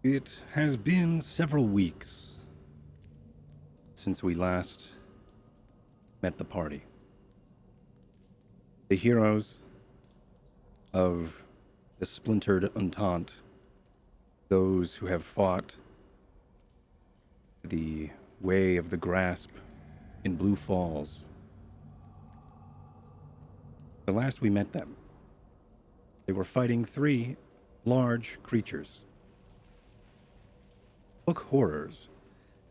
It has been several weeks since we last met the party. The heroes of the splintered Entente, those who have fought the way of the grasp in Blue Falls. The last we met them, they were fighting 3 large creatures. Book horrors.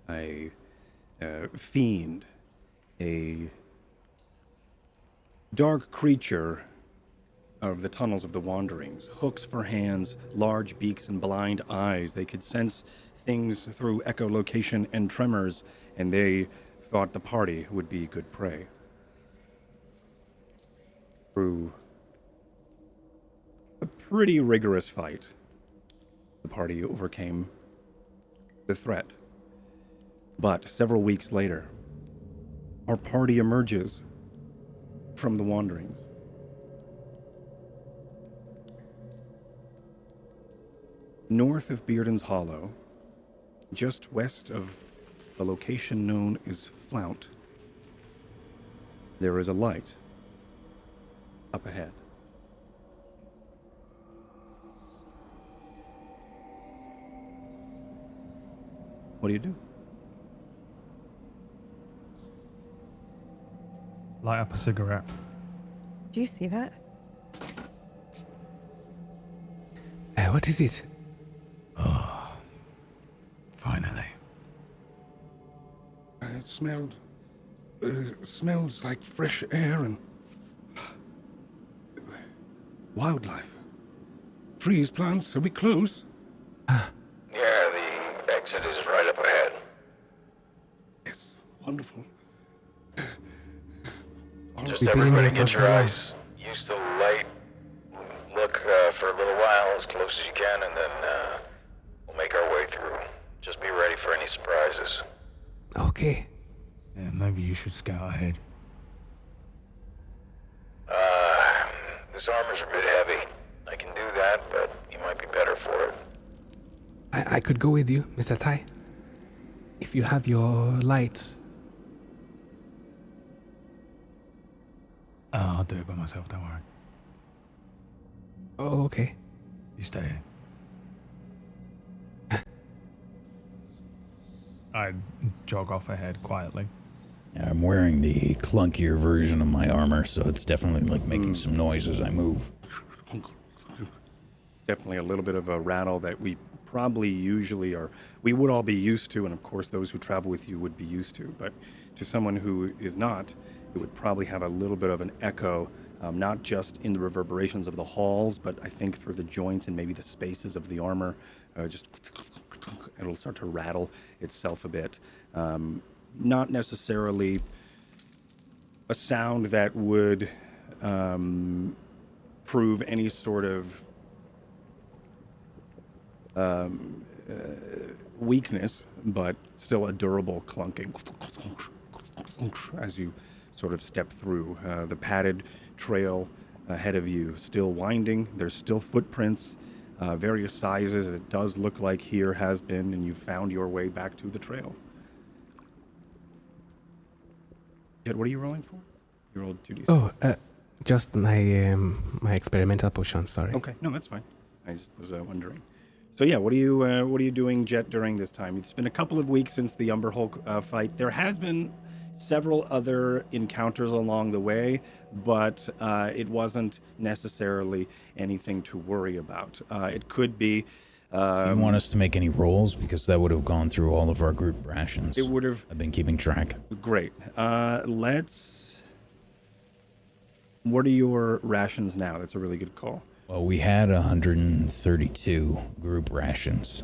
A fiend, a dark creature of the tunnels of the wanderings, hooks for hands, large beaks and blind eyes. They could sense things through echolocation and tremors, and they thought the party would be good prey. Through a pretty rigorous fight, the party overcame the threat. But several weeks later, our party emerges from the wanderings. North of Bearden's Hollow, just west of the location known as Flount, there is a light up ahead. What do you do? Light up a cigarette. Do you see that? What is it? Oh, finally. It smells like fresh air and wildlife. Trees, plants, are we close? Yeah, the exit is right up ahead. Yes, wonderful. Just We've been in everybody there get for your so long. eyes used to the light. Look for a little while, as close as you can, and then we'll make our way through. Just be ready for any surprises. Okay. Yeah, maybe you should scout ahead. This armor's a bit heavy. I can do that, but you might be better for it. I could go with you, Mr. Tai. If you have your lights. Oh, I'll do it by myself, don't worry. Oh, okay. You stay here. I jog off ahead quietly. I'm wearing the clunkier version of my armor, so it's definitely like making some noise as I move. Definitely a little bit of a rattle that we probably usually we would all be used to, and of course those who travel with you would be used to, but to someone who is not, it would probably have a little bit of an echo, not just in the reverberations of the halls, but I think through the joints and maybe the spaces of the armor. Just it'll start to rattle itself a bit. Not necessarily a sound that would prove any sort of weakness, but still a durable clunking as you sort of step through. The padded trail ahead of you still winding. There's still footprints, various sizes. It does look like here has been, and you found your way back to the trail. Jed, what are you rolling for? You rolled 2d6. Oh, just my my experimental potion. Sorry. Okay, no, that's fine. I just was wondering. So yeah, what are you doing, Jet, during this time? It's been a couple of weeks since the Umber Hulk fight. There has been several other encounters along the way, but it wasn't necessarily anything to worry about. It could be. You want us to make any rolls? Because that would have gone through all of our group rations. It would have. I've been keeping track. Great. Let's. What are your rations now? That's a really good call. Well, we had 132 group rations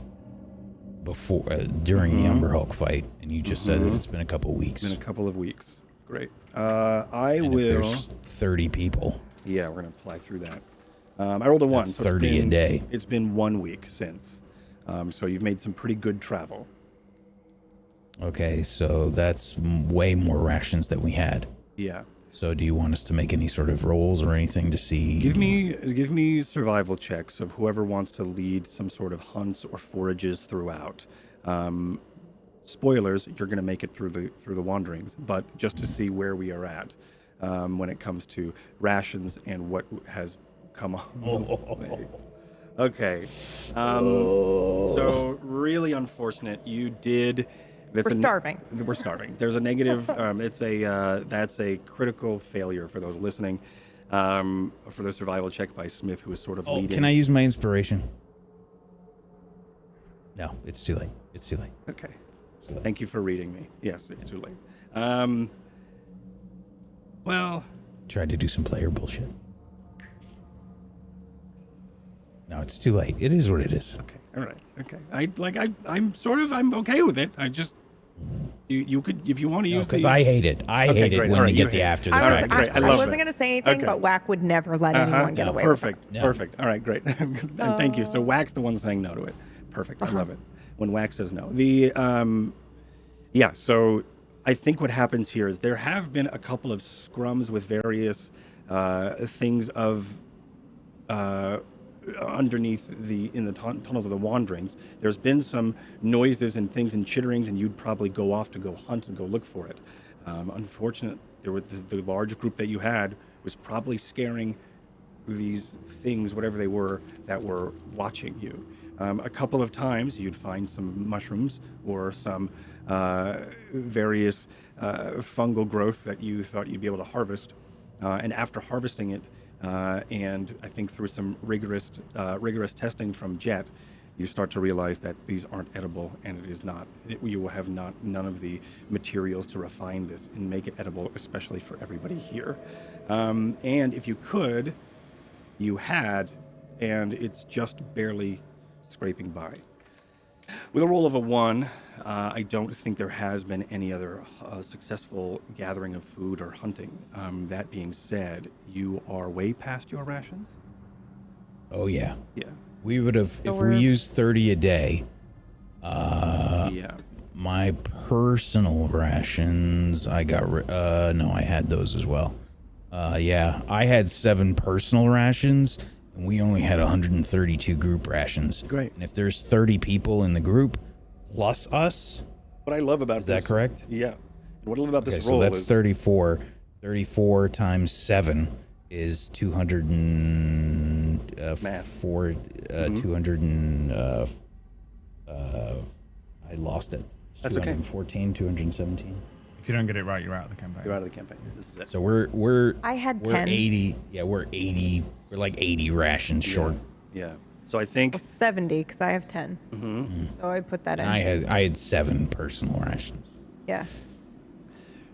before during the Umber Hulk fight, and you just said that it's been a couple weeks. It's been a couple of weeks. Great. I and will. if there's 30 people. Yeah, we're gonna fly through that. I rolled a 1. That's So 30 a day. It's been 1 week since. So you've made some pretty good travel. Okay, so that's way more rations than we had. Yeah. So do you want us to make any sort of rolls or anything to see? Give me survival checks of whoever wants to lead some sort of hunts or forages throughout. Spoilers, you're going to make it through the wanderings, but just to see where we are at when it comes to rations and what has come on the way. Okay. So really unfortunate. You did. We're starving. We're starving. There's a negative. That's a critical failure for those listening. For the survival check by Smith, who is sort of leading. Can I use my inspiration? No, it's too late. It's too late. Okay. Thank you for reading me. Yes, it's too late. Well, Tried to do some player bullshit. No, it's too late. It is what it is. okay. All right. Okay. I'm okay with it. I just you could if you want to use Because the I hate it. I Okay, hate it great. when All they right, you get the hate it. after the I, All was, right, great. I I love wasn't it. going to say anything, Okay. but Whack would never let anyone get away perfect. with it. Yeah. Perfect. All right, great. And thank you. So Wax's the one saying no to it. Perfect. I love it. When Wax says no. So I think what happens here is there have been a couple of scrums with various things of underneath in the tunnels of the wanderings. There's been some noises and things and chitterings, and you'd probably go off to go hunt and go look for it. Unfortunate, there were the large group that you had was probably scaring these things, whatever they were, that were watching you. A couple of times you'd find some mushrooms or some various fungal growth that you thought you'd be able to harvest. And after harvesting it, and I think through some rigorous testing from Jet, you start to realize that these aren't edible, and it is not. You will have none of the materials to refine this and make it edible, especially for everybody here. And if you could, you had, and it's just barely scraping by. With a roll of a 1, I don't think there has been any other successful gathering of food or hunting. That being said, you are way past your rations. Oh, yeah. Yeah. We would have, if we're- we used 30 a day, Yeah. my personal rations, I got, no, I had those as well. Yeah, I had 7 personal rations, and we only had 132 group rations. Great. And if there's 30 people in the group, plus us, What I love about is that correct? Yeah. What I love about Okay, this so roll that's is 34. 34 times 7 is 200 and Math. 200 and I lost it. That's okay. 214, 217. If you don't get it right, you're out of the campaign. you're out of the campaign. This is it. So we're I had we're 10. 80. Yeah, we're 80. We're like 80 rations short. Yeah. So I think 70 because I have 10. So I put that in. And I had 7 personal rations. Yeah.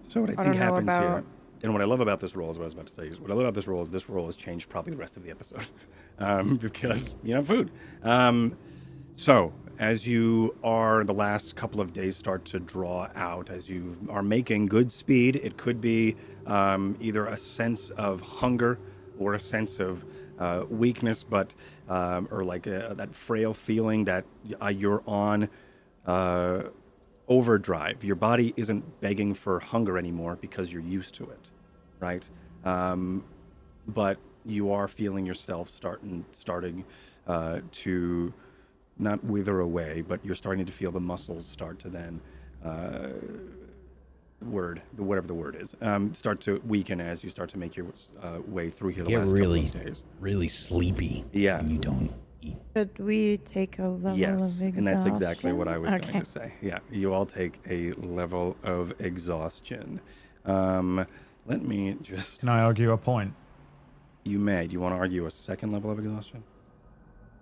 So what I I think don't know happens here, about- and what I love about this role is what I was about to say is what I love about this role has changed probably the rest of the episode, because you have food. So as you are the last couple of days start to draw out, as you are making good speed, it could be either a sense of hunger or a sense of weakness, but or like that frail feeling that you're on overdrive. Your body isn't begging for hunger anymore because you're used to it, right? But you are feeling yourself starting to not wither away, but you're starting to feel the muscles start to then whatever the word is, start to weaken as you start to make your way through here the Get last really, couple of days. really sleepy. Yeah. When you don't eat. Should we take a level Yes, of exhaustion? and that's exactly what I was Okay. going to say. Yeah, you all take a level of exhaustion. Let me just... Can I argue a point? You may. Do you want to argue a second level of exhaustion?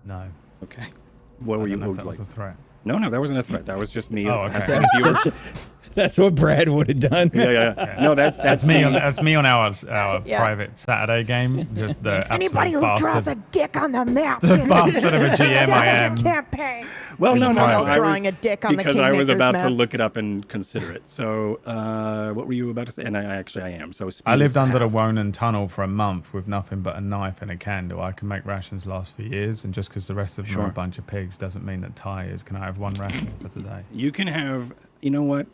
No. Okay. What I were you don't know if what that would was you a like? threat. No, that wasn't a threat. That was just me Oh, okay. asking if you were... That's what Brad would have done. Yeah. No, that's me on our Yeah. private Saturday game. Just the Anybody who absolute draws a bastard. dick on the map. The bastard of a GM I am. Campaign. Well, no, I was I drawing a dick on the because I was Kingmaker's about to map. look it up and consider it. So, what were you about to say? And I am. So speed I is lived under the half. Wonan tunnel for a month with nothing but a knife and a candle. I can make rations last for years, and just because the rest of them are Sure. a bunch of pigs doesn't mean that Ty is. Can I have one ration for today? You can have. You know what?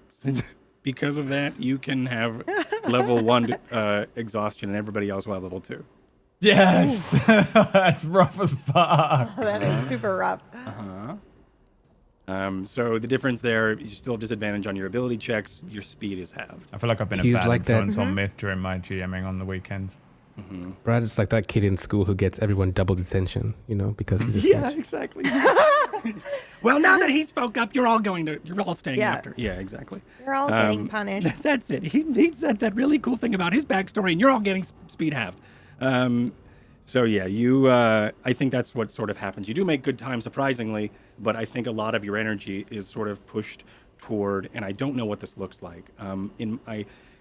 because of that, you can have level 1 exhaustion, and everybody else will have level 2. Yes, that's rough as fuck. That is super rough. So the difference there, you still have disadvantage on your ability checks. Your speed is halved. I feel like I've been a He's bad like that- influence on Myth during my GMing on the weekends. Brad is like that kid in school who gets everyone double detention, because he's a snitch. Exactly. Well, now that he spoke up, you're all staying Yeah. after. Yeah, exactly. You're all getting punished. That's it. He said that really cool thing about his backstory, and you're all getting speed halved. So yeah, you. I think that's what sort of happens. You do make good time, surprisingly, but I think a lot of your energy is sort of pushed toward, and I don't know what this looks like.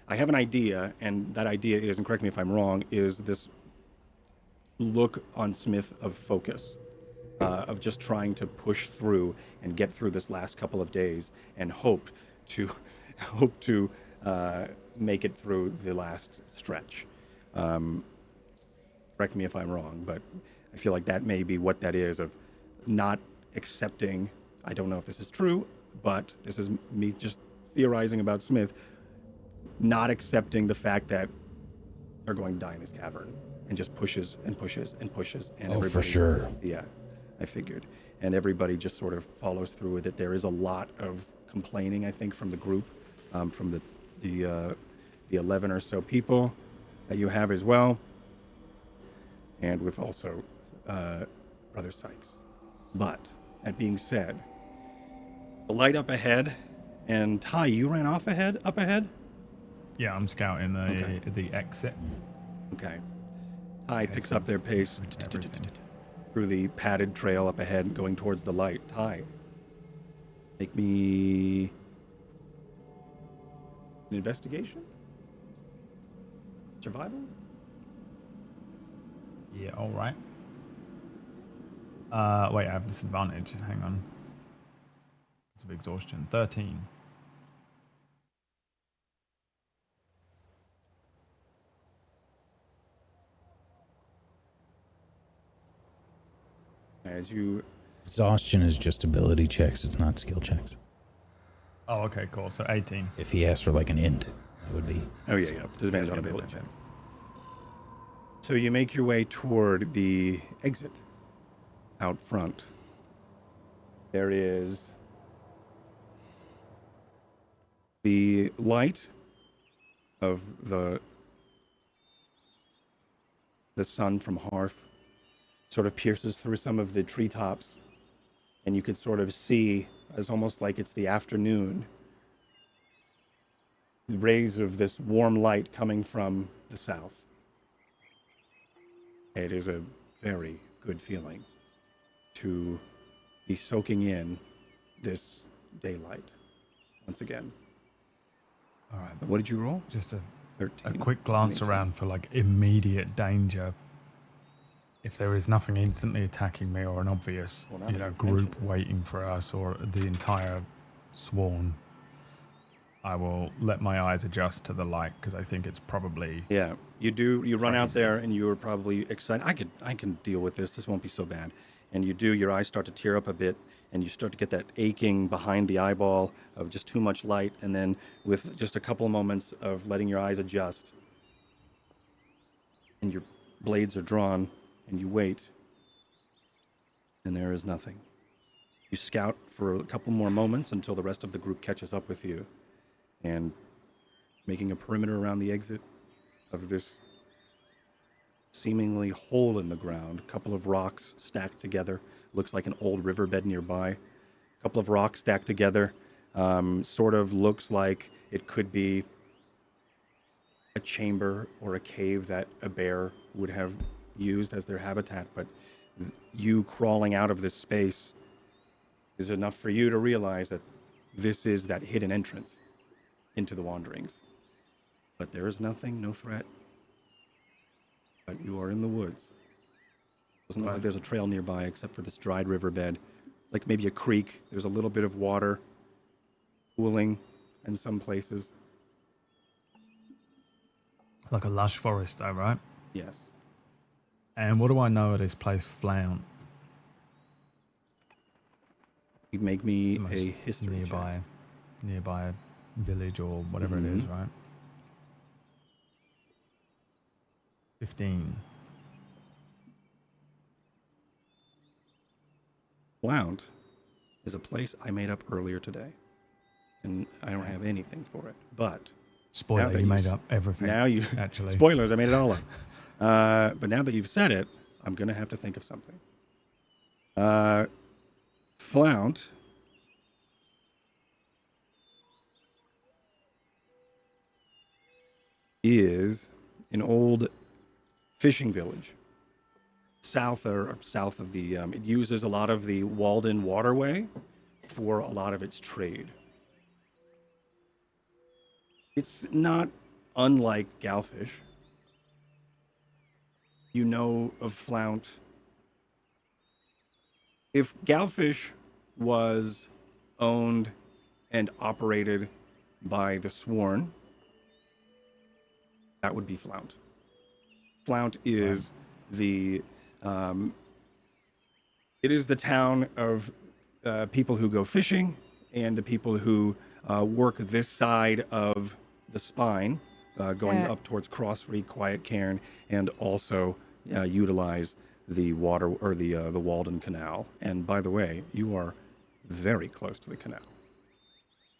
I have an idea, and that idea is, and correct me if I'm wrong, is this look on Smith of focus, of just trying to push through and get through this last couple of days, and hope to make it through the last stretch. Correct me if I'm wrong, but I feel like that may be what that is, of not accepting. I don't know if this is true, but this is me just theorizing about Smith, not accepting the fact that they're going to die in this cavern, and just pushes and pushes and pushes. And Oh, for sure. Yeah, I figured. And everybody just sort of follows through with it. There is a lot of complaining, I think, from the group, from the 11 or so people that you have as well, and with also Brother Sykes. But that being said, the light up ahead, and Ty, you ran off up ahead? Yeah, I'm scouting Okay. the exit. Okay. Ty Okay, picks so up their pace everything. through the padded trail up ahead, going towards the light. Ty, make me an investigation? Survival? Yeah, all right. Wait, I have disadvantage. Hang on. It's of exhaustion. 13. As you... Exhaustion is just ability checks. It's not skill checks. Oh, okay, cool. So 18. If he asked for like an int, that would be. Oh, yeah. Disadvantage on Yeah, ability yeah. checks. So you make your way toward the exit out front. There is the light of the sun from Hearth sort of pierces through some of the treetops, and you could sort of see, as almost like it's the afternoon, the rays of this warm light coming from the south. It is a very good feeling to be soaking in this daylight once again. All right. What did you roll? Just a 13. quick glance 18. around for like immediate danger. If there is nothing instantly attacking me or an obvious, Well, now that you've group mentioned it. waiting for us or the entire swarm, I will let my eyes adjust to the light because I think it's probably Yeah, you run out Crazy. there and you're probably excited. I can deal with this. This won't be so bad. And you do, your eyes start to tear up a bit, and you start to get that aching behind the eyeball of just too much light, and then with just a couple moments of letting your eyes adjust, and your blades are drawn, and you wait, and there is nothing. You scout for a couple more moments until the rest of the group catches up with you, and making a perimeter around the exit of this seemingly hole in the ground, a couple of rocks stacked together, looks like an old riverbed nearby, a couple of rocks stacked together, sort of looks like it could be a chamber or a cave that a bear would have used as their habitat, but you crawling out of this space is enough for you to realize that this is that hidden entrance into the wanderings. But there is nothing, no threat. But you are in the woods. Doesn't look like there's a trail nearby except for this dried riverbed. Like maybe a creek. There's a little bit of water pooling in some places. like a lush forest, though, right? Yes. And what do I know of this place, Flount? You make me It's a history check. nearby village or whatever it is, Mhm. right? 15. Blount is a place I made up earlier today, and I don't have anything for it. But Spoiler, that you you made s- up everything. now you actually. spoilers, I made it all up. But now that you've said it, I'm gonna have to think of something. Flount is an old fishing village south of the. It uses a lot of the Walden waterway for a lot of its trade. It's not unlike Galfish. You know of Flount. If Galfish was owned and operated by the Sworn, that would be Flount. Flount is the it is the town of people who go fishing and the people who work this side of the spine, going Yeah. up towards Cross Creek, Quiet Cairn, and also utilize the water or the Walden Canal. And by the way, you are very close to the canal.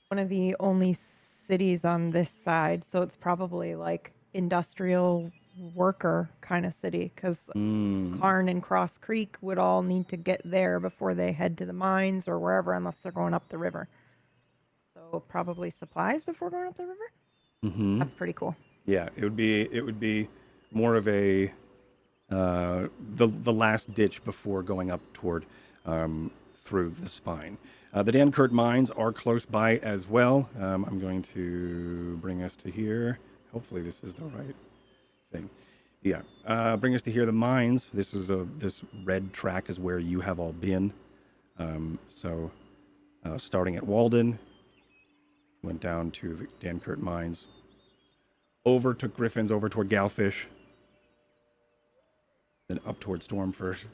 One of the only cities on this side, so it's probably like industrial worker kind of city because Karn and Cross Creek would all need to get there before they head to the mines or wherever, unless they're going up the river. So probably supplies before going up the river. Mm-hmm. That's pretty cool. Yeah, it would be more of a the last ditch before going up toward through the spine. The Dankert mines are close by as well. I'm going to bring us to here. Hopefully this is the right thing. Yeah, bring us to here. The mines. This is this red track is where you have all been. So starting at Walden, went down to the Dankert mines. Over to Griffin's, over toward Galfish, then up toward Stormford,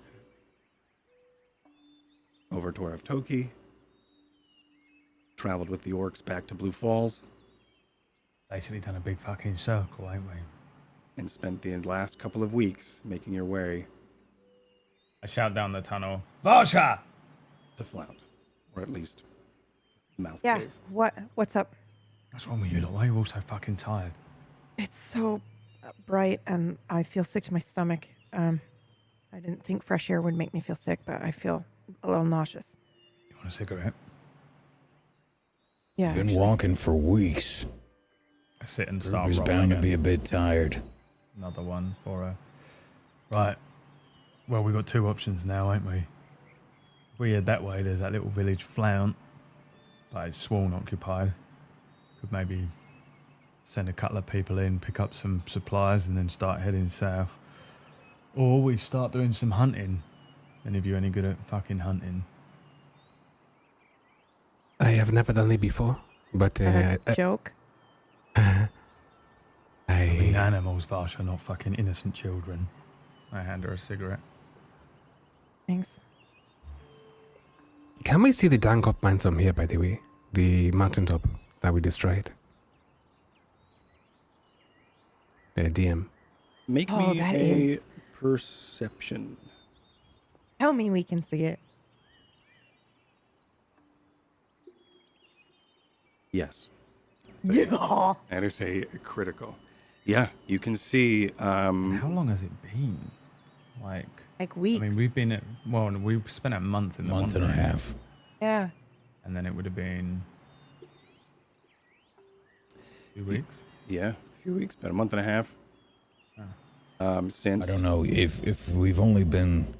over to Toki, traveled with the orcs back to Blue Falls, Basically done a big fucking circle, ain't we? and spent the last couple of weeks making your way I shout down the tunnel, Varsha! to Flount, or at least the mouth Yeah. cave. What's up? What's wrong with you lot? Why are you all so fucking tired? It's so bright and I feel sick to my stomach. I didn't think fresh air would make me feel sick, but I feel a little nauseous. You want a cigarette? Yeah. Been actually. walking for weeks. I sit and start Ruby's rolling bound to again. be a bit tired. Another one for her. Right. Well, we've got two options now, ain't we? If we head that way, there's that little village Flount, but it's sworn occupied. Could maybe send a couple of people in, pick up some supplies, and then start heading south. Or we start doing some hunting. Any of you any good at fucking hunting? I have never done it before, but Joke. I mean, I animals, Varsha, not fucking innocent children. I hand her a cigarette. Thanks. can we see the Dankop mines from here, by the way? The mountaintop that we destroyed. DM. Make Oh, me that a is- perception. Tell me we can see it. Yes, Yeah. that is a critical. Yeah, you can see. How long has it been? Like Weeks. I mean, we've been at, well, we've spent a month in the Month and a Wandering, half. Yeah. and then it would have been 2 weeks. Yeah, a few weeks, about a month and a half. Since I don't know if we've only been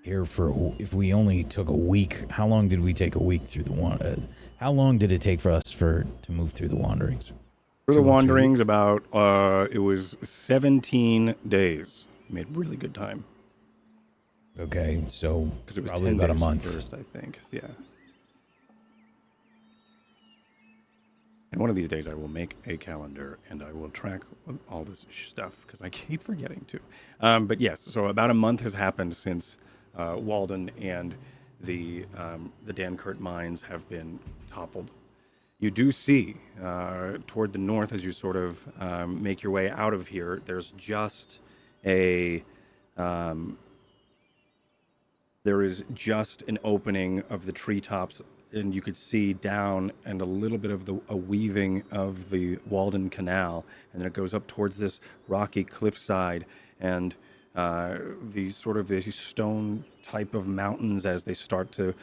here for, if we only took a week. How long did we take a week through the how long did it take for us to move through the wanderings? For 2 the or 3 wanderings, weeks? about it was 17 days. Made really good time Okay, so because it was probably 10 about a days month. first, I think. Yeah. And one of these days, I will make a calendar and I will track all this stuff because I keep forgetting to. But yes, so about a month has happened since Walden and the Dankert mines have been toppled. you do see toward the north as you sort of make your way out of here. There's just a there is just an opening of the treetops, and you could see down and a little bit of a weaving of the Walden Canal, and then it goes up towards this rocky cliffside, and these sort of these stone type of mountains as they start to,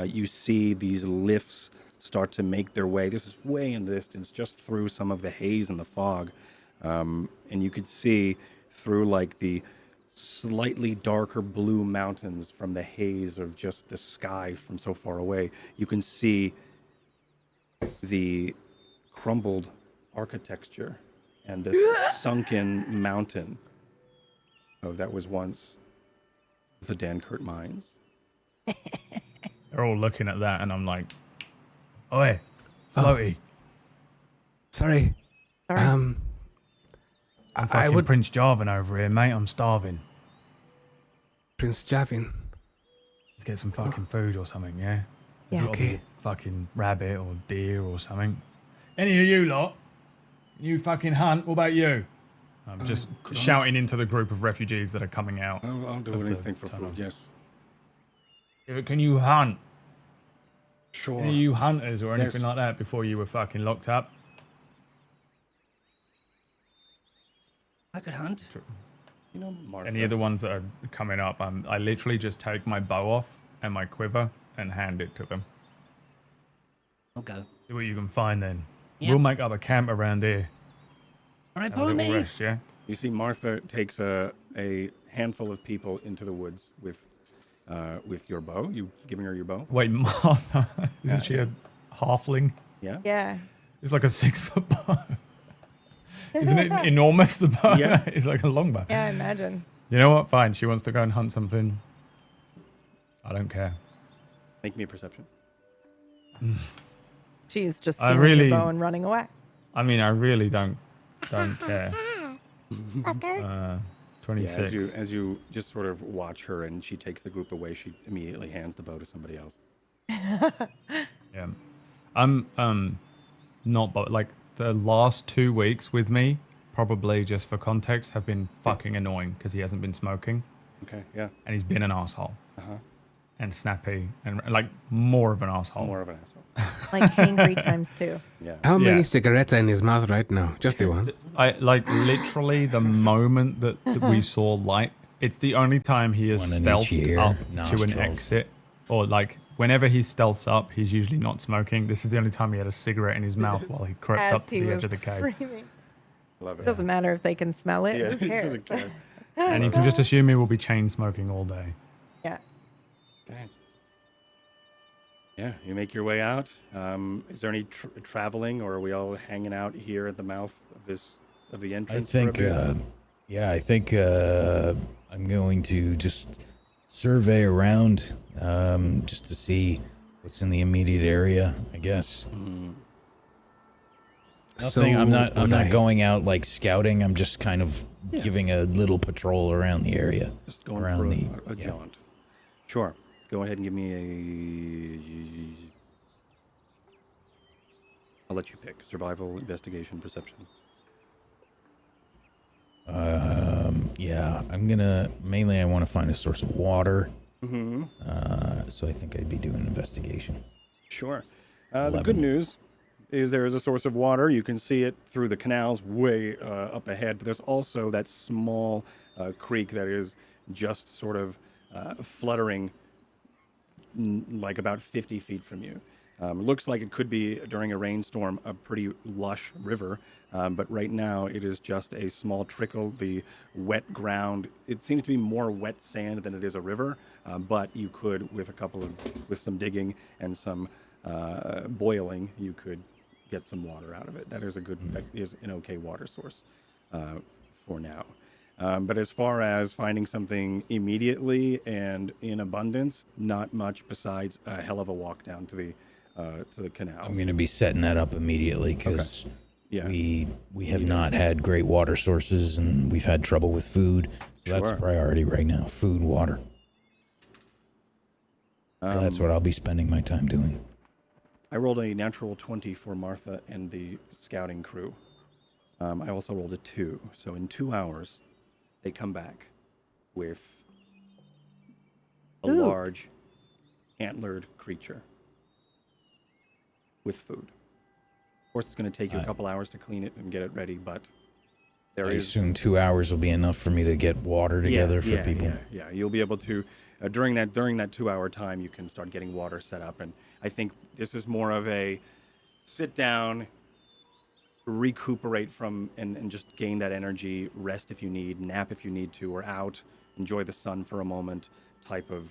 you see these lifts start to make their way. This is way in the distance, just through some of the haze and the fog, and you could see through like the slightly darker blue mountains from the haze of just the sky from so far away. You can see the crumbled architecture and this sunken mountain that was once the Dankert mines. They're all looking at that, and I'm like, "Oi, floaty! Sorry. Sorry. I'm fucking Prince Jarvan over here, mate. I'm starving. Prince Javin. Let's get some fucking food or something, yeah? Yeah. There's gotta be Okay. a fucking rabbit or deer or something. Any of you lot? You fucking hunt? What about you?" I'm just shouting into the group of refugees that are coming out. I'll do of the anything for tunnel. food, yes. Can you hunt? Sure. Any of you hunters or anything Yes. like that before you were fucking locked up? I could hunt. You know, Martha. Any of the ones that are coming up, I literally just take my bow off and my quiver and hand it to them. I'll go. See what you can find then. Yeah. We'll make up a camp around here. All right, Have a follow little me. rest, yeah? You see Martha takes a handful of people into the woods with your bow. You giving her your bow? Wait, Martha, isn't she a halfling? Yeah? Yeah. It's like a 6-foot bow. Isn't it enormous, the bow? Yeah. It's like a long bow. Yeah, I imagine. You know what? Fine. She wants to go and hunt something. I don't care. Make me a perception. She's just I stealing really- your bow and running away. I mean, I really don't care. 26. Yeah, as you just sort of watch her and she takes the group away, she immediately hands the bow to somebody else. Yeah. I'm not, but like the last 2 weeks with me, probably just for context, have been fucking annoying because he hasn't been smoking Okay, yeah. and he's been an asshole Uh-huh. and snappy and like more of an asshole. More of an asshole. Like hangry times 2. Yeah. How many Yeah. cigarettes are in his mouth right now? Just the one. I like literally the moment that we saw light. It's the only time he has One in each stealthed ear, up to an nostrils. exit, or like whenever he stealths up, he's usually not smoking. This is the only time he had a cigarette in his mouth while he crept As up to he the was edge of the cave. screaming. Love it. Doesn't matter if they can smell it. Yeah, Who he cares? doesn't care. And you can just assume he will be chain smoking all day. Yeah. Dang. Yeah, you make your way out. Is there any traveling, or are we all hanging out here at the mouth of the I entrance? think, for a bit? I think I'm going to just survey around just to see what's in the immediate area, I guess. Nothing, I'm not would I- going out like scouting. I'm just kind of giving a little patrol around the area. Just going around for a yeah. jaunt. Sure. Go ahead and give me I'll let you pick. Survival, investigation, perception. Yeah, I'm gonna mainly I want to find a source of water. Mm-hmm. So I think I'd be doing investigation. Sure. The good 11. news is there is a source of water. You can see it through the canals way up ahead, but there's also that small creek that is just sort of fluttering like about 50 feet from you. It looks like it could be, during a rainstorm, a pretty lush river, but right now it is just a small trickle. The wet ground, it seems to be more wet sand than it is a river, but you could, with some digging and some boiling, you could get some water out of it. That is an okay water source for now. But as far as finding something immediately and in abundance, not much besides a hell of a walk down to the canals. I'm gonna be setting that up immediately because Yeah. we have not had great water sources and we've had trouble with food. So that's Sure. priority right now: food, water. So that's what I'll be spending my time doing. I rolled a natural 20 for Martha and the scouting crew. I also rolled a 2. So in 2 hours, they come back with a Ooh. large antlered creature with food. Of course, it's going to take you a couple hours to clean it and get it ready, but I assume 2 hours will be enough for me to get water together for people. Yeah, you'll be able to during that 2-hour time, you can start getting water set up, and I think this is more of a sit down, recuperate from, and just gain that energy, rest if you need, nap if you need to, or out, enjoy the sun for a moment type of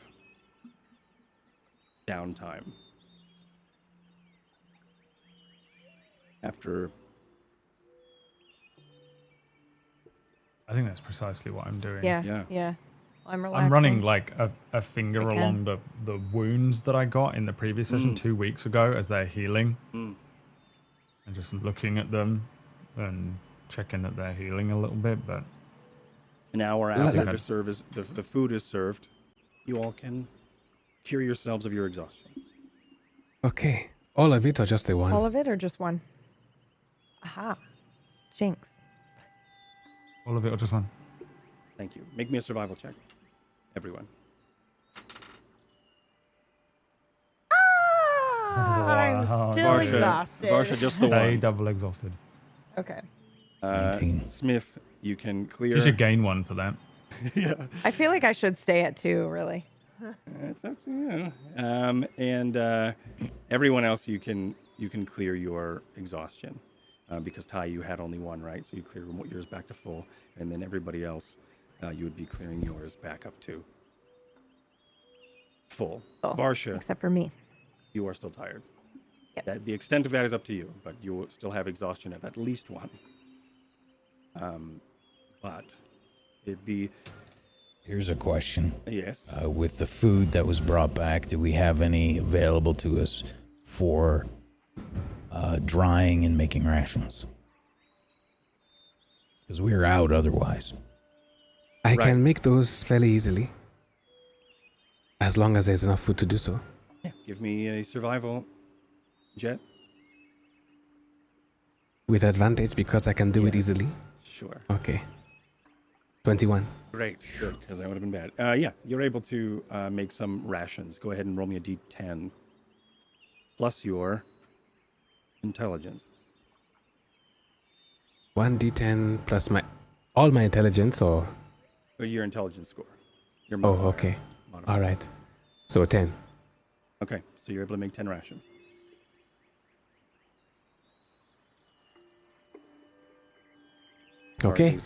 downtime. After I think that's precisely what I'm doing. Yeah. I'm relaxing. I'm running like a finger I can. along the wounds that I got in the previous session 2 weeks ago as they're healing. And just looking at them and checking that they're healing a little bit, but an hour after the food is served, you all can cure yourselves of your exhaustion. Okay. All of it or just the one? All of it or just one? Aha. Jinx. all of it or just one? Thank you. Make me a survival check. Everyone. I'm still Varsha- exhausted. Varsha, just the Stay one. double exhausted. Okay. 19. Smith, you can clear. You should gain one for that. Yeah. I feel like I should stay at 2, really. It's up to you. And everyone else, you can clear your exhaustion because Ty, you had only one, right? So you clear yours back to full, and then everybody else, you would be clearing yours back up to full. Oh, Varsha, except for me. you are still tired. Yep. The extent of that is up to you, but you will still have exhaustion of at least one. But Here's a question. yes. With the food that was brought back, do we have any available to us for drying and making rations? Because we're out otherwise. I Right. can make those fairly easily. As long as there's enough food to do so. Yeah. Give me a survival, Jet. With advantage because I can do it easily. Sure. Okay. 21. Great. Good, because that would have been bad. Yeah, you're able to make some rations. Go ahead and roll me a d10 plus your intelligence. 1d10 plus all my intelligence or... Or your intelligence score. Your Oh, modifier. okay. Modifier. All right. So 10. Okay, so you're able to make 10 rations. Okay.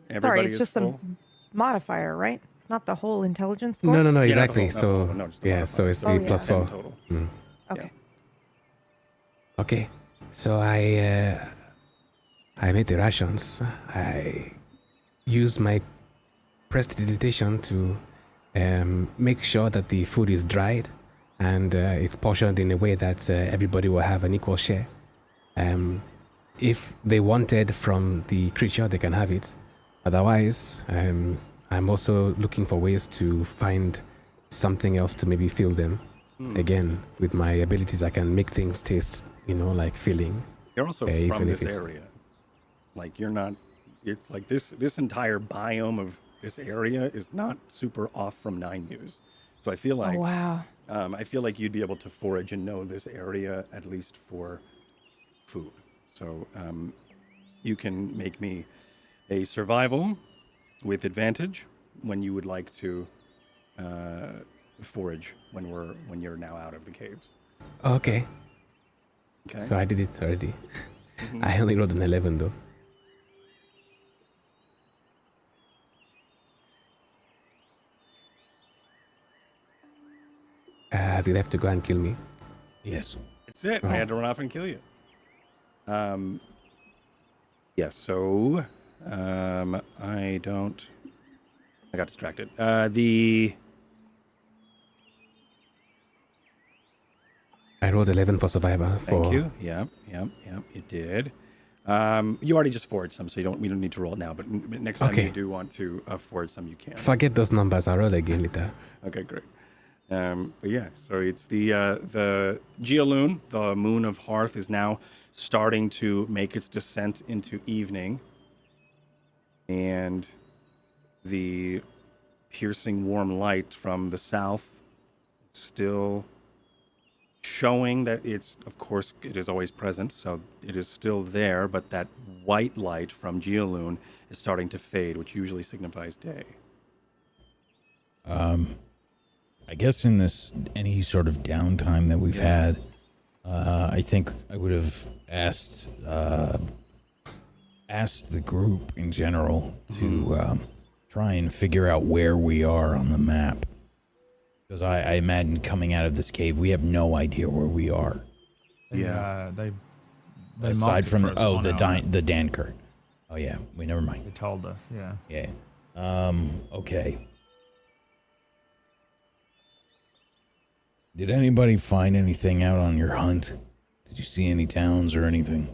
Sorry, Sorry, it's is just full? some modifier, right? Not the whole intelligence score? No, Yeah, not the exactly. whole- So, not the whole, no, just the yeah, modifier. so it's Oh, 3 yeah. plus 10 4. total. Mm. Okay. Okay. So I made the rations. I used my prestidigitation to make sure that the food is dried and it's portioned in a way that everybody will have an equal share. If they wanted from the creature, they can have it. Otherwise, I'm also looking for ways to find something else to maybe fill them. Again, with my abilities, I can make things taste, like filling. You're also even from if this it's- area. Like, you're not... It's like this entire biome of this area is not super off from 9 News. So I feel like... Oh, wow. I feel like you'd be able to forage and know this area at least for food. So you can make me a survival with advantage when you would like to forage when you're now out of the caves. Okay. Okay. So I did it already. I only rolled an 11 though. Has he left to go and kill me? Yes. That's it. I had to run off and kill you. Yeah, so I got distracted. I rolled 11 for survivor. Thank you. Yep, you did. You already just foraged some, so we don't need to roll it now, but next time Okay. you do want to forage some, you can. Forget those numbers. I'll roll again later. Okay, great. But yeah, so it's the Geoloon, the moon of Hearth, is now starting to make its descent into evening, and the piercing warm light from the south is still showing that it's, of course, it is always present, so it is still there, but that white light from Geoloon is starting to fade, which usually signifies day. I guess in this any sort of downtime that we've had, I think I would have asked the group in general to try and figure out where we are on the map, because I imagine coming out of this cave, we have no idea where we are. They Aside from the the Dankert. Oh yeah, never mind. They told us, yeah. Yeah. Okay. Did anybody find anything out on your hunt? Did you see any towns or anything?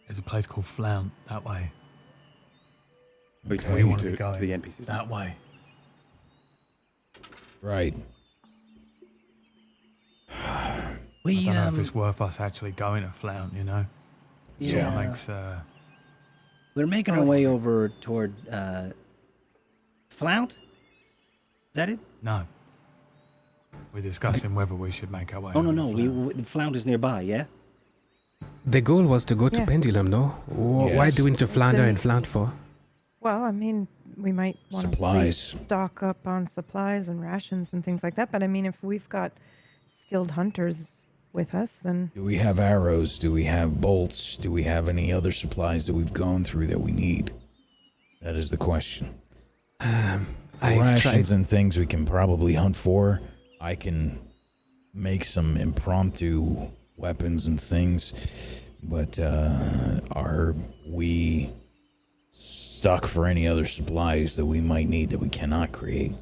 There's a place called Flount that way. Okay. We wanted to go to the NPCs. that way. Right. I don't know if it's worth us actually going to Flount, you know? Yeah. Sort of makes, We're making our way over toward Flount. Is that it? no. We're discussing whether we should make our way Oh over no, to no. Flount. Flount is nearby. Yeah. The goal was to go to Yeah. Pendulum, no? Why Yes. do we need to flounder in- and flaunt for? Well, I mean, we might want to Supplies. stock up on supplies and rations and things like that. But I mean, if we've got skilled hunters with us, then Do we have arrows? Do we have bolts? Do we have any other supplies that we've gone through that we need? That is the question. I've Rations tried. and things we can probably hunt for. I can make some impromptu weapons and things, but are we stuck for any other supplies that we might need that we cannot create?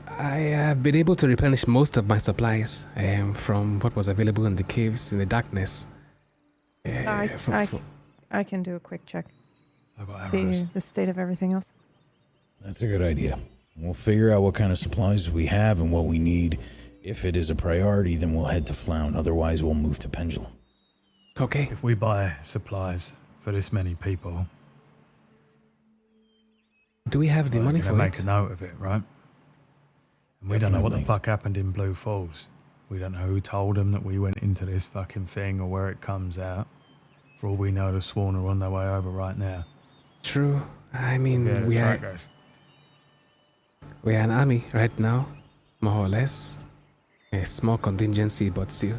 I have been able to replenish most of my supplies from what was available in the caves in the darkness. I can do a quick check. I've got arrows. See the state of everything else. That's a good idea. We'll figure out what kind of supplies we have and what we need. If it is a priority, then we'll head to Flount. Otherwise, we'll move to Pendulum. Okay. If we buy supplies for this many people, Do we have the money we're for gonna make it? a note of it, right? And we don't know what the Definitely. fuck happened in Blue Falls. We don't know who told them that we went into this fucking thing or where it comes out. For all we know, the Sworn are on their way over right now. True. I mean, Yeah, we are trackers. an army right now, more or less. A small contingency, but still.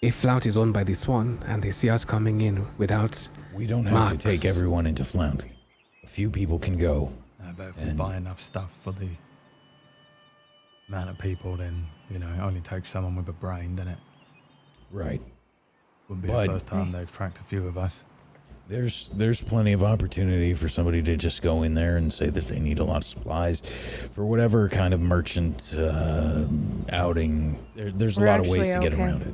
If Flount is owned by the Swan and they see us coming in without We don't have Marks. to take everyone into Flount. A few people can go. But if we And- buy enough stuff for the amount of people, then, you know, it only takes someone with a brain, doesn't it? Right. Wouldn't be But- the first time they've tracked a few of us. There's plenty of opportunity for somebody to just go in there and say that they need a lot of supplies for whatever kind of merchant outing. There's a We're lot of ways to actually get okay. around it.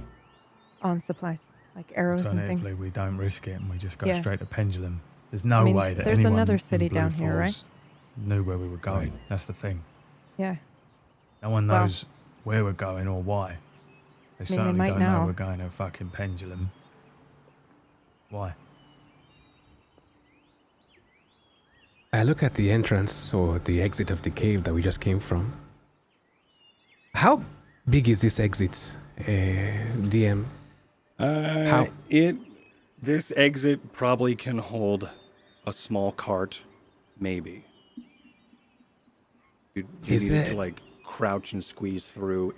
On supplies, like arrows and things. Alternatively, we don't risk it and we just go Yeah. straight to Pendulum. There's no I mean, way that there's anyone another in city Blue down here, right? Falls knew where we were going. Right. That's the thing. Yeah. No one Well- knows where we're going or why. They they certainly might don't know now. we're going to fucking Pendulum. Why? I look at the entrance or the exit of the cave that we just came from. How big is this exit, DM? How- This exit probably can hold a small cart, maybe. You Is need there- to like crouch and squeeze through,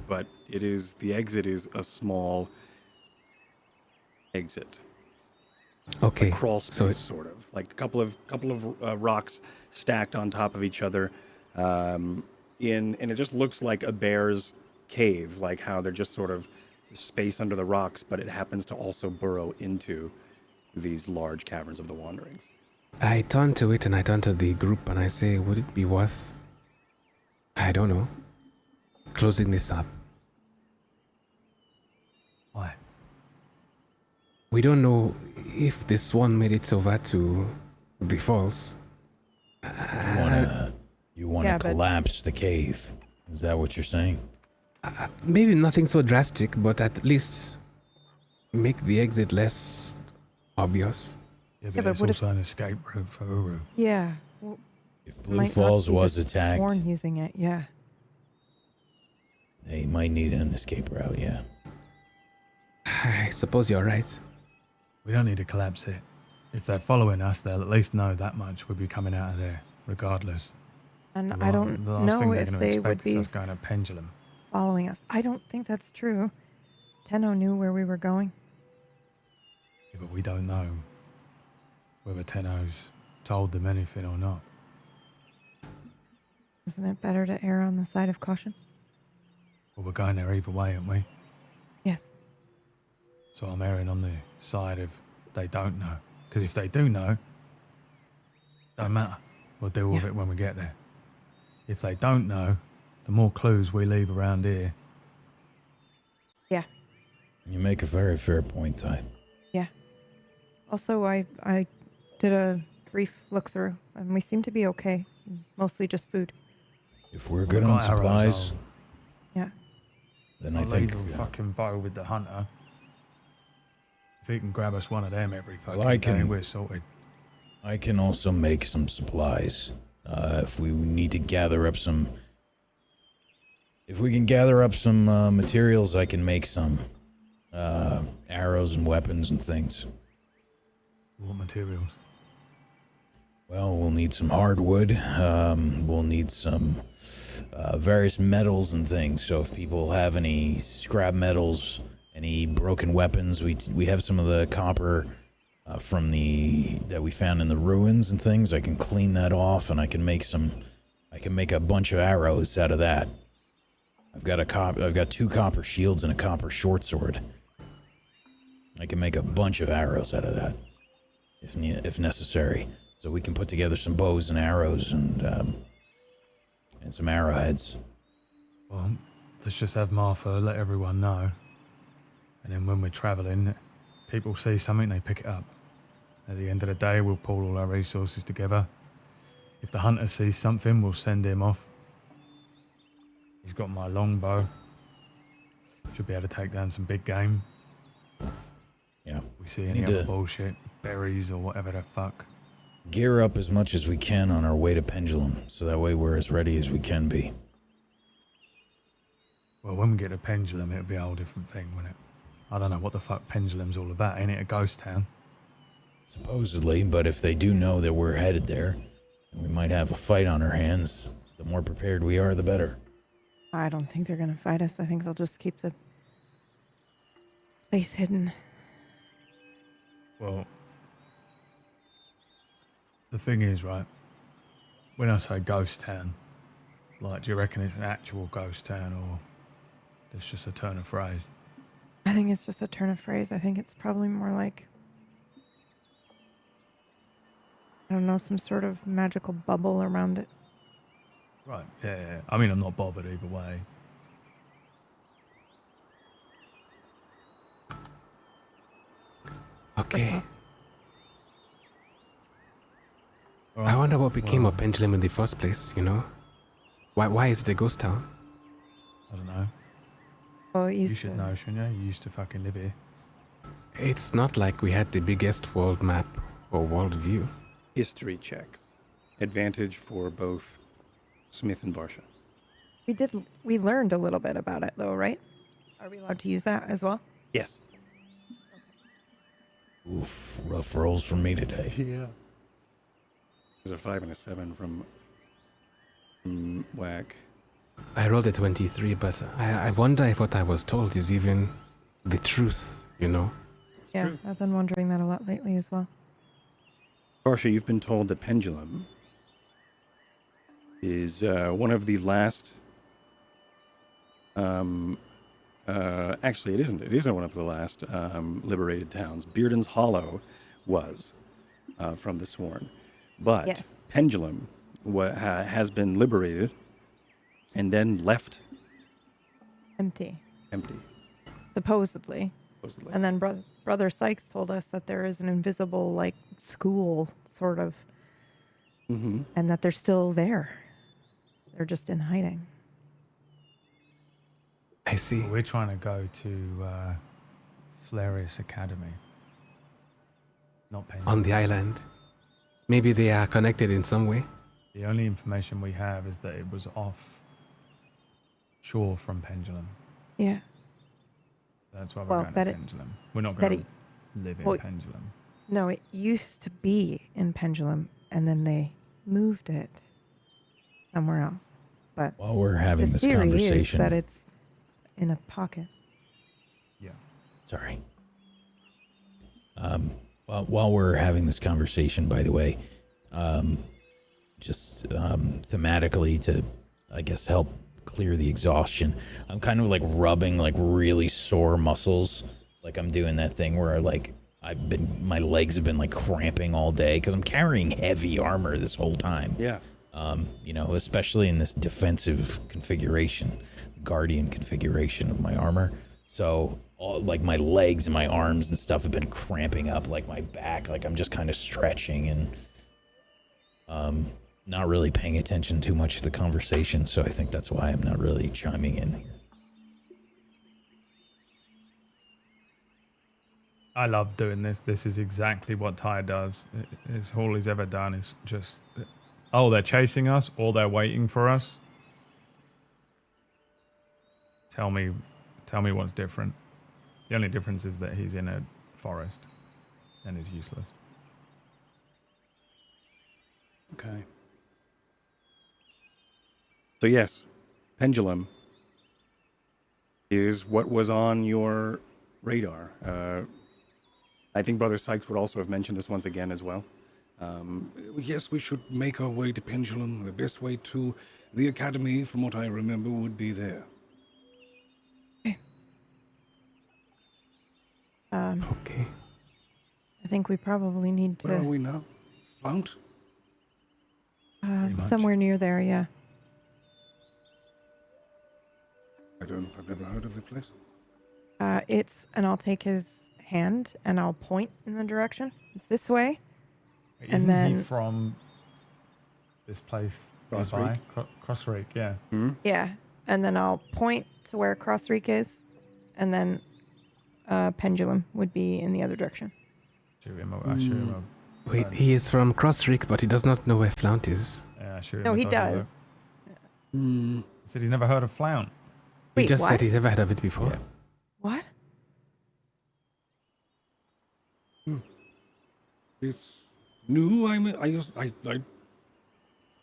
but the exit is a small exit, Okay. crawl space, So sort of like a couple of rocks stacked on top of each other, and it just looks like a bear's cave, like how they're just sort of space under the rocks, but it happens to also burrow into these large caverns of the Wanderings. I turn to it and I turn to the group and I say, would it be worth, I don't know, closing this up? Why? We don't know if this one made it over to the falls. You wanna Yeah, but- collapse the cave? Is that what you're saying? Maybe nothing so drastic, but at least make the exit less obvious. Yeah, Yeah, but but it's what if- also an escape route for Uru. Yeah. Well, If Blue might not Falls be the was attacked, Sworn using it. Yeah. they might need an escape route. Yeah. I suppose you're right. We don't need to collapse it. If they're following us, they'll at least know that much we'll be coming out of there, regardless. And The I la- don't the last know thing they're if gonna they expect would is be us going to Pendulum. following us. I don't think that's true. Tenno knew where we were going. Yeah, but we don't know whether Tenno's told them anything or not. Isn't it better to err on the side of caution? Well, we're going there either way, aren't we? Yes. So I'm erring on the side of they don't know. Because if they do know, don't matter. We'll deal with Yeah. it when we get there. If they don't know, the more clues we leave around here. Yeah. You make a very fair point, Ty. Yeah. Also, I did a brief look through, and we seem to be okay. Mostly just food. If we're We've good on got arrows, supplies, Yeah. then I'll I think. leave a fucking bow with the hunter. If he can grab us one of them every fucking I day, can- we're sorted. I can also make some supplies. If we need to gather up some. If we can gather up some materials, I can make some arrows and weapons and things. What materials? Well, we'll need some hardwood. We'll need some various metals and things. So if people have any scrap metals, any broken weapons, we have some of the copper from that we found in the ruins and things. I can clean that off, and I can make a bunch of arrows out of that. I've got 2 copper shields and a copper short sword. I can make a bunch of arrows out of that, if necessary. So we can put together some bows and arrows and some arrowheads. Well, let's just have Martha let everyone know. And then when we're travelling, people see something, they pick it up. At the end of the day, we'll pull all our resources together. If the hunter sees something, we'll send him off. He's got my longbow. Should be able to take down some big game. Yeah. We see any Need other to- bullshit, berries or whatever the fuck. Gear up as much as we can on our way to Pendulum, so that way we're as ready as we can be. Well, when we get to Pendulum, it'll be a whole different thing, won't it? I don't know what the fuck Pendulum's all about. Ain't it a ghost town? Supposedly, but if they do know that we're headed there, and we might have a fight on our hands, the more prepared we are, the better. I don't think they're gonna fight us. I think they'll just keep the place hidden. Well, the thing is, right, when I say ghost town, like, do you reckon it's an actual ghost town or it's just a turn of phrase? I think it's just a turn of phrase. I think it's probably more like, I don't know, some sort of magical bubble around it. Right, yeah. I mean, I'm not bothered either way. Okay. All I right, wonder what became well, of Pendulum in the first place, you know? Why is it a ghost town? I don't know. Well, it You used should to. know, shouldn't you? You used to fucking live here. It's not like we had the biggest world map or world view. History checks. Advantage for both Smith and Barsha. We learned a little bit about it though, right? Are we allowed to use that as well? Yes. Oof, rough rolls for me today. Yeah. There's a 5 and a 7 from Whack. I rolled a 23, but I wonder if what I was told is even the truth, you know? Yeah, true. I've been wondering that a lot lately as well. Barsha, you've been told that Pendulum is one of the last. Actually, it isn't. It isn't one of the last liberated towns. Bearden's Hollow was from the Sworn, but Yes. Pendulum has been liberated and then left Empty, empty, supposedly. supposedly. And then Brother Sykes told us that there is an invisible, like, school sort of and that they're still there. They're just in hiding. I see. We're trying to go to Flarius Academy. Not Pendulum. On the island. Maybe they are connected in some way. The only information we have is that it was off shore from Pendulum. Yeah. That's why we're Well, going that to it- Pendulum. We're not that going it- to live in well, Pendulum. No, it used to be in Pendulum, and then they moved it somewhere else. But While we're having the this theory conversation, is that it's in a pocket. Yeah. sorry. While we're having this conversation, by the way, just thematically to, I guess, help clear the exhaustion, I'm kind of like rubbing like really sore muscles. Like I'm doing that thing where my legs have been like cramping all day because I'm carrying heavy armor this whole time. Yeah. Especially in this defensive configuration, guardian configuration of my armor. So like my legs and my arms and stuff have been cramping up, like my back, like I'm just kind of stretching and not really paying attention too much to the conversation. So I think that's why I'm not really chiming in here. I love doing this. This is exactly what Ty does. It's all he's ever done is just, oh, they're chasing us or they're waiting for us. Tell me what's different. The only difference is that he's in a forest and is useless. Okay. So yes, Pendulum is what was on your radar. I think Brother Sykes would also have mentioned this once again as well. Yes, we should make our way to Pendulum. The best way to the Academy, from what I remember, would be there. Okay. I think we probably need Where are to we now? Flount? much. somewhere near there. Yeah. I've never heard of the place. And I'll take his hand and I'll point in the direction. It's this way. Isn't he then- from this place Cross nearby? Crossreek, yeah. Yeah. And then I'll point to where Crossreek is, and then Pendulum would be in the other direction. Shoot him a Wait, he is from Crossrick, but he does not know where Flount is. yeah, shoot him No, a he dodgy does. look. He said he's never heard of Flount. He Wait, just what? said he's never heard of it before. Yeah. What? It's new. I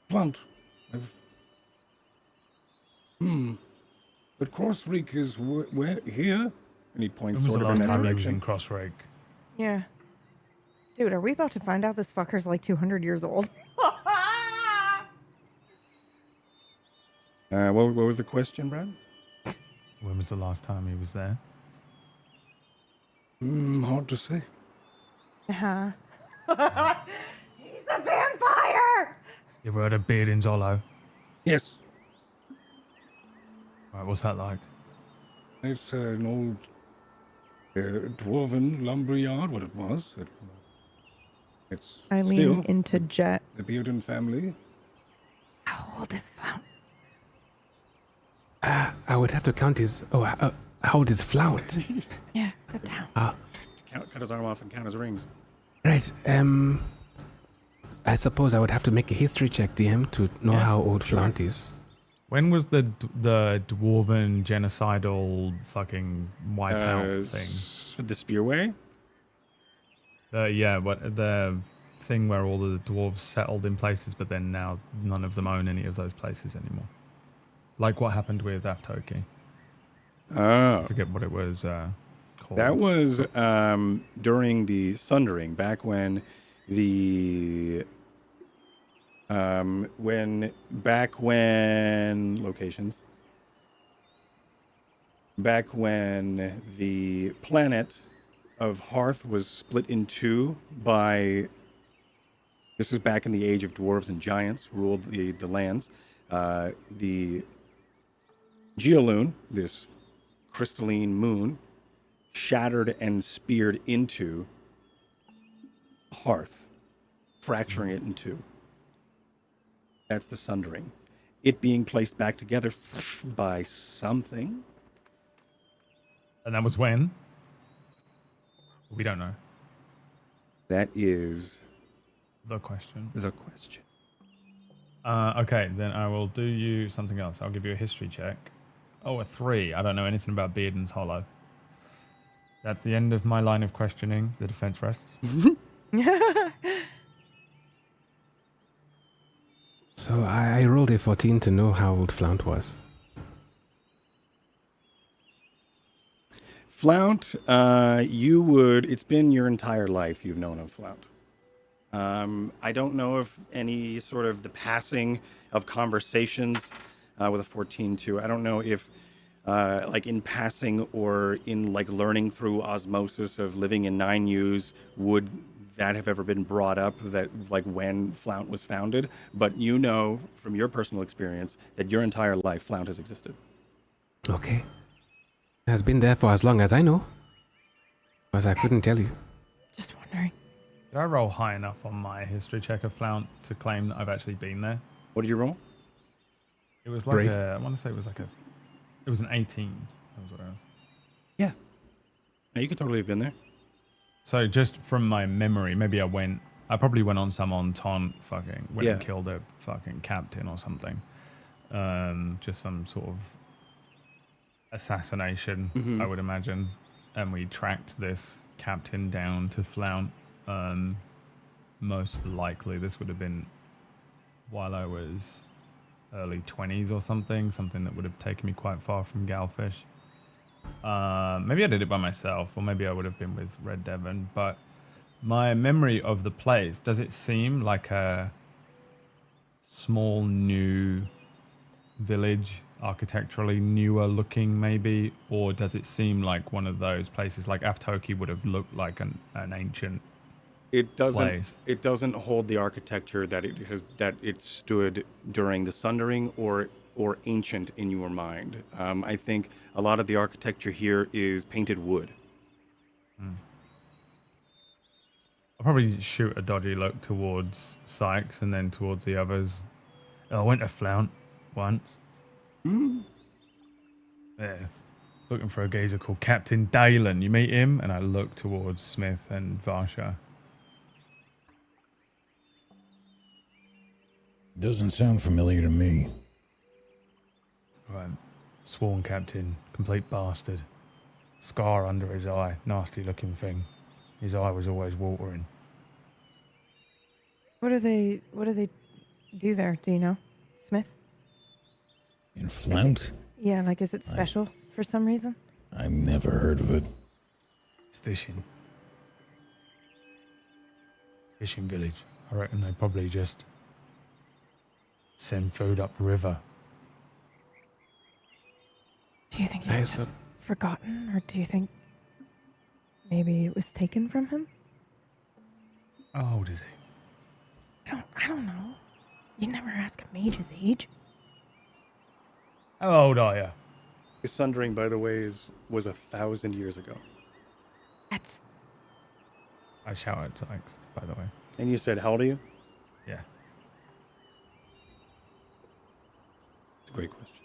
Flount. But Crossreek is where here? and he points When was sort the of in last that time he was direction. in Crossreek? Yeah. Dude, are we about to find out this fucker's like 200 years old? What was the question, Brad? When was the last time he was there? Hard to say. Uh-huh. He's a vampire! You ever heard of Beardin's Hollow? Yes, Right, what's that like? it's an old dwarven lumberyard. What it was. It's I lean still into Jet. the Bearden family. How old is Flount? I would have to count his. Oh, how old is Flount? Yeah, the town. Cut his arm off and count his rings. Right. I suppose I would have to make a history check, DM, to know Yeah, how old Flount is. When was the dwarven genocidal fucking wipeout thing? The Spearway? The thing where all the dwarves settled in places, but then now none of them own any of those places anymore. Like what happened with Aftoki. Oh. I forget what it was called. That was during the Sundering, back when the back when the planet of Hearth was split in two by, this was back in the age of dwarves and giants ruled the lands. The Geoloon, this crystalline moon, shattered and speared into Hearth, fracturing it in two. That's the sundering. It being placed back together by something. And that was when? We don't know. That is The question. the question. Okay, then I will do you something else. I'll give you a history check. Oh, a 3. I don't know anything about Bearden's Hollow. That's the end of my line of questioning. The defense rests. So I rolled a 14 to know how old Flount was. Flount, it's been your entire life you've known of Flount. I don't know if any sort of the passing of conversations with a 14-2. I don't know if, like in passing or in like learning through osmosis of living in 9U's, would that have ever been brought up that like when Flount was founded? But you know from your personal experience that your entire life Flount has existed. Okay. Has been there for as long as I know. But I couldn't tell you. Just wondering. Did I roll high enough on my history check of Flount to claim that I've actually been there? What did you roll? It was like Brave. I want to say it was an 18. That was what I was. Yeah. No, you could totally have been there. So just from my memory, maybe I probably went on some entente went and killed a fucking captain or something. Just some sort of assassination, I would imagine. And we tracked this captain down to Flount. Most likely this would have been while I was early 20s or something that would have taken me quite far from Galfish. Maybe I did it by myself, or maybe I would have been with Red Devon, but my memory of the place, does it seem like a small new village, architecturally newer looking maybe, or does it seem like one of those places like Aftoki would have looked like an ancient It doesn't. place? It doesn't hold the architecture that it stood during the Sundering or ancient in your mind. I think a lot of the architecture here is painted wood. I'll probably shoot a dodgy look towards Sykes and then towards the others. I went to Flount once. Yeah. Looking for a geezer called Captain Dalen. You meet him? And I look towards Smith and Varsha. Doesn't sound familiar to me. Right. Sworn captain. Complete bastard. Scar under his eye. Nasty looking thing. His eye was always watering. What do they do there? Do you know, Smith? In Flount? Yeah, like is it special for some reason? I've never heard of it. It's fishing. Fishing village. I reckon they probably just send food up the river. Do you think he's just forgotten, or do you think maybe it was taken from him? How old is he? I don't know. You never ask a mage his age. How old are you? The Sundering, by the way, was 1,000 years ago. That's I shout at Sykes, by the way. And you said, how old are you? Yeah. It's a great question.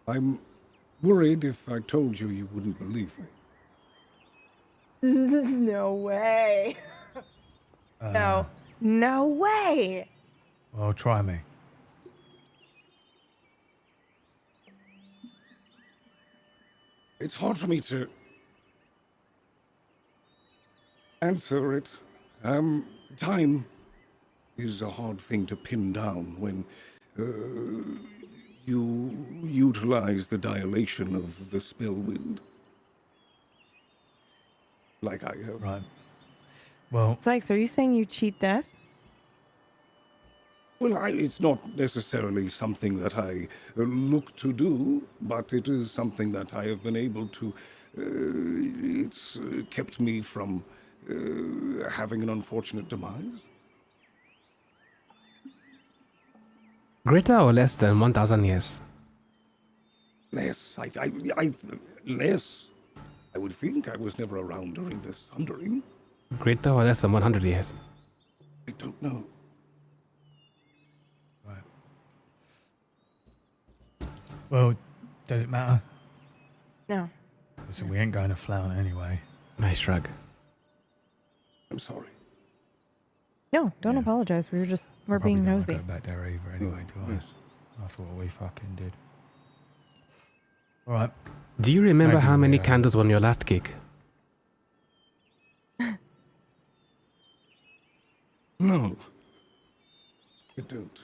I'm worried if I told you, you wouldn't believe me. no way. No way. Well, try me. It's hard for me to answer it. Time is a hard thing to pin down when you utilize the dilation of the Spellwind. Like I have. Right. Well, Sykes, are you saying you cheat death? Well, it's not necessarily something that I look to do, but it is something that I have been able to. It's kept me from having an unfortunate demise. Greater or less than 1,000 years? Less. Less. I would think I was never around during the Sundering. greater or less than 100 years? I don't know. Right. Well, does it matter? No. So we ain't going to Flout anyway. I shrug. I'm sorry. No, don't Yeah. apologize. We're Probably being don't wanna nosy. go back there either anyway, do I? Yes. That's what we fucking did. All right. Do you remember Maybe how many we, candles were on your last cake? No. I don't.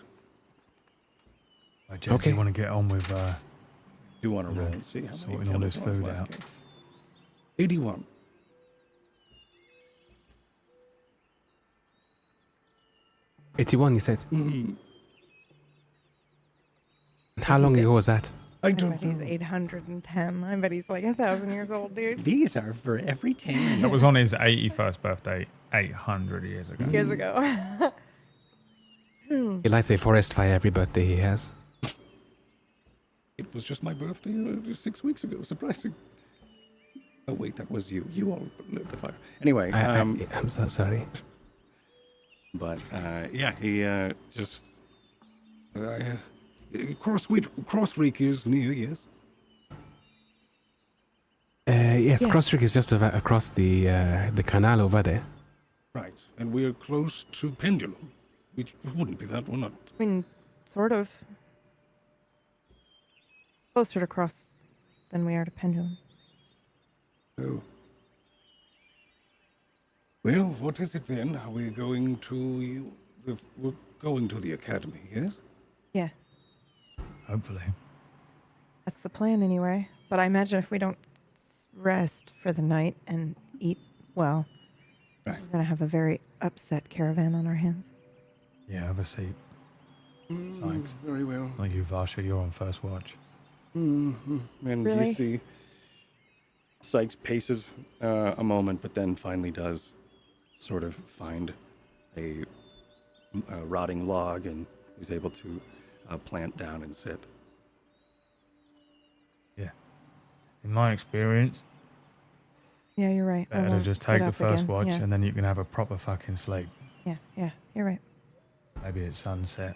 Right, James, Okay. you want to get on with Do you want to Yeah, roll and see how many sorting all candles this were on his food last out. cake? 81. 81, you said. Mm-hmm. And how long ago was that? I I don't bet he's know. 810. I bet he's like 1,000 years old, dude. These are for every 10. That was on his 81st birthday 800 years ago. Years ago. He lights a forest fire every birthday he has. It was just my birthday 6 weeks ago. Surprising. Oh, wait, that was you. You all lit the fire. Anyway, I'm so sorry. but yeah, he just Crossreek is near, yes. Yes, Yeah. Crossrick is just across the canal over there. Right. And we're close to Pendulum. Which wouldn't be that one, not. I mean, sort of. Closer to Cross than we are to Pendulum. Oh. Well, what is it then? Are we going to we're going to the academy, yes? Yes. Hopefully. That's the plan anyway. But I imagine if we don't rest for the night and eat well, Right. we're going to have a very upset caravan on our hands. Yeah, have a seat. Thanks. Very well. Like you, Varsha, you're on first watch. Mm-hmm. And Really? you see Sykes paces a moment, but then finally does sort of find a rotting log, and he's able to plant down and sit. Yeah. In my experience, Yeah, you're right. I better to won't just get take the up first again. watch Yeah. and then you can have a proper fucking sleep. Yeah, you're right. Maybe it's sunset.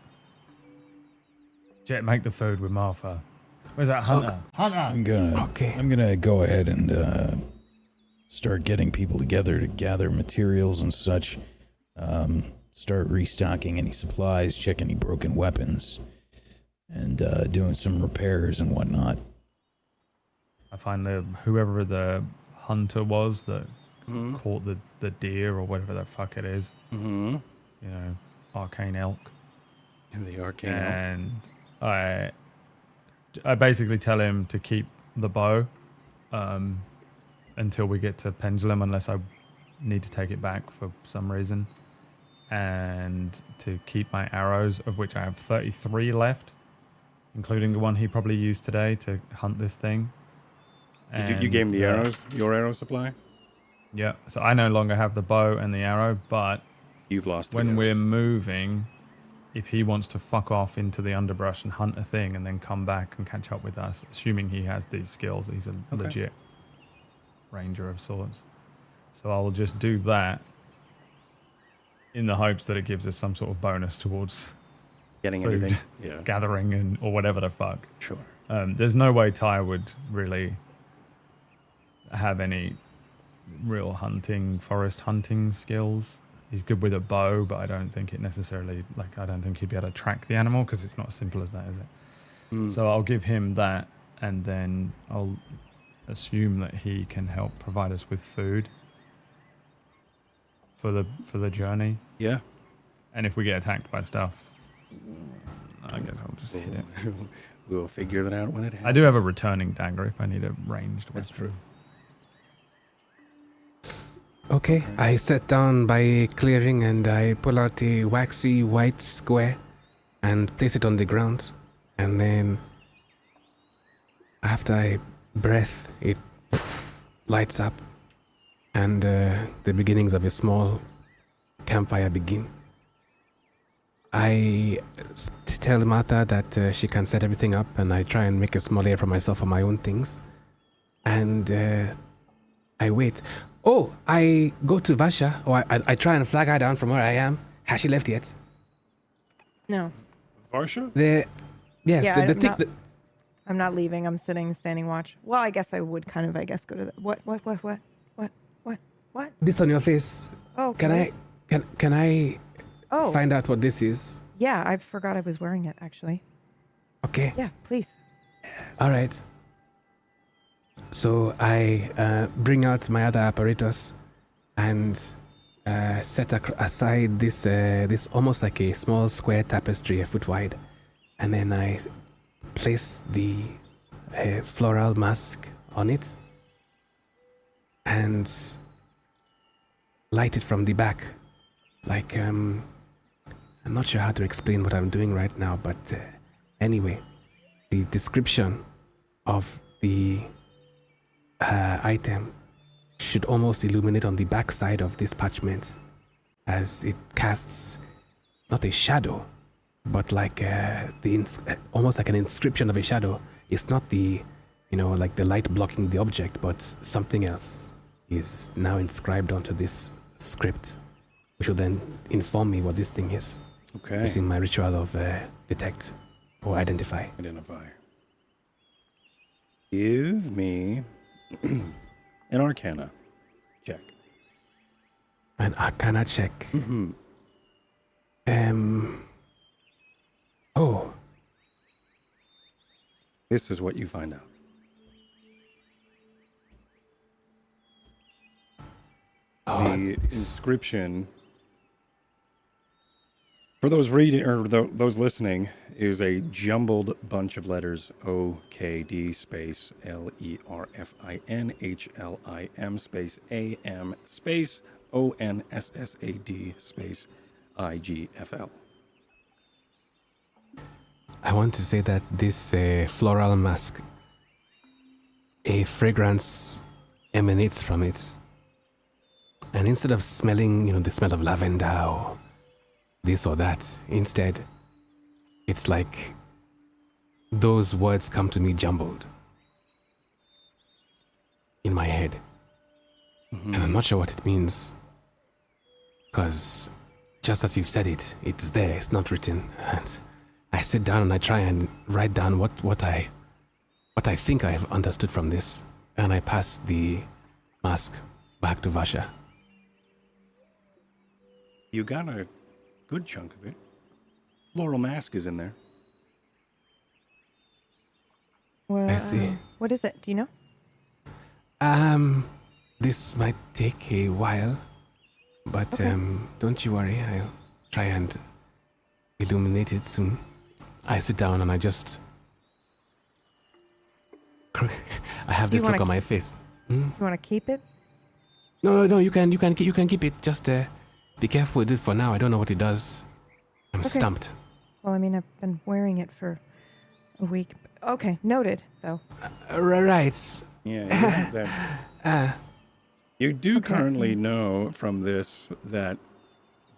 Jet, make the food with Martha. Where's that Hunter? Hunter! I'm gonna go ahead and start getting people together to gather materials and such. Start restocking any supplies, check any broken weapons, and doing some repairs and whatnot. I find whoever the hunter was that Mm-hmm. caught the deer or whatever the fuck it is, Mm-hmm. you know, arcane elk. And the arcane elk. And I basically tell him to keep the bow until we get to Pendulum, unless I need to take it back for some reason, and to keep my arrows, of which I have 33 left, including the one he probably used today to hunt this thing. You gave him the And, arrows, your arrow supply? Yeah, so I no longer have the bow and the arrow, but You've lost when the we're arrows. moving, if he wants to fuck off into the underbrush and hunt a thing and then come back and catch up with us, assuming he has these skills, he's a Okay. legit ranger of sorts. So I'll just do that in the hopes that it gives us some sort of bonus towards Getting food. anything? Yeah, gathering and or whatever the fuck. sure. There's no way Ty would really have any real forest hunting skills. He's good with a bow, but I don't think it necessarily, I don't think he'd be able to track the animal because it's not as simple as that, is it? Mm. So I'll give him that, and then I'll assume that he can help provide us with food for the journey. Yeah. And if we get attacked by stuff, I guess I'll just hit it. We'll figure that out when it happens. I do have a returning dagger if I need a ranged weapon. That's true. Okay, I sat down by a clearing and I pull out a waxy white square and place it on the ground. And then, after I breath, it lights up, and the beginnings of a small campfire begin. I tell Martha that she can set everything up, and I try and make a small area for myself for my own things. And I wait. Oh, I go to Vasha, or I try and flag her down from where I am. Has she left yet? No. Varsha? Yes, Yeah, the I'm thing. not- I'm not leaving. I'm standing watch. Well, I guess I would kind of, go to the... What? This on your face. Oh, Can I Oh, find out what this is? yeah, I forgot I was wearing it, actually. Okay. Yeah, please. All right. So I bring out my other apparatus and set aside this almost like a small square tapestry a foot wide, and then I place the floral mask on it and light it from the back. Like I'm not sure how to explain what I'm doing right now, but anyway, the description of the item should almost illuminate on the back side of this parchment, as it casts not a shadow, but like almost like an inscription of a shadow. It's not the, like the light blocking the object, but something else is now inscribed onto this script, which will then inform me what this thing is. Okay. Using my ritual of detect or identify. Identify. Give me an Arcana check. An Arcana check. Mm-hmm. Oh. This is what you find out. The inscription, for those reading or those listening, is a jumbled bunch of letters: OKD space LERFINHLIM space AM space ONSSAD space IGFL. I want to say that this floral mask, a fragrance emanates from it. And instead of smelling, the smell of lavender or this or that, instead, it's like those words come to me jumbled in my head. And I'm not sure what it means. Because just as you've said it, it's there, it's not written. And I sit down and I try and write down what I think I have understood from this. And I pass the mask back to Vasha. You got a good chunk of it. Floral mask is in there. Well, I see. What is it? Do you know? This might take a while, but don't you worry, I'll try and illuminate it soon. I sit down and I just I have this look on my face. You want to keep it? No, you can keep it. Just be careful with it for now. I don't know what it does. I'm stumped. Well, I mean, I've been wearing it for a week. Okay, noted, though. Right. Yeah. You do currently know from this that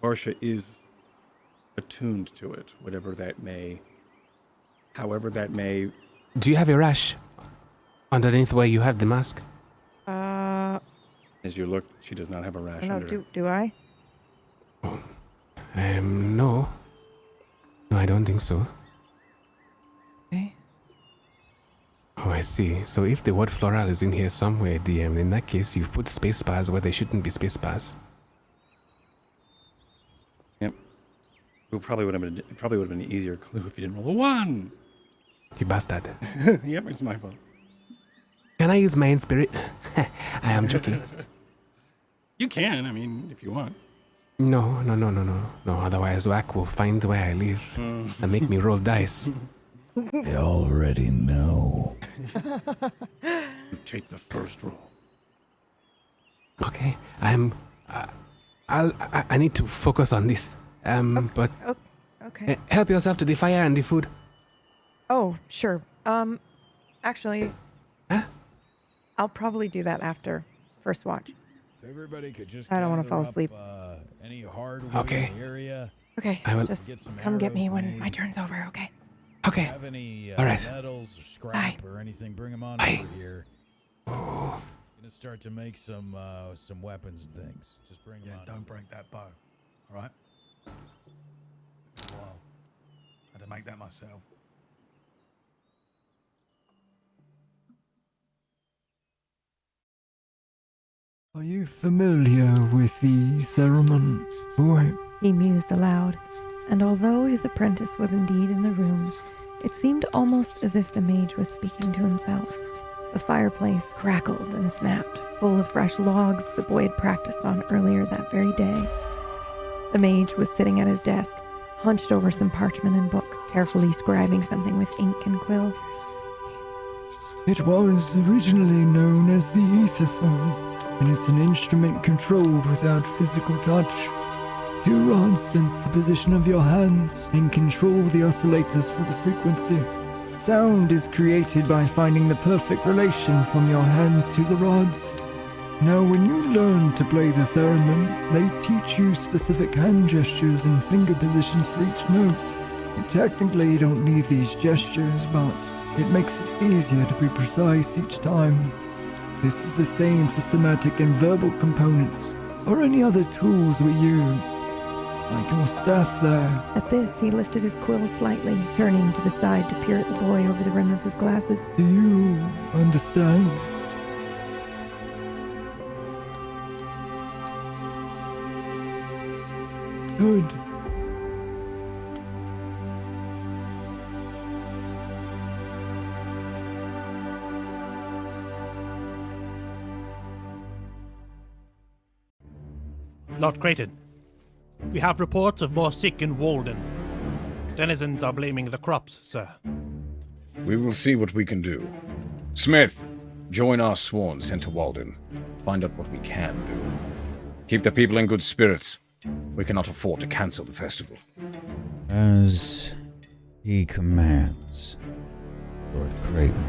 Varsha is attuned to it, however that may. Do you have a rash underneath where you have the mask? As you look, she does not have a rash No, under her. do I? No. No, I don't think so. Okay. Oh, I see. So if the word floral is in here somewhere, DM, in that case, you've put space bars where there shouldn't be space bars. Yep. It probably would have been an easier clue if you didn't roll a 1. You bastard. Yep, it's my fault. Can I use my inspirit? I am joking. You can, I mean, if you want. No. Otherwise, Whack will find where I live and make me roll dice. I already know. You take the first roll. Okay, I need to focus on this. But Okay. help yourself to the fire and the food. Oh, sure. Actually, Huh? I'll probably do that after first watch. If everybody could just I don't wanna gather fall up, asleep. Any hardwood Okay. in the area. Okay, I will- just Get some come get me arrows when made. my turn's over, okay? Okay. Have any All right. metals or scrap Bye. or anything? Bring them on Bye. over here. gonna start to make some weapons and things. Just bring them Yeah, on. don't break that bow. All right. Wow. I had to make that myself. Are you familiar with the theremin, boy? He mused aloud, and although his apprentice was indeed in the room, it seemed almost as if the mage was speaking to himself. The fireplace crackled and snapped, full of fresh logs the boy had practiced on earlier that very day. The mage was sitting at his desk, hunched over some parchment and books, carefully scribing something with ink and quill. It was originally known as the etherphone, and it's an instrument controlled without physical touch. Two rods sense the position of your hands and control the oscillators for the frequency. Sound is created by finding the perfect relation from your hands to the rods. Now, when you learn to play the theremin, they teach you specific hand gestures and finger positions for each note. You technically don't need these gestures, but it makes it easier to be precise each time. This is the same for somatic and verbal components, or any other tools we use. Like your staff there. At this, he lifted his quill slightly, turning to the side to peer at the boy over the rim of his glasses. Do you understand? Good. Lord Creighton, we have reports of more sick in Walden. Denizens are blaming the crops, sir. We will see what we can do. Smith, join our sworn sent to Walden. Find out what we can do. Keep the people in good spirits. We cannot afford to cancel the festival. As he commands, Lord Creighton.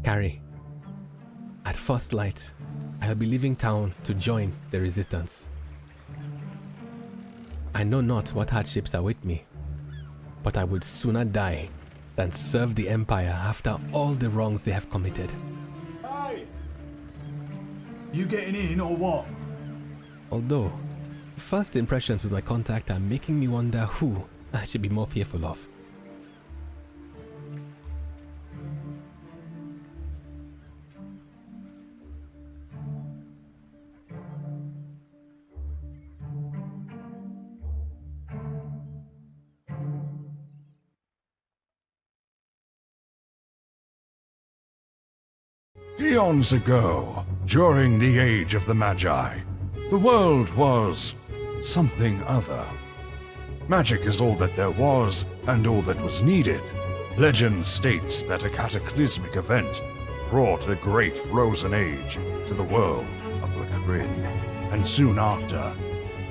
Carrie, at first light, I'll be leaving town to join the resistance. I know not what hardships await me, but I would sooner die than serve the Empire after all the wrongs they have committed. Hey! You getting in or what? Although, first impressions with my contact are making me wonder who I should be more fearful of. Eons ago, during the age of the Magi, the world was something other. Magic is all that there was and all that was needed. Legend states that a cataclysmic event brought a great frozen age to the world of Lacrin, and soon after,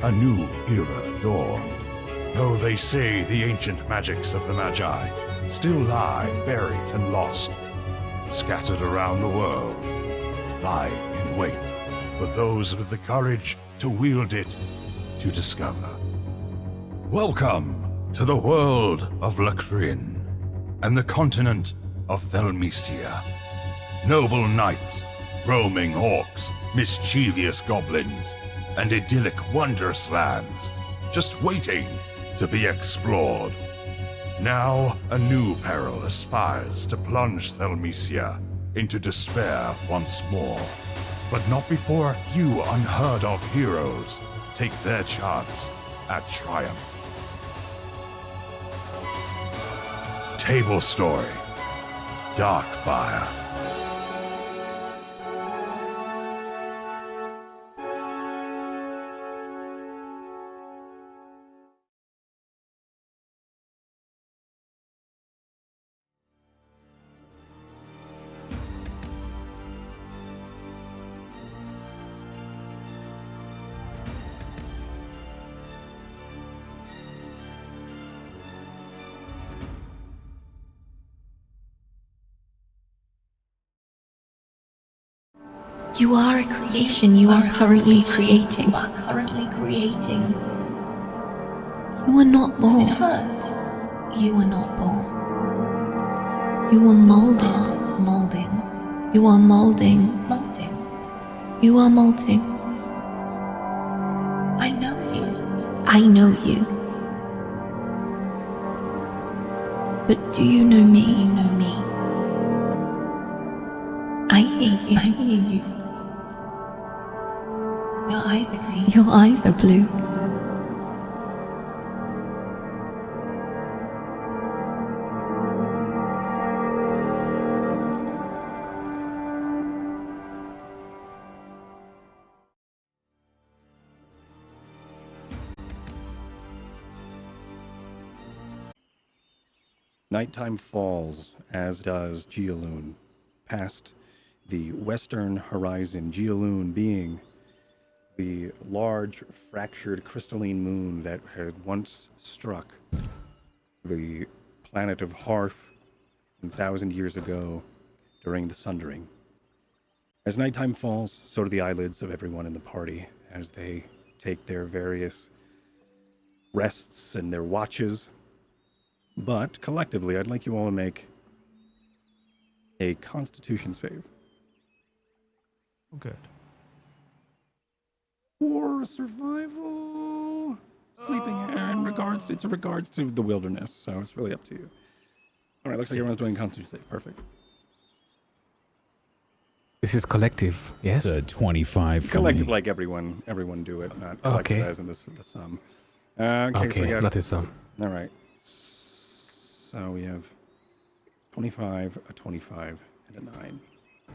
a new era dawned. Though they say the ancient magics of the Magi still lie buried and lost, scattered around the world, lying in wait for those with the courage to wield it to discover. Welcome to the world of Lacrin and the continent of Thelmecia. Noble knights, roaming orcs, mischievous goblins, and idyllic wondrous lands, just waiting to be explored. Now, a new peril aspires to plunge Thelmecia into despair once more, but not before a few unheard-of heroes take their chance at triumph. Table Story, Darkfire. You are a creation you are currently creating. You are not born. You are not born. You are molding. You are molding. You are molting. I know you. But do you know me? I hear you. Your eyes are green. Your eyes are blue. Nighttime falls, as does Geoloon, past the western horizon, Geoloon being the large, fractured, crystalline moon that had once struck the planet of Hearth 1,000 years ago during the Sundering. As nighttime falls, so do the eyelids of everyone in the party as they take their various rests and their watches. But collectively, I'd like you all to make a Constitution save. Oh, good. Or survival. Sleeping in regards to the wilderness, so it's really up to you. All right, looks like everyone's doing Constitution save. Perfect. This is collective, yes? It's a 25 for Collective, me. like everyone do it, not collective as in the sum. Okay, so we got, not a sum. All right. So we have 25, a 25, and a 9.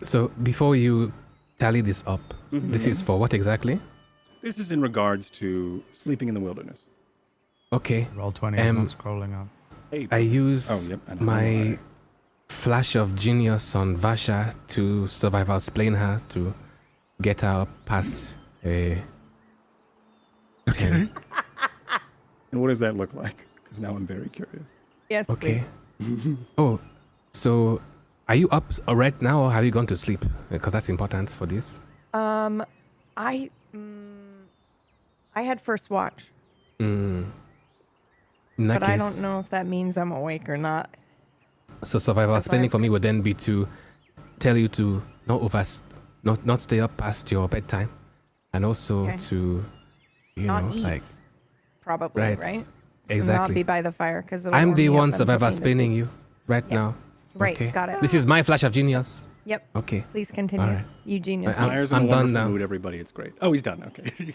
So before you tally this up, this is for what exactly? This is in regards to sleeping in the wilderness. Okay. Roll 20, I'm not scrolling up. I use my flash of genius on Vasha to survival explain her to get her past a 10. And what does that look like? Because now I'm very curious. Yes. Okay. Oh, so are you up right now or have you gone to sleep? Because that's important for this. I had first watch. In But that I case, don't know if that means I'm awake or not. So survival explaining for me would then be to tell you to not stay up past your bedtime, and also to, not eat, like probably right. Exactly. Not be by the fire because I'm the one survival explaining you right now. Right. Okay. Got it. This is my flash of genius. Yep. Okay. Please continue. All right. You genius. I'm done now. Mood, everybody, it's great. Oh, he's done. Okay.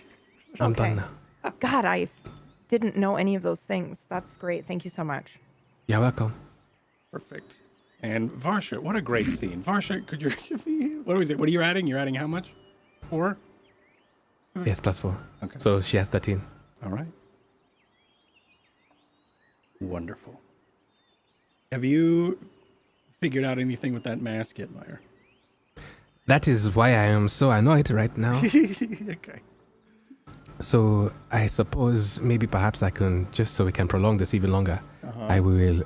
I'm done now. God, I didn't know any of those things. That's great. Thank you so much. You're welcome. Perfect. And Varsha, what a great scene. Varsha, could you give me, what was it? What are you adding? You're adding how much? 4? Yes, +4. Okay. So she has 13. All right. Wonderful. Have you figured out anything with that mask yet, Meyer? That is why I am so annoyed right now. Okay. So I suppose maybe perhaps I can, just so we can prolong this even longer, I will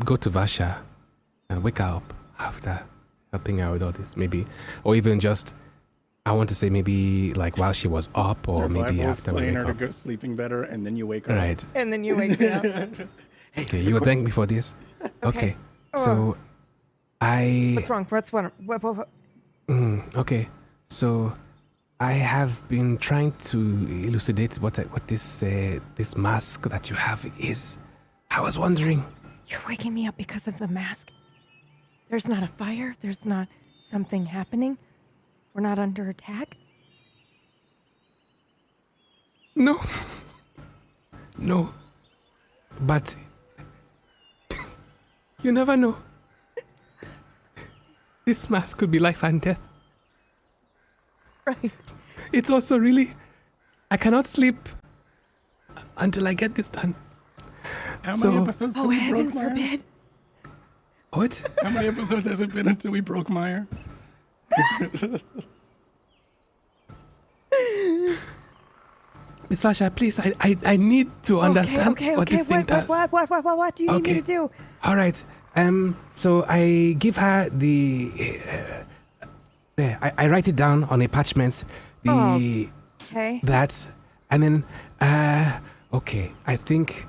go to Vasha and wake her up after helping her with all this, maybe. Or even just, I want to say maybe like while she was up, or maybe after we playing wake her up. to go sleeping better, and then you wake her up. Right. And then you wake me up. Okay, you will thank me for this. Okay. So What's wrong? What? okay. So I have been trying to elucidate what this this mask that you have is. I was wondering. You're waking me up because of the mask. There's not a fire. There's not something happening. We're not under attack. No. No. But you never know. This mask could be life and death. Right. It's also really, I cannot sleep until I get this done. How many episodes till we heaven broke Meyer? forbid. What? How many episodes has it been until we broke Meyer? Miss Vasha, please, I need to understand what this thing does. What do you need me to do? All right. So I give her the. There, I write it down on a parchment. Okay. That, and then, okay. I think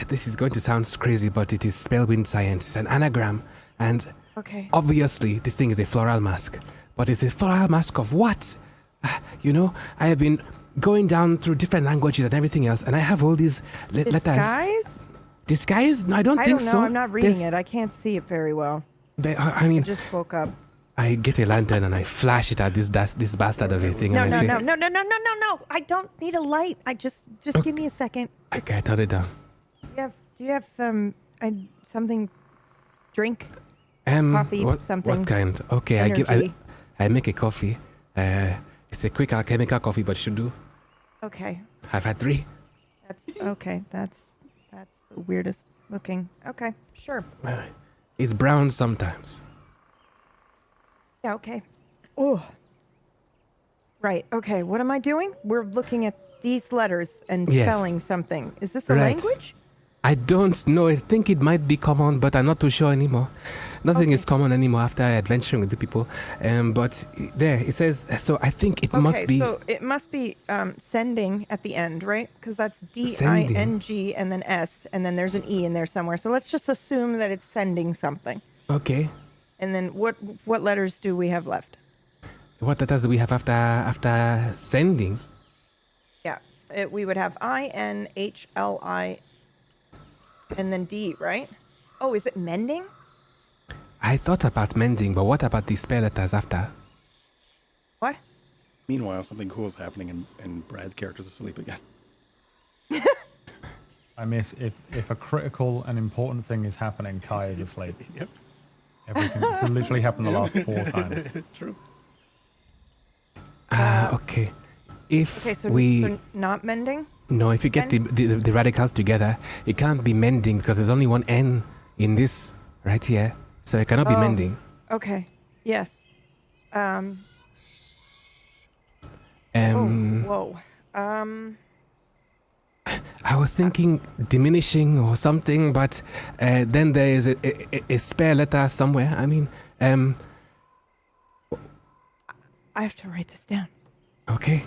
this is going to sound crazy, but it is Spellwind science. It's an anagram, and obviously this thing is a floral mask. But it's a floral mask of what? You know, I have been going down through different languages and everything else, and I have all these letters. Disguise? Disguise? No, I don't think so. so. I'm not reading it. I can't see it very well. I mean, I just woke up. I get a lantern and I flash it at this bastard of a thing. No, and I say, no. I don't need a light. I just give me a second. Okay, I turn it down. Do you have something? Drink? Coffee? Something? What kind? Okay, Energy. I make a coffee. It's a quick alchemical coffee, but it should do. Okay. I've had 3. That's okay. That's the weirdest looking. Okay, sure. It's brown sometimes. Yeah, okay. Oh. Right, okay. What am I doing? We're looking at these letters and spelling something. Is this a language? I don't know. I think it might be common, but I'm not too sure anymore. Nothing is common anymore after adventuring with the people. But there, it says, so I think it must be... so it must be sending at the end, right? Because that's D-I-N-G and then S, and then there's an E in there somewhere. So let's just assume that it's sending something. Okay. And then what letters do we have left? What letters do we have after sending? Yeah, we would have I-N-H-L-I and then D, right? Oh, is it mending? I thought about mending, but what about the spell letters after? What? Meanwhile, something cool is happening, and Brad's character's asleep again. I miss if a critical and important thing is happening, Ty is asleep. Yep. Everything. It's literally happened the last 4 times. It's true. Okay. So not mending? No, if you get the radicals together, it can't be mending because there's only one N in this right here. So it cannot be mending. Okay. Yes. Whoa. I was thinking diminishing or something, but then there is a spare letter somewhere. I mean, I have to write this down. Okay.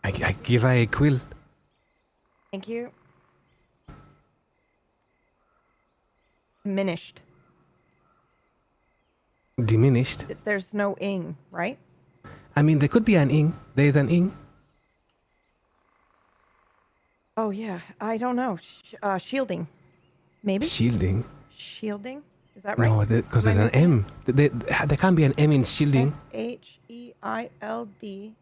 I give her a quill. Thank you. Diminished. Diminished? There's no ing, right? I mean, there could be an ing. There is an ing. Oh, yeah. I don't know. Shielding. Maybe? Shielding? Shielding? Is that right? No, because there's an M. There can't be an M in shielding. S-H-E-I-L-D.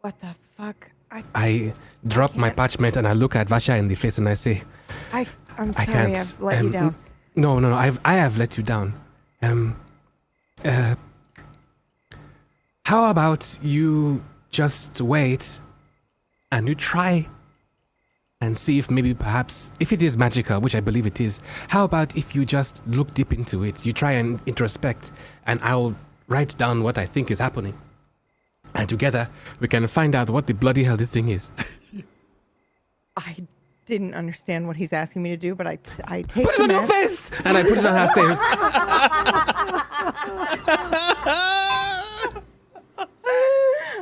What the fuck? I drop my parchment and I look at Vasha in the face and I say, I'm sorry, I can't. I've let you down. No, I have let you down. How about you just wait and you try and see if maybe perhaps, if it is magical, which I believe it is, how about if you just look deep into it, you try and introspect, and I'll write down what I think is happening. And together, we can find out what the bloody hell this thing is. I didn't understand what he's asking me to do, but I take Put it on your face! And I put it on her face.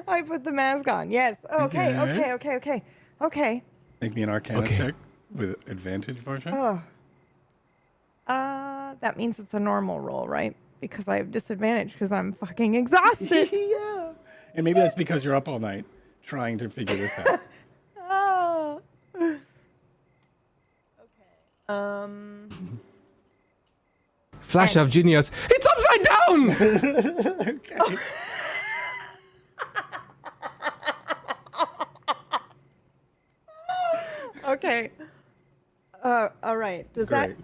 I put the mask on. Yes. Okay. Make me an Arcana check with advantage, Varsha. Oh. That means it's a normal roll, right? Because I have disadvantage because I'm fucking exhausted. Yeah. And maybe that's because you're up all night trying to figure this out. Oh. Okay. Flash of genius. It's upside down! Okay. Okay. All right. Does Great. that...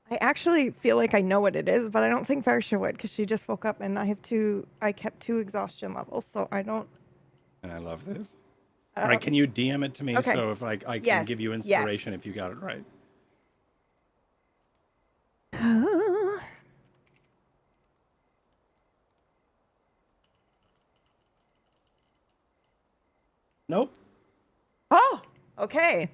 I actually feel like I know what it is, but I don't think Varsha would because she just woke up and I kept 2 exhaustion levels, so I don't... And I love this. All right, can you DM it to me okay. so if I can give you inspiration if you got it right? Nope. Oh, okay.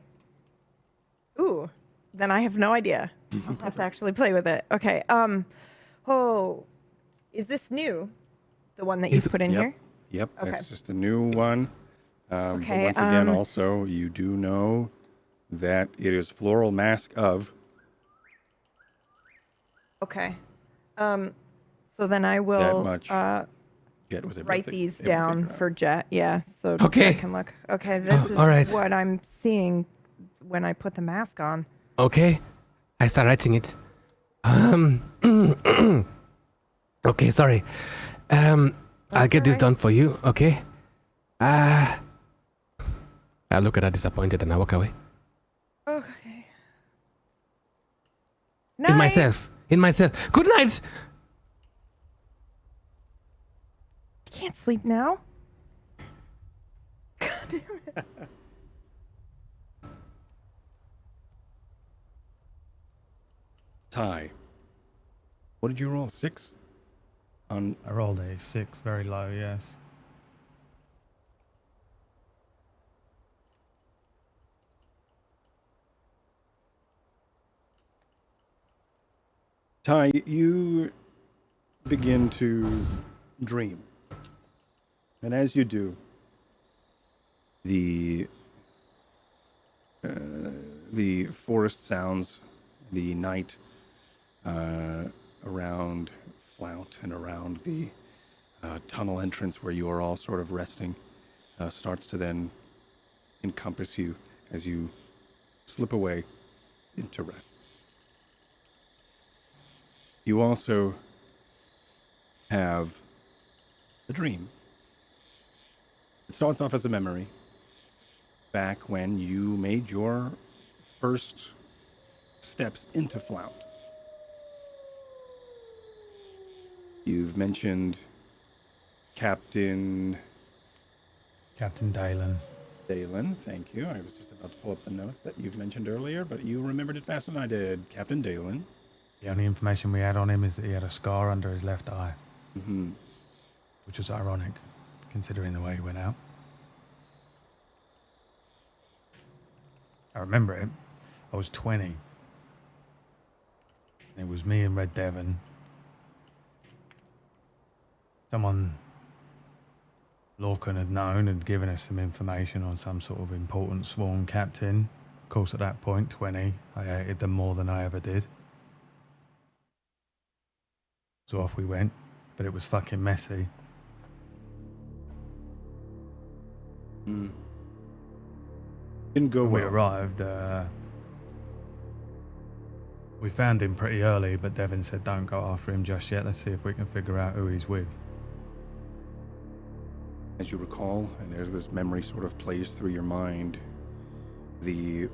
Ooh, then I have no idea. I'll have to actually play with it. Okay. Oh, is this new? The one that you put in here? Yep. Okay. That's just a new one. But Okay, once again, also, you do know that it is floral mask of. Okay. So then I will That much. Jet was able to write fig- these able to down figure out. for Jet. Yeah. So Okay. I can look. Okay. This is all right. what I'm seeing when I put the mask on. Okay. I start writing it. Okay, sorry. I'll get this done for you, okay? I look at her disappointed and I walk away. Okay. In myself. Good night! I can't sleep now. God damn it. Ty. What did you roll? 6? On I rolled a 6, very low, yes. Ty, you begin to dream. And as you do, the forest sounds, the night around Flount and around the tunnel entrance where you are all sort of resting starts to then encompass you as you slip away into rest. You also have a dream. It starts off as a memory back when you made your first steps into Flount. You've mentioned Captain Dalen. Dalen, thank you. I was just about to pull up the notes that you've mentioned earlier, but you remembered it faster than I did. Captain Dalen. The only information we had on him is that he had a scar under his left eye. Mm-hmm. Which was ironic, considering the way he went out. I remember it. I was 20. It was me and Red Devon. Someone Lorcan had known and given us some information on some sort of important sworn captain. Of course, at that point, 20, I hated them more than I ever did. So off we went, but it was fucking messy. Didn't go When we well. arrived, we found him pretty early, but Devon said don't go after him just yet. Let's see if we can figure out who he's with. As you recall, and as this memory sort of plays through your mind, the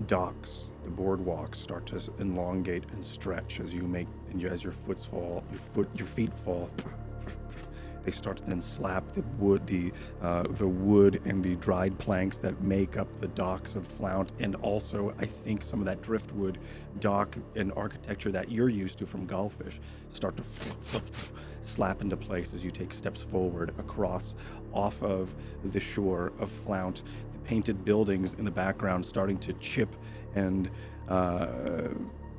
docks, the boardwalks start to elongate and stretch as you make, and as your feet fall they start to then slap the wood and the dried planks that make up the docks of Flount, and also I think some of that driftwood dock and architecture that you're used to from Gullfish start to slap into place as you take steps forward across off of the shore of Flount. The painted buildings in the background starting to chip and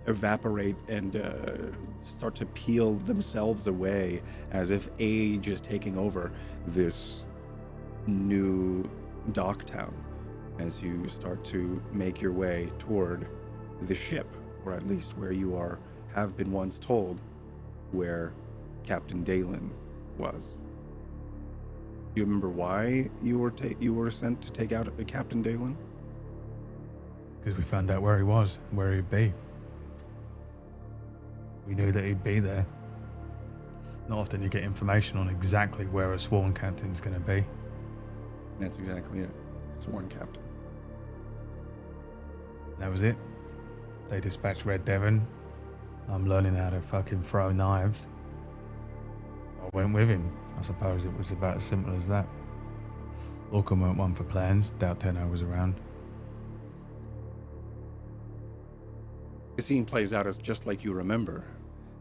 evaporate and start to peel themselves away as if age is taking over this new dock town as you start to make your way toward the ship, or at least where you have been once told where Captain Dalen was. Do you remember why you were sent to take out Captain Dalen? Because we found out where he was, where he'd be. We knew that he'd be there. Not often you get information on exactly where a sworn captain's going to be. That's exactly it. Sworn captain. That was it. They dispatched Red Devon. I'm learning how to fucking throw knives. I went with him. I suppose it was about as simple as that. Lorcan weren't one for plans. Doubt Tenno was around. The scene plays out as just like you remember.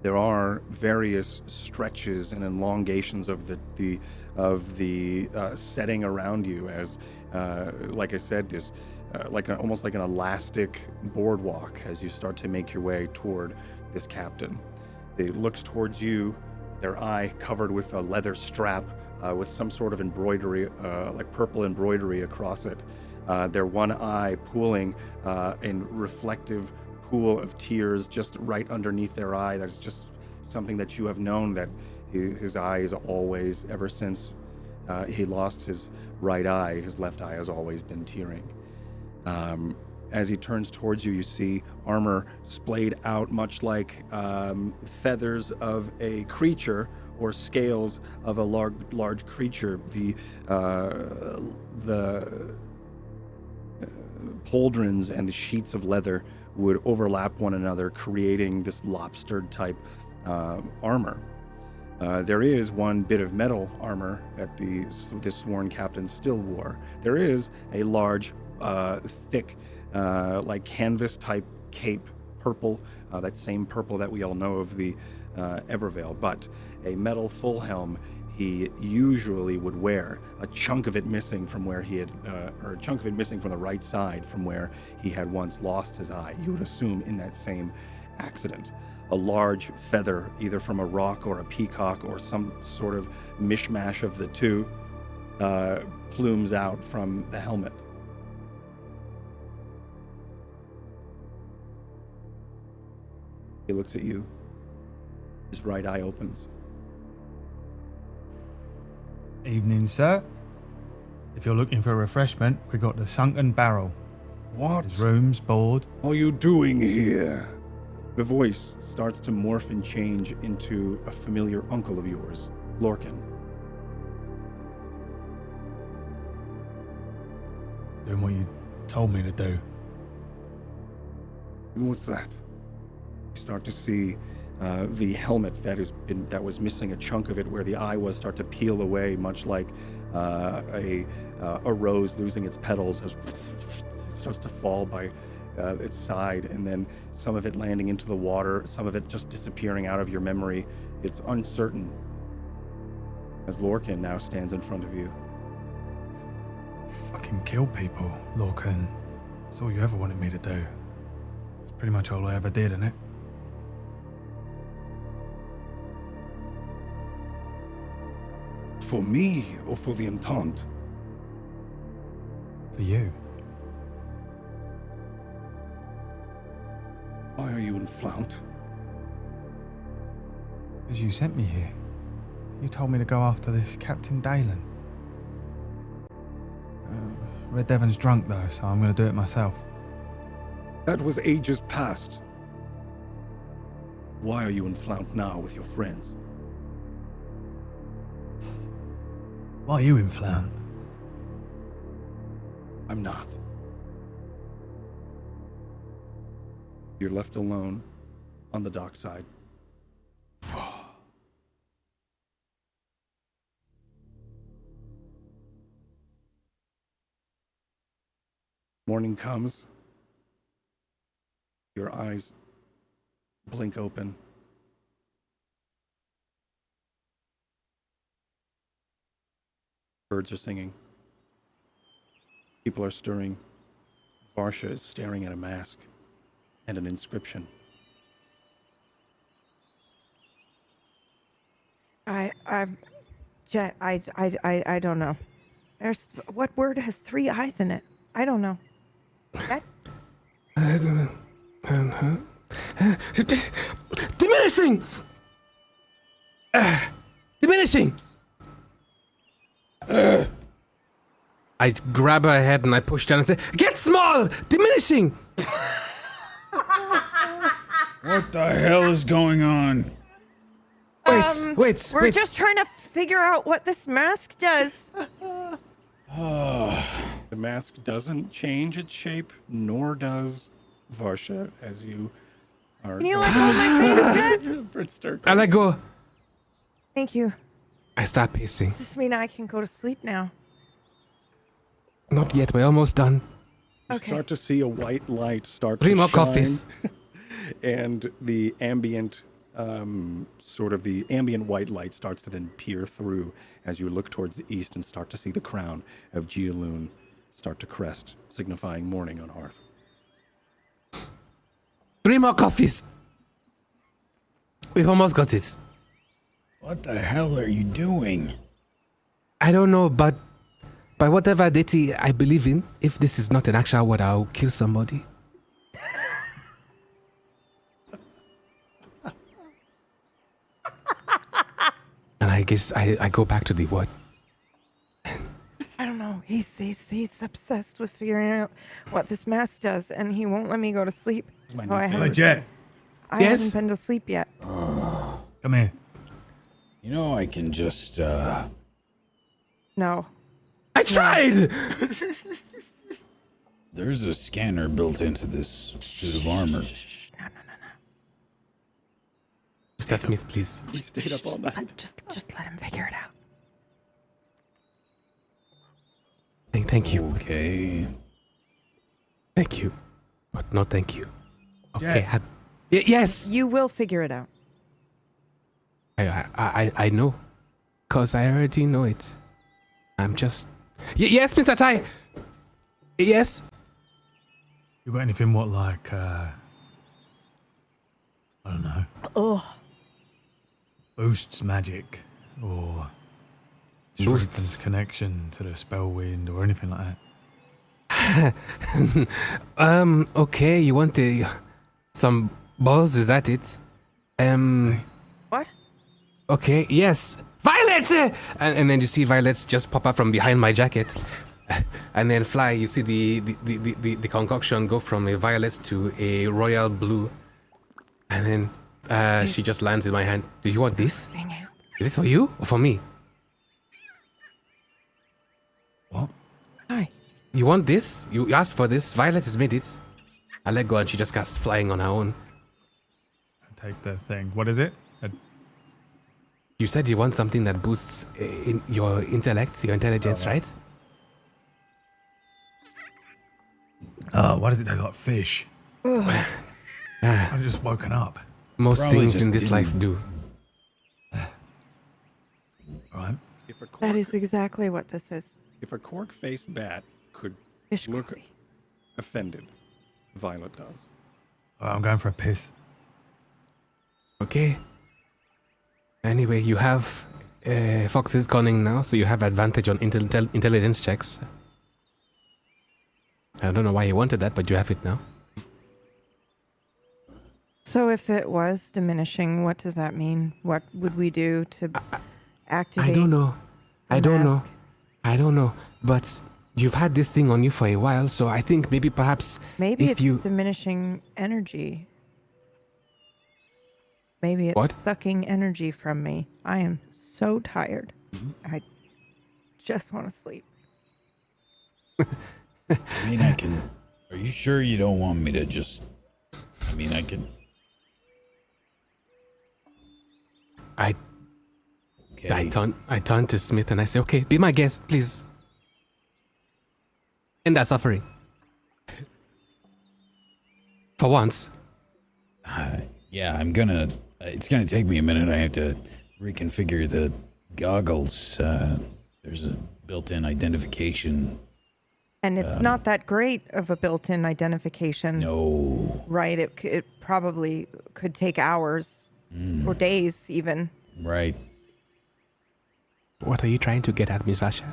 There are various stretches and elongations of the setting around you as, like I said, this almost like an elastic boardwalk as you start to make your way toward this captain. They looked towards you, their eye covered with a leather strap with some sort of embroidery, like purple embroidery across it. Their one eye pooling in reflective pool of tears just right underneath their eye. That's just something that you have known, that his eye is always, ever since he lost his right eye, his left eye has always been tearing. As he turns towards you, you see armor splayed out much like feathers of a creature or scales of a large creature. The pauldrons and the sheets of leather would overlap one another, creating this lobster type armor. There is one bit of metal armor that this sworn captain still wore. There is a large, thick, like canvas type cape, purple, that same purple that we all know of the Evervale, but a metal full helm he usually would wear, a chunk of it missing from where he had, or a chunk of it missing from the right side from where he had once lost his eye. You would assume in that same accident. A large feather, either from a rock or a peacock or some sort of mishmash of the two, plumes out from the helmet. He looks at you. His right eye opens. Evening, sir. If you're looking for refreshment, we got the Sunken Barrel. What There's rooms, board. are you doing here? The voice starts to morph and change into a familiar uncle of yours, Lorcan. Doing what you told me to do. And what's that? You start to see the helmet that was missing a chunk of it, where the eye was, start to peel away, much like a rose losing its petals as it starts to fall by its side, and then some of it landing into the water, some of it just disappearing out of your memory. It's uncertain as Lorcan now stands in front of you. Fucking kill people, Lorcan. That's all you ever wanted me to do. It's pretty much all I ever did, isn't it? For me or for the Entente? For you. Why are you in Flount? Because you sent me here. You told me to go after this Captain Dalen. Red Devon's drunk though, so I'm going to do it myself. That was ages past. Why are you in Flount now with your friends? Why are you in Flount? I'm not. You're left alone on the dockside. Morning comes. Your eyes blink open. Birds are singing. People are stirring. Varsha is staring at a mask and an inscription. I don't know. What word has 3 eyes in it? I don't know. Jet? Diminishing! Diminishing! I grab her head and I push down and say, "Get small! Diminishing!" What the hell is going on? Wait. We're just trying to figure out what this mask does. The mask doesn't change its shape, nor does Varsha, as you are. Can you let go of my face, Jet? I let go. Thank you. I start pacing. Does this mean I can go to sleep now? Not yet, we're almost done. You start to see a white light start 3 to more shine, coffees. and the ambient, the ambient white light starts to then peer through as you look towards the east and start to see the crown of Gialoon start to crest, signifying morning on Hearth. 3 more coffees. We've almost got it. What the hell are you doing? I don't know, but by whatever deity I believe in, if this is not an actual word, I'll kill somebody. And I guess I go back to the word. I don't know. He's obsessed with figuring out what this mask does, and he won't let me go to sleep. I Jet. haven't been to sleep yet. Come here. You know, I can just, No. I tried! There's a scanner built into this suit of armor. No. Mr. Smith, please. We stayed up all night. Just let him figure it out. Thank you. Okay. Thank you. But no thank you. Okay. Yeah. Yes! You will figure it out. I know. Because I already know it. I'm just... yes, Mr. Tai! Yes? You got anything like, I don't know, Oh. boosts magic or Boosts. strengthens connection to the Spellwind or anything like that? Okay, you want some balls, is that it? What? Okay, yes. Violet! And then you see violets just pop up from behind my jacket. And then fly, you see the concoction go from a violet to a royal blue. And then she just lands in my hand. Do you want this? Is this for you or for me? What? Hi. You want this? You asked for this. Violet has made it. I let go and she just starts flying on her own. Take the thing. What is it? You said you want something that boosts in your intellect, your intelligence, right? Why does it taste like fish? I've just woken up. Most Probably things just in this life do. Right. That is exactly what this is. If a cork-faced bat could Fish look coffee. offended, Violet does. I'm going for a piss. Okay. Anyway, you have Fox's conning now, so you have advantage on intelligence checks. I don't know why you wanted that, but you have it now. So if it was diminishing, what does that mean? What would we do to activate? I don't know. the I don't know. mask? I don't know. But you've had this thing on you for a while, so I think maybe perhaps Maybe if it's you... diminishing energy. Maybe it's What? sucking energy from me. I am so tired. Mm-hmm. I just want to sleep. I mean, I can... Are you sure you don't want me to just... I mean, I can... Okay. I turn to Smith and I say, okay, be my guest, please. End that suffering. For once. Yeah, I'm gonna. It's gonna take me a minute. I have to reconfigure the goggles. There's a built-in identification. And it's not that great of a built-in identification. No. Right? It probably could take hours or days even. Right. What are you trying to get at, Miss Vasha?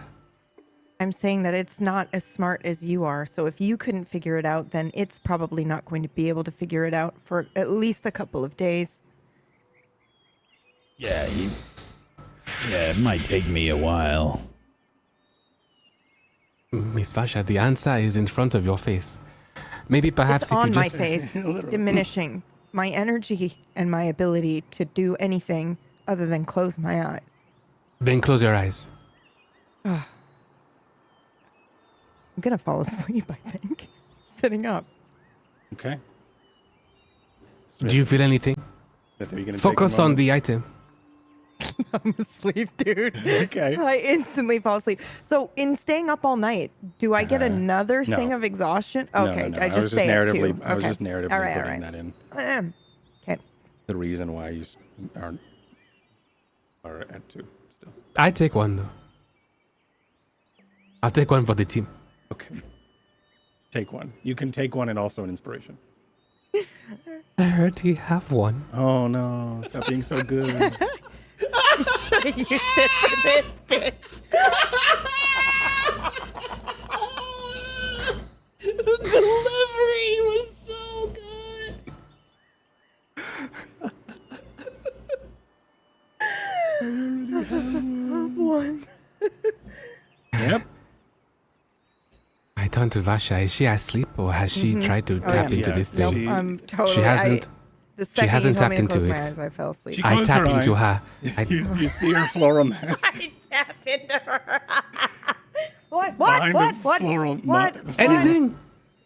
I'm saying that it's not as smart as you are. So if you couldn't figure it out, then it's probably not going to be able to figure it out for at least a couple of days. Yeah, it might take me a while. Miss Vasha, the answer is in front of your face. Maybe perhaps It's if on you my just... face, diminishing my energy and my ability to do anything other than close my eyes. Then close your eyes. I'm gonna fall asleep, I think. Sitting up. Okay. Do you feel anything? Smith, are you gonna take a Focus on moment? the item. I'm asleep, dude. Okay. I instantly fall asleep. So in staying up all night, do I get another no. thing of exhaustion? No, Okay, no. I just was stay at 2. narratively, I was Okay. just narratively All right, putting that in. Okay. The reason why you are at 2 still. I take one, though. I'll take one for the team. Okay. Take one. You can take one and also an inspiration. I already have one. Oh no! Stop being so good. I should have used it for this, bitch. The delivery was so good. One. Yep. I turn to Vasha. Is she asleep or has she tried to tap into yeah. this Nope, thing? I'm totally. She hasn't. The second hasn't you told me tapped to close into my it. eyes, I fell asleep. She I closed tap her into eyes. her. You see her floral mask I tap into her. What? behind What? the What? floral. What? Anything.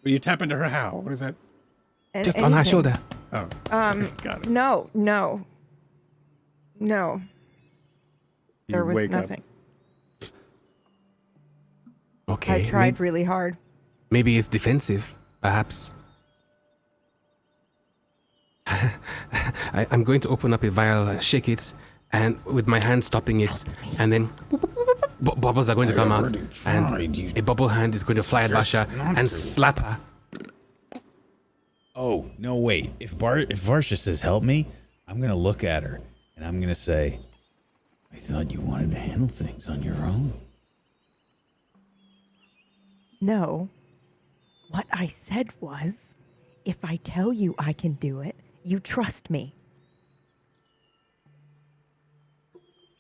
You tap into her how? What is that? Just on her Anything. shoulder. Oh. Got it. No. You There was wake up. nothing. Okay. I tried really hard. Maybe it's defensive. Perhaps. I'm going to open up a vial, shake it, and with my hand stopping it, and then bubbles are going to come out, and a bubble hand is going to fly at Vasha and slap her. Oh no! Wait. If Varsha says help me, I'm gonna look at her and I'm gonna say, "I thought you wanted to handle things on your own." No. What I said was, if I tell you I can do it, you trust me.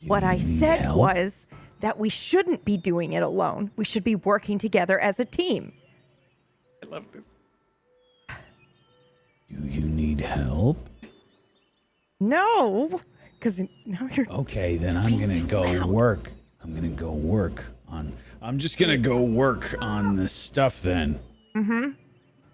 What I said help? was that we shouldn't be doing it alone. We should be working together as a team. I love this. Do you need help? No, because now you're. Okay, then I'm gonna go work. I'm just gonna go work on the stuff then.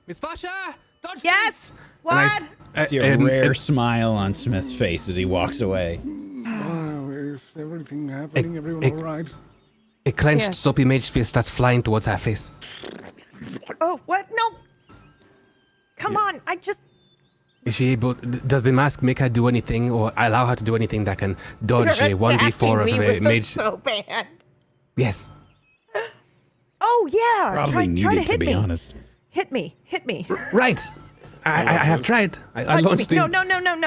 Miss Vasha, dodge Yes. this! What? See a rare smile on Smith's face as he walks away. Oh, is everything happening? Everyone all right? A clenched, Yes. soapy mage fist starts flying towards her face. Oh, what? No. Come on. I just. Is she able? Does the mask make her do anything, or allow her to do anything that can dodge a You're 1d4 attacking of me a with mage? so bad. Yes. Oh yeah. Probably try needed, to hit be me. honest. Hit me. Right. I have tried. I Punch launched me. the. No.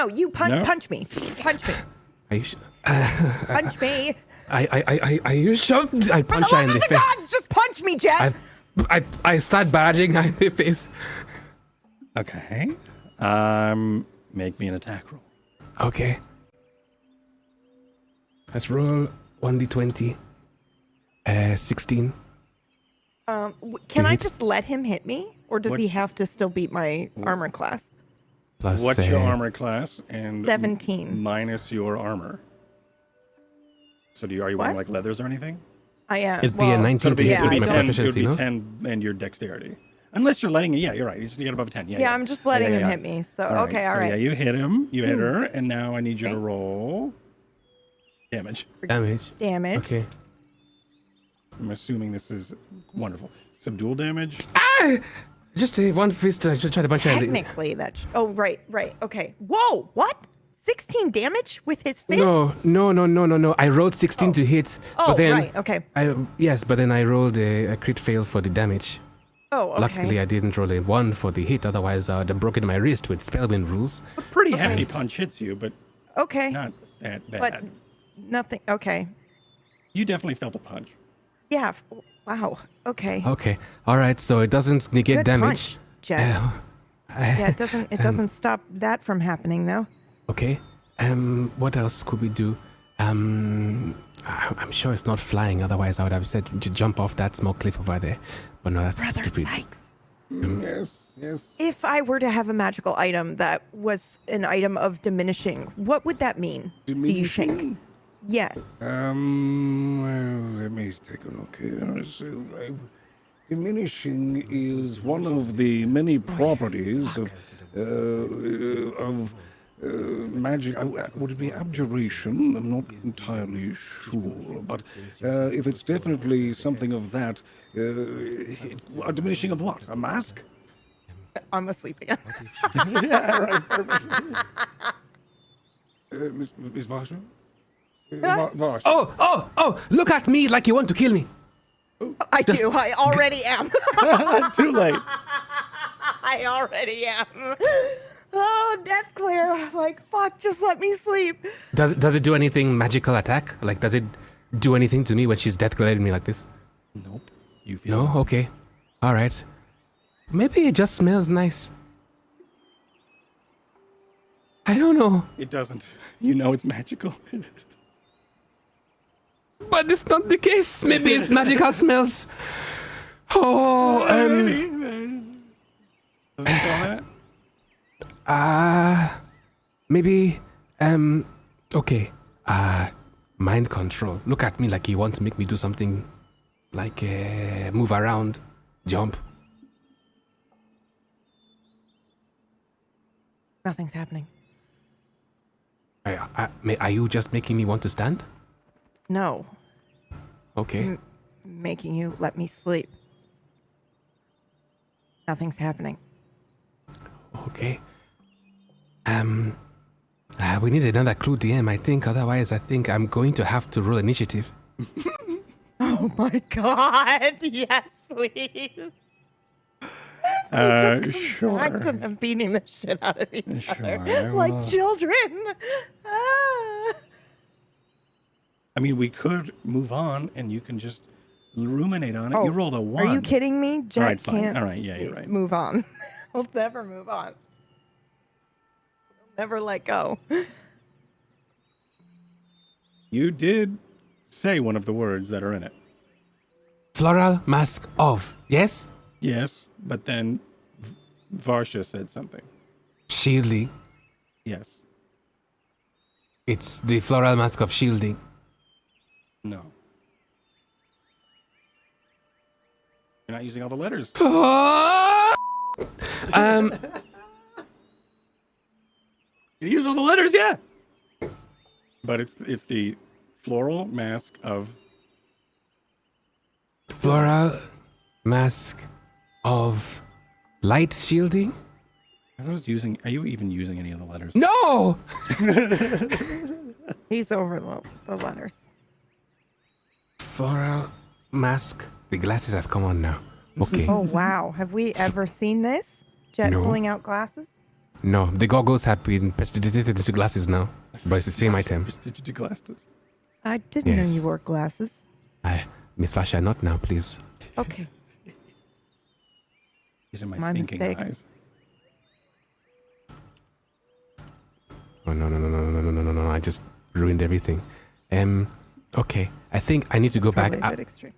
You No. punch me. Punch me. Are you sure? Punch me. Are you sure? I For punch the her love in of the the face. gods, just punch me, Jeff. I start barraging her in the face. Okay. Make me an attack roll. Okay. Let's roll 1d20. 16. Can I hit? just let him hit me, or does What- he have to still beat my armor class? Plus, What's your armor class? And 17. minus your armor. So are you wearing What? like leathers or anything? I am. It'd be a 19 to hit yeah, would be I my don't- proficiency, it would no? be 10 and your dexterity. Unless you're letting it. Yeah, you're right. You just get above 10. Yeah, I'm just letting him hit me. So okay, all so right. Yeah, you hit him. You hit her, and now I need you to Okay. roll damage. Damage. Damage. Okay. I'm assuming this is wonderful. Subdual damage. Ah! Just one fist. I should try to punch her. Technically, oh, right. Okay. Whoa, what? 16 damage with his fist? No. I rolled 16 to hit. Oh, but then right. Okay. but then I rolled a crit fail for the damage. Oh, okay. Luckily, I didn't roll a 1 for the hit. Otherwise, I would have broken my wrist with Spellwind rules. A pretty hefty punch hits you, but not that bad. But nothing. Okay. You definitely felt a punch. Yeah. Wow. Okay. Okay. All right. So it doesn't negate Good damage. punch, Jet. Yeah, it doesn't. It doesn't stop that from happening, though. Okay. What else could we do? I'm sure it's not flying. Otherwise, I would have said jump off that small cliff over there. But no, that's Brother stupid. Sykes. Yes. If I were to have a magical item that was an item of diminishing, what would that mean? Do you think? Yes. Well, let me take a look here. So, diminishing is one of the many properties of magic. Would it be abjuration? I'm not entirely sure, but if it's definitely something of that, a diminishing of what? A mask? I'm asleep again. Yeah, right. Perfect. Miss Varsha? Varsha. Oh! Look at me like you want to kill me. I do. I already am. Too late. I already am. Oh, death clear. Like, fuck, just let me sleep. Does it do anything magical attack? Like, does it do anything to me when she's death glaring me like this? Nope. You feel No? Okay. All right. Maybe it just smells nice. I don't know. It doesn't. You know it's magical. But it's not the case. Maybe it's magical smells. Oh, Doesn't it feel that? maybe, okay. Mind control. Look at me like you want to make me do something like, move around, jump. Nothing's happening. Are you just making me want to stand? No. Okay. Making you let me sleep. Nothing's happening. Okay. We need another clue DM, I think. Otherwise, I think I'm going to have to roll initiative. Oh my god. Yes, please. Sure. Back to them beating the shit out of each other. Sure, Like well. children. Ah. I mean, we could move on, and you can just ruminate on it. Oh, You rolled a 1. Are you kidding me? Jet All right, fine. can't All right, yeah, you're right. move on. He'll never move on. He'll never let go. You did say one of the words that are in it. Floral mask of. Yes? Yes, but then Varsha said something. Shielding. Yes. It's the floral mask of shielding. No. You're not using all the letters. You use all the letters, yeah. But it's the floral mask of Floral mask of light shielding? Are you even using any of the letters? No! He's over the letters. Floral mask. The glasses have come on now. Okay. Oh, wow. Have we ever seen this? Jet No. pulling out glasses? No, the goggles have been prestidigitated into glasses now. But it's the same item. Prestigious glasses. I didn't Yes. know you wore glasses. Miss Vasha, not now, please. Okay. These are my My thinking mistake. eyes. Oh, no. I just ruined everything. Okay. I think I need to go back. Probably a bit extreme.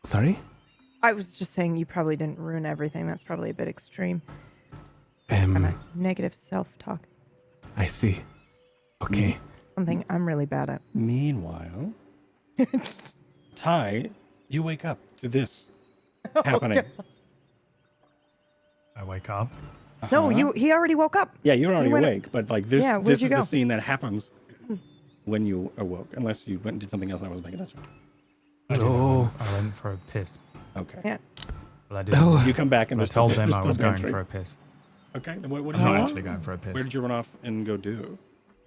Sorry? I was just saying you probably didn't ruin everything. That's probably a bit extreme. Negative self-talk. I see. Okay. Something I'm really bad at. Meanwhile, Ty, you wake up to this happening. I wake up. No, he already woke up. Yeah, you're already went- awake, but like this, Yeah, where'd this you is the go? scene that happens when you awoke, unless you went and did something else and I wasn't paying attention. Oh. I went for a piss. Okay. Yeah. But I didn't. Oh. You come back and I they're still- told them they're I still was going bantering. for a piss. Okay. What did I'm you not want? actually going for a piss. Where did you run off and go do? What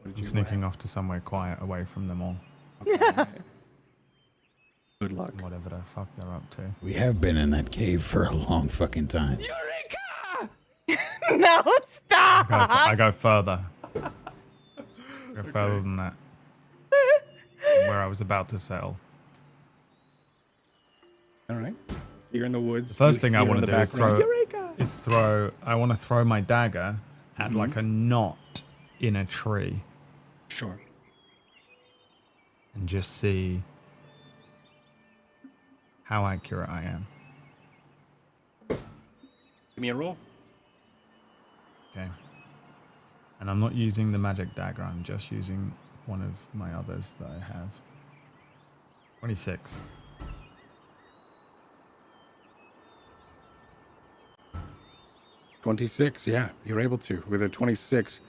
did I'm you sneaking off to somewhere quiet away from them all. Okay. Good luck. Whatever the fuck they're up to. We have been in that cave for a long fucking time. No, stop. I go further. I go further than that. Where I was about to settle. All right. You're in the woods. The first thing I hear in want to the do is background, throw. Eureka! I want to throw my dagger at like a knot in a tree Sure. and just see how accurate I am. Give me a roll. Okay. And I'm not using the magic dagger. I'm just using one of my others that I have. 26. 26, yeah, you're able to. With a 26,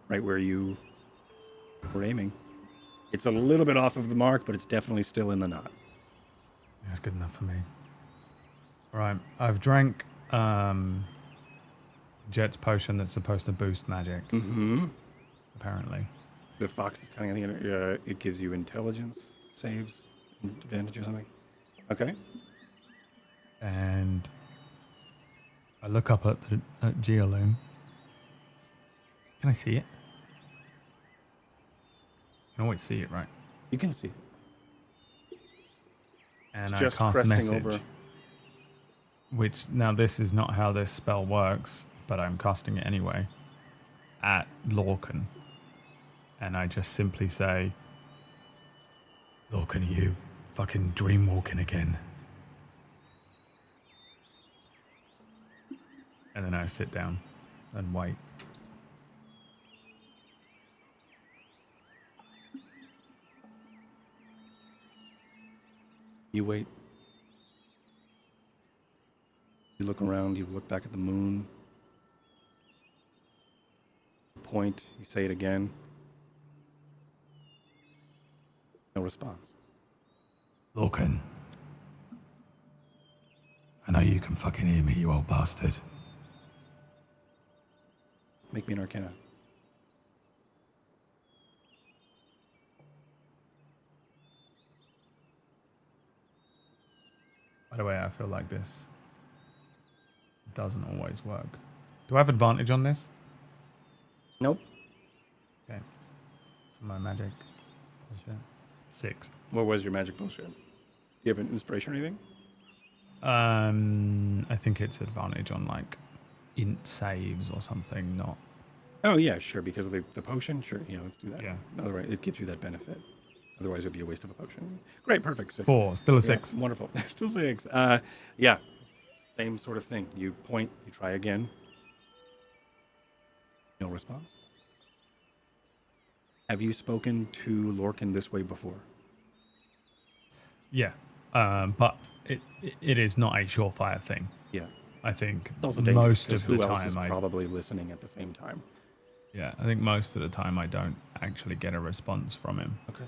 right where you were aiming. It's a little bit off of the mark, but it's definitely still in the knot. That's good enough for me. Right, I've drank Jet's potion that's supposed to boost magic. Mm-hmm. Apparently. The fox is kind of, it gives you intelligence saves, advantage or something. Okay. And I look up at Geoloom. Can I see it? I can always see it, right? You can see it. And It's I just cast cresting message. over. Which, now this is not how this spell works, but I'm casting it anyway. At Lorcan. And I just simply say, Lorcan, are you fucking dream walking again? And then I sit down and wait. You wait. You look around, you look back at the moon. Point, you say it again. No response. Lorcan. I know you can fucking hear me, you old bastard. Make me an arcana. By the way, I feel like this doesn't always work. Do I have advantage on this? Nope. Okay. For my magic. Bullshit. 6. What was your magic bullshit? Do you have an inspiration or anything? I think it's advantage on like int saves or something, not. Oh yeah, sure. Because of the potion, sure. Yeah, let's do that. Yeah. Otherwise, it gives you that benefit. Otherwise, it would be a waste of a potion. Great, perfect. 6. 4, still a Yeah, 6. Wonderful. Still 6. Yeah. Same sort of thing. You point, you try again. No response. Have you spoken to Lorcan this way before? Yeah. But it is not a surefire thing. Yeah. I think It's also dangerous most because of the who else is time probably listening at the same time. Yeah, I think most of the time I don't actually get a response from him. Okay.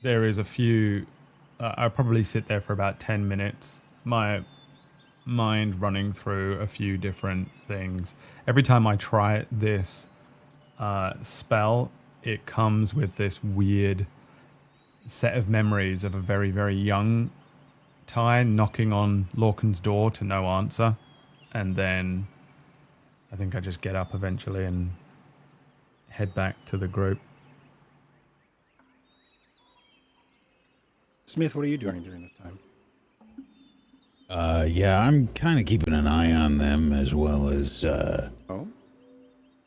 There is a few. I probably sit there for about 10 minutes. My mind running through a few different things. Every time I try this spell, it comes with this weird set of memories of a very, very young Ty knocking on Lorcan's door to no answer. And then I think I just get up eventually and head back to the group. Smith, what are you doing during this time? Yeah, I'm kind of keeping an eye on them as well as, Oh?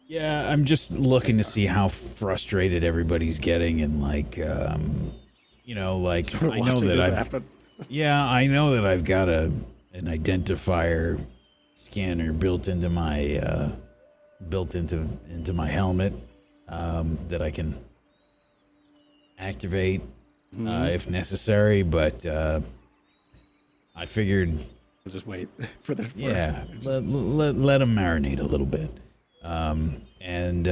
Yeah, I'm just looking to see how frustrated everybody's getting and like, you know, like, I know Watching that this I've... happen. Yeah, I know that I've got an identifier scanner built into my helmet that I can activate if necessary, but I figured We'll just wait for the let them marinate a little bit. And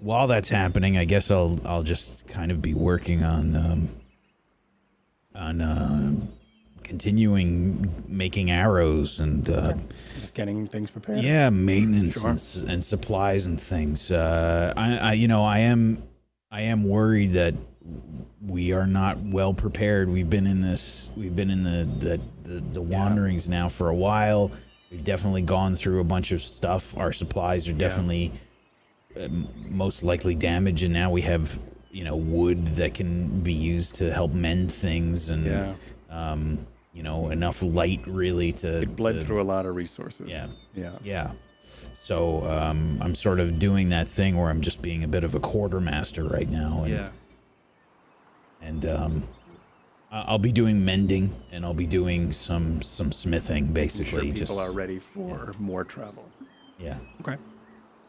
while that's happening, I guess I'll just kind of be working on continuing making arrows and just getting things prepared. yeah, maintenance and supplies and things. I am worried that we are not well prepared. We've been in the wanderings now for a while. We've definitely gone through a bunch of stuff. Our supplies are definitely most likely damaged, and now we have wood that can be used to help mend things, and enough light really to. It bled through a lot of resources. Yeah. So I'm sort of doing that thing where I'm just being a bit of a quartermaster right now. And I'll be doing mending, and I'll be doing some smithing, basically. I'm sure people are ready for more travel. Yeah. Okay.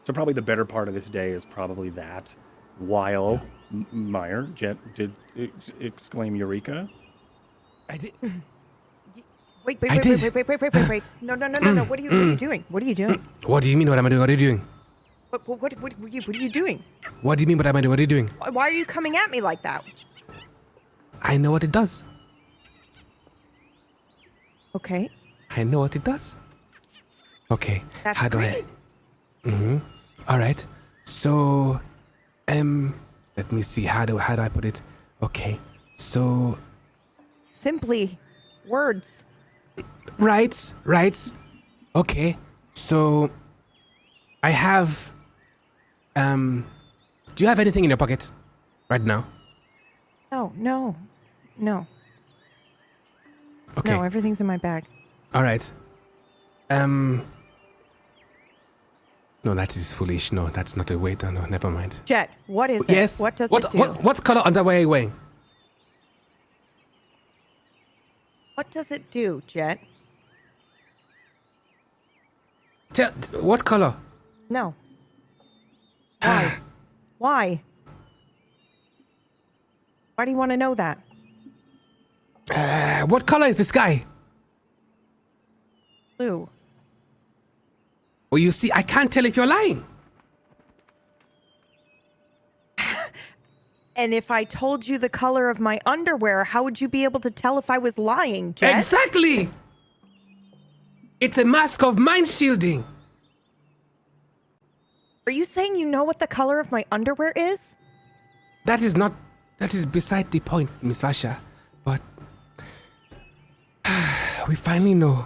So probably the better part of this day is probably that. While Meyer did exclaim "Eureka!" I did. Wait. I did. Wait. No. What are you doing? What are you doing? What do you mean? What am I doing? What are you doing? What are you doing? What do you mean? What am I doing? What are you doing? Why are you coming at me like that? I know what it does. Okay. I know what it does. Okay. That's How do great. All right. So, let me see. How do I put it? Okay. So, Simply words. right. Okay. So, I have. Do you have anything in your pocket right now? No. Okay. No, everything's in my bag. All right. No, that is foolish. No, that's not a way. No, never mind. Jet, what is it? Yes. What does it do? What color underwear are you wearing? What does it do, Jet? What color? No. Why? Why? Why do you want to know that? What color is the sky? Blue. Well, you see, I can't tell if you're lying. And if I told you the color of my underwear, how would you be able to tell if I was lying, Jet? Exactly! It's a mask of mind shielding. Are you saying you know what the color of my underwear is? That is beside the point, Miss Vasha. But we finally know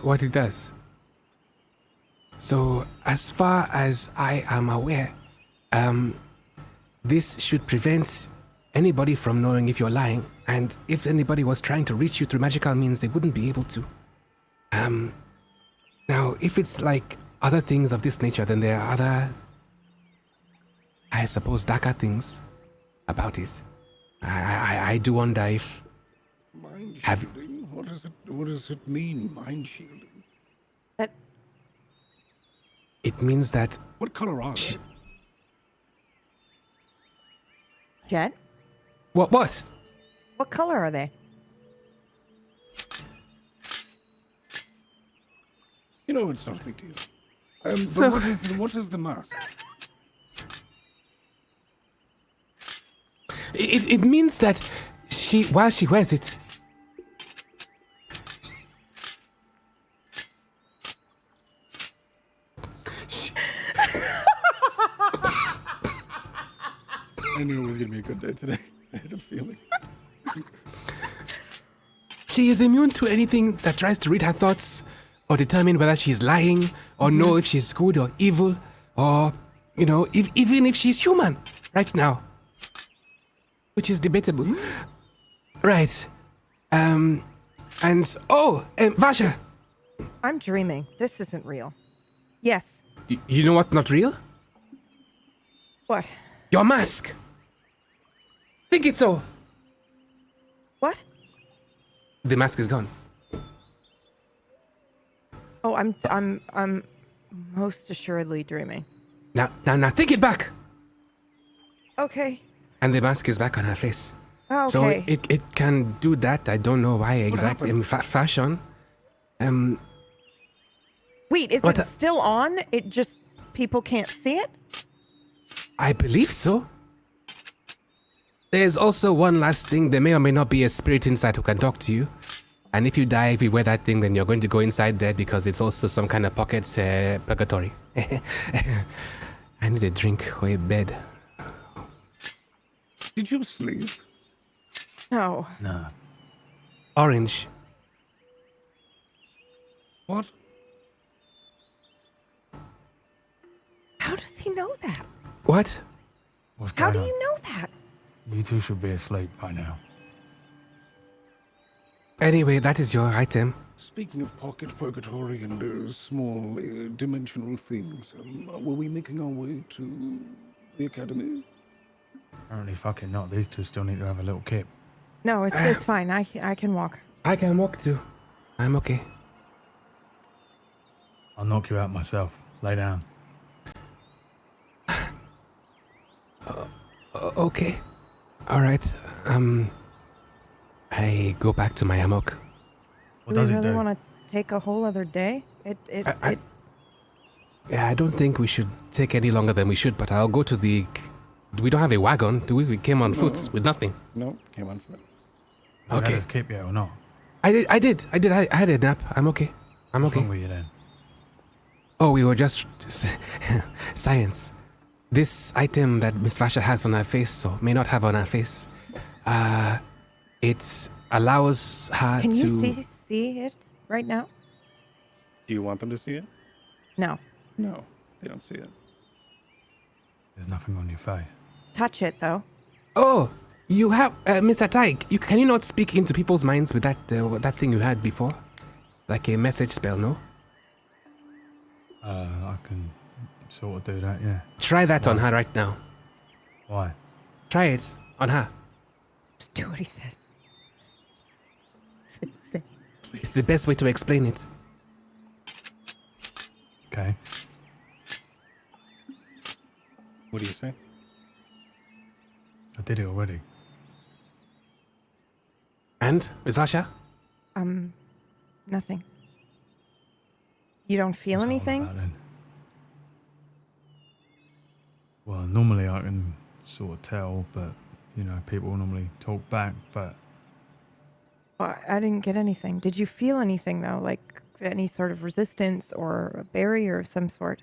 what it does. So, as far as I am aware, this should prevent anybody from knowing if you're lying, and if anybody was trying to reach you through magical means, they wouldn't be able to. Now, if it's like other things of this nature, then there are other, I suppose, darker things about it. I do wonder if... Mind shielding? What does it mean, mind shielding? It means that... What color are they? Jet? What? What color are they? You know, it's not a big deal. So- But what is the mask? It means that while she wears it... I knew it was going to be a good day today. I had a feeling. She is immune to anything that tries to read her thoughts or determine whether she's lying or know if she's good or evil or, even if she's human right now. Which is debatable. Right. Vasha. I'm dreaming. This isn't real. Yes. You know what's not real? What? Your mask. Think it so. What? The mask is gone. Oh, I'm most assuredly dreaming. Now, think it back. Okay. And the mask is back on her face. Okay. So it can do that. I don't know why exactly. In fashion. Wait, is it still on? It just people can't see it? I believe so. There's also one last thing. There may or may not be a spirit inside who can talk to you. And if you die, if you wear that thing, then you're going to go inside there because it's also some kind of pocket purgatory. I need a drink or a bed. Did you sleep? No. No. Orange. What? How does he know that? What? What's How going do on? you know that? You two should be asleep by now. Anyway, that is your item. Speaking of pocket purgatory and small dimensional things, were we making our way to the academy? Apparently fucking not. These two still need to have a little kip. No, it's fine. I can walk. I can walk too. I'm okay. I'll knock you out myself. Lay down. Okay. All right. I go back to my hammock. What do does we it really do? want to take a whole other day? Yeah, I don't think we should take any longer than we should, but I'll go to the... We don't have a wagon, do we? We came on foot with nothing. No, came on foot. You Okay. had a kip yet or not? I did. I had a nap. I'm okay. I'm What's okay. wrong with you then? Oh, we were just... Science. This item that Miss Vasha has on her face, or may not have on her face, it allows her Can to... you see it right now? Do you want them to see it? No. No, they don't see it. There's nothing on your face. Touch it though. Oh, you have... Mr. Tyke, can you not speak into people's minds with that thing you had before? Like a message spell, no? I can sort of do that, yeah. Try that on her right now. Why? Try it on her. Just do what he says. It's insane. It's the best way to explain it. Okay. What do you say? I did it already. And, Miss Vasha? Nothing. You don't feel What's that all anything? about then? Well, normally I can sort of tell, but, you know, people normally talk back, but... Well, I didn't get anything. Did you feel anything though? Like any sort of resistance or a barrier of some sort?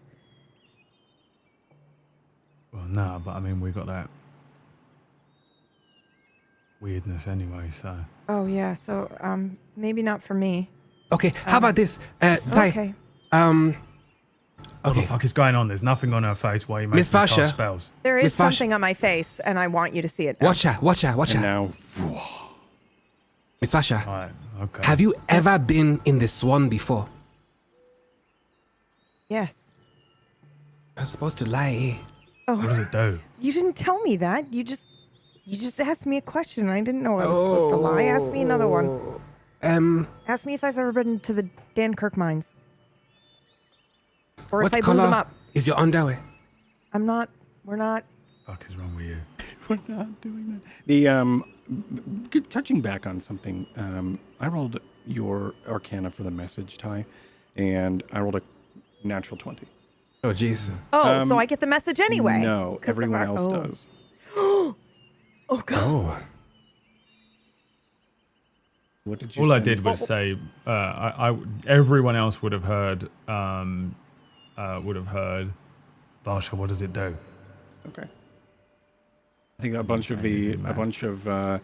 Well, no, but I mean, we got that weirdness anyway, so... Oh yeah, so maybe not for me. Okay, how about this? Ty, Okay. What the okay. fuck is going on? There's nothing on her face while you make Miss me cast Vasha. spells. There is Miss Vash- something on my face, and I want you to see it now. Watch her, watch her, watch And her. now, Miss Vasha, Right, okay. have you ever been in the Swan before? Yes. You're supposed to lie. What does Oh, it do? you didn't tell me that. You just asked me a question. I didn't know I was supposed to lie. Ask me another one. Ask me if I've ever been to the Dankirk mines. Or What if I blew them color up. is your underwear? I'm not. We're not. Fuck is wrong with you? we're not doing that. The touching back on something, I rolled your Arcana for the message, Ty, and I rolled a natural 20. Oh, jeez. Oh, so I get the message anyway. No, 'cause of everyone our- else oh. does. Oh god. Oh. What did you All I send? did was say, everyone else would have heard, Varsha, what does it do? Okay. I think a bunch of the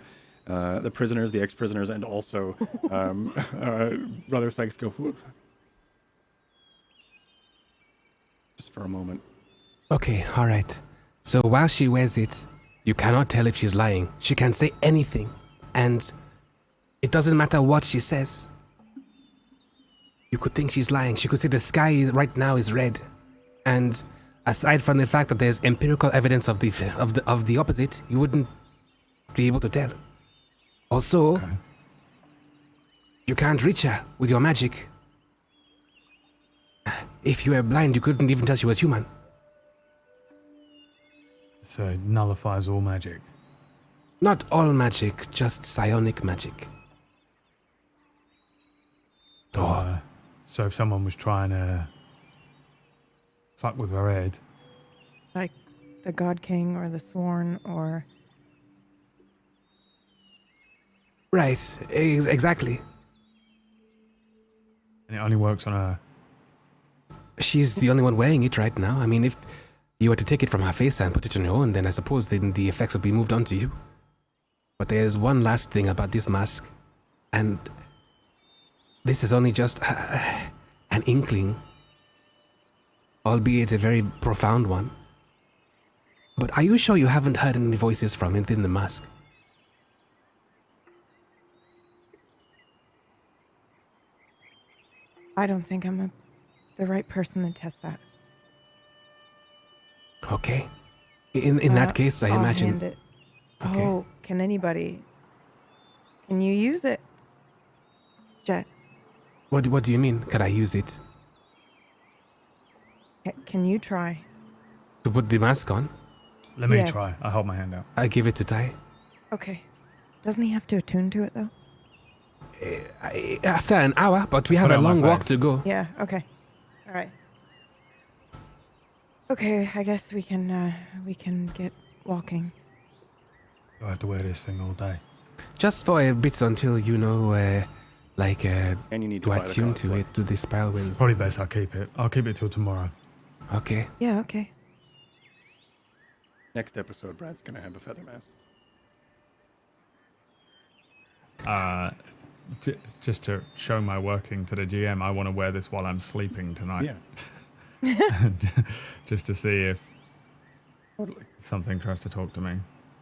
prisoners, the ex-prisoners, and also Brother Thanks go "Whoop." Just for a moment. Okay, all right. So while she wears it, you cannot tell if she's lying. She can say anything, and it doesn't matter what she says. You could think she's lying. She could say the sky right now is red, and aside from the fact that there's empirical evidence of the opposite, you wouldn't be able to tell. Also, Okay. you can't reach her with your magic. If you were blind, you couldn't even tell she was human. So it nullifies all magic. Not all magic, just psionic magic. So if someone was trying to fuck with her head, Like the God King or the Sworn or... Right, exactly. And it only works on her. She's the only one wearing it right now. I mean, if you were to take it from her face and put it on your own, then I suppose then the effects would be moved on to you. But there's one last thing about this mask, and this is only just an inkling, albeit a very profound one. But are you sure you haven't heard any voices from within the mask? I don't think I'm the right person to test that. Okay. In that case, I I'll imagine... hand it. Okay. Oh, can anybody... Can you use it? Jet, What do you mean? Can I use it? can you try? To put the mask on? Let me Yes. try. I hold my hand out. I give it to Tai. Okay. Doesn't he have to attune to it, though? After an hour, but we have Put it a on my long walk face. to go. Yeah, okay. All right. Okay, I guess we can get walking. I have to wear this thing all day. Just for a bit until you know, And you need to to buy the attune to cosplay. it, to the Spellwind. Probably best I keep it. I'll keep it till tomorrow. Okay. Yeah, okay. Next episode, Brad's gonna have a feather mask. Just to show my working to the GM, I want to wear this while I'm sleeping tonight. Yeah. Just to see if Totally. something tries to talk to me.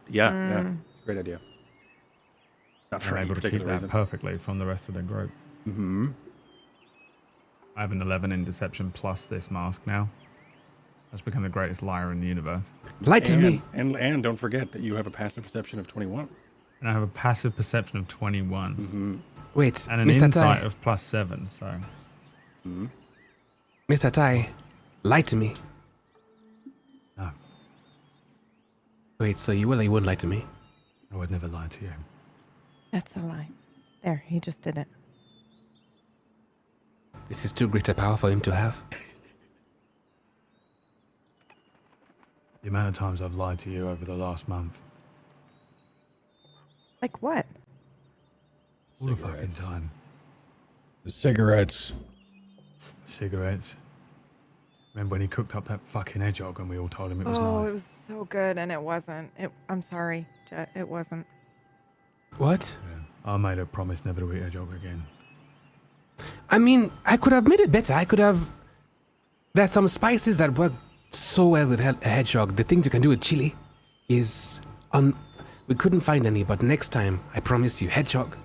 Yeah, yeah. It's a great idea. Not for I'm any able to keep particular that reason. perfectly from the rest of the group. Mm-hmm. I have an 11 in deception plus this mask now. I've become the greatest liar in the universe. Lie to me. And don't forget that you have a passive perception of 21. And I have a passive perception of 21. Mm-hmm. Wait, And an Mr. insight Tai. of plus 7, so... Mm-hmm. Mr. Tai, lie to me. No, Wait, so you will or you won't lie to me? I would never lie to you. That's a lie. There, he just did it. This is too great a power for him to have. The amount of times I've lied to you over the last month. Like what? All the fucking time. The cigarettes. Cigarettes. Remember when he cooked up that fucking hedgehog and we all told him it was Oh, nice? it was so good, and it wasn't. I'm sorry, Jet. It wasn't. What? Yeah. I made a promise never to eat hedgehog again. I mean, I could have made it better. I could have... There's some spices that work so well with a hedgehog. The thing you can do with chili is... We couldn't find any, but next time, I promise you, hedgehog.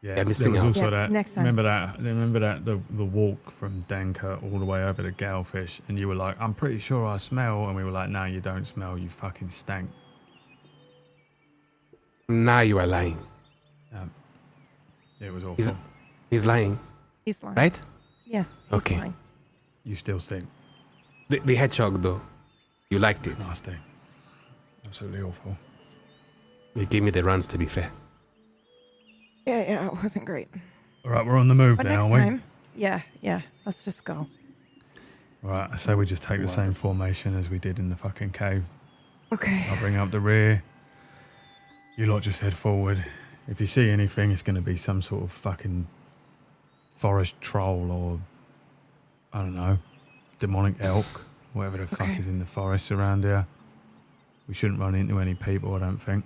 Yeah, Yeah, missing there was out. also Yeah, that. next time. Remember that the walk from Danker all the way over to Galfish, and you were like, "I'm pretty sure I smell," and we were like, "No, you don't smell. You fucking stank." Now you are lying. It was awful. He's lying, He's lying. right? Yes. He's Okay. lying. You still stink. The hedgehog, though. You liked it. It's nasty. Absolutely awful. It gave me the runs, to be fair. Yeah, it wasn't great. All right, we're on the move But now, next aren't we? time, yeah, let's just go. All right, I say we just take the same formation as we did in the fucking cave. Okay. I'll bring up the rear. You lot just head forward. If you see anything, it's going to be some sort of fucking forest troll or, I don't know, demonic elk, whatever the fuck Okay. is in the forest around here. We shouldn't run into any people, I don't think.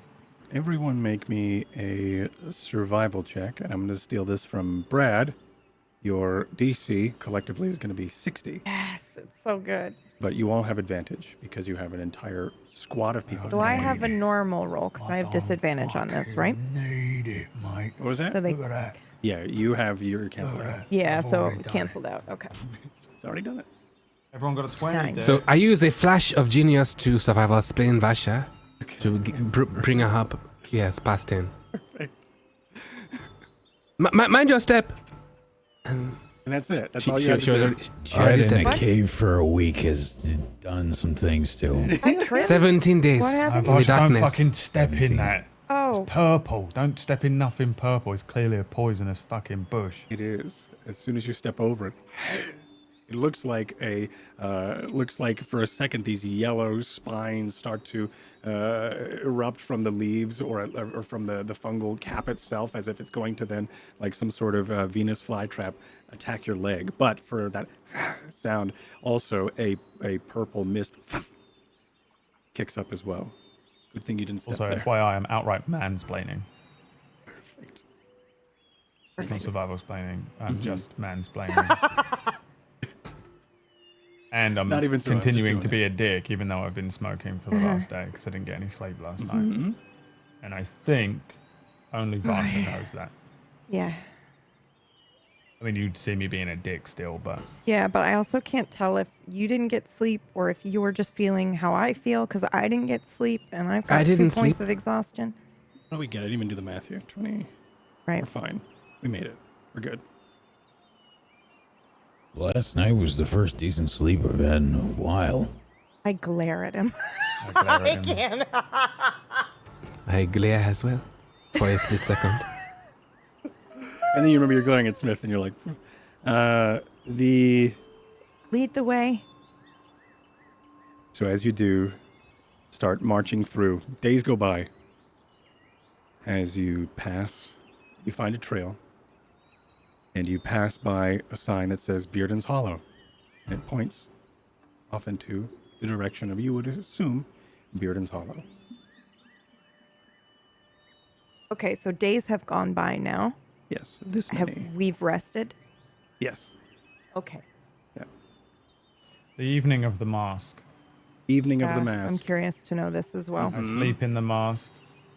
Everyone make me a survival check, and I'm going to steal this from Brad. Your DC collectively is going to be 60, Yes, it's so good. but you all have advantage because you have an entire squad of people. Do I have a normal roll? Because I have disadvantage on this, right? Need it, mate. What was that? So they, Look at that. Yeah, you have your cancel Look at out. that. yeah, I've so already done canceled out. Okay. It's already done it. Everyone got a 20 Nine. there. So I use a flash of genius to survival explain Vasha to bring her up. Yes, past 10. Perfect. Mind your step. And that's it. That's She, all you she, have she to was do. already, she Hide already in a stepped. cave for a week has done some things to him. Hi, Trim. 17 days What happened? in the Vash, don't darkness. fucking step in 17. that. Oh, Purple. Don't step in nothing purple. It's clearly a poisonous fucking bush. It is. As soon as you step over it, It looks like for a second these yellow spines start to erupt from the leaves or from the fungal cap itself, as if it's going to then, like some sort of Venus flytrap, attack your leg. But for that sound, also a purple mist kicks up as well. Good thing you didn't step Also, there. FYI, I'm outright mansplaining. Perfect. It's not survival explaining. I'm just mansplaining. And I'm Not even survival, continuing just to doing be a dick, even though I've been smoking for the last day because I didn't get any sleep last night. And I think only Varsha knows that. Yeah. I mean, you'd see me being a dick still, but Yeah, but I also can't tell if you didn't get sleep or if you were just feeling how I feel because I didn't get sleep and I've got 2 didn't points sleep. of exhaustion. What do we get? I didn't even do the math here. 20. Right. We're fine. We made it. We're good. Last night was the first decent sleep I've had in a while. I glare at him. I can't. I glare as well for a split second. And then you remember you're glaring at Smith and you're like, the... Lead the way. So as you do, start marching through. Days go by. As you pass, you find a trail. And you pass by a sign that says Bearden's Hollow. And it points off into the direction of, you would assume, Bearden's Hollow. Okay, so days have gone by now. Yes, this many. We've rested? Yes. Okay. Yeah. the evening of the mask. Evening of the I'm mask. curious to know this as well. I sleep in the mask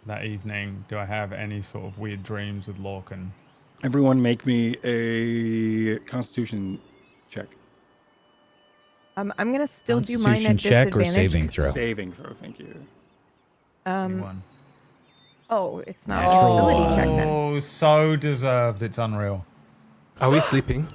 that evening. Do I have any sort of weird dreams with Lorcan? Everyone make me a Constitution check. I'm going to still do mine Constitution at check or disadvantage. saving throw? Saving throw, thank you. Anyone? Oh, it's not Natural an ability one. check then. Oh, so deserved. It's unreal. Are we sleeping?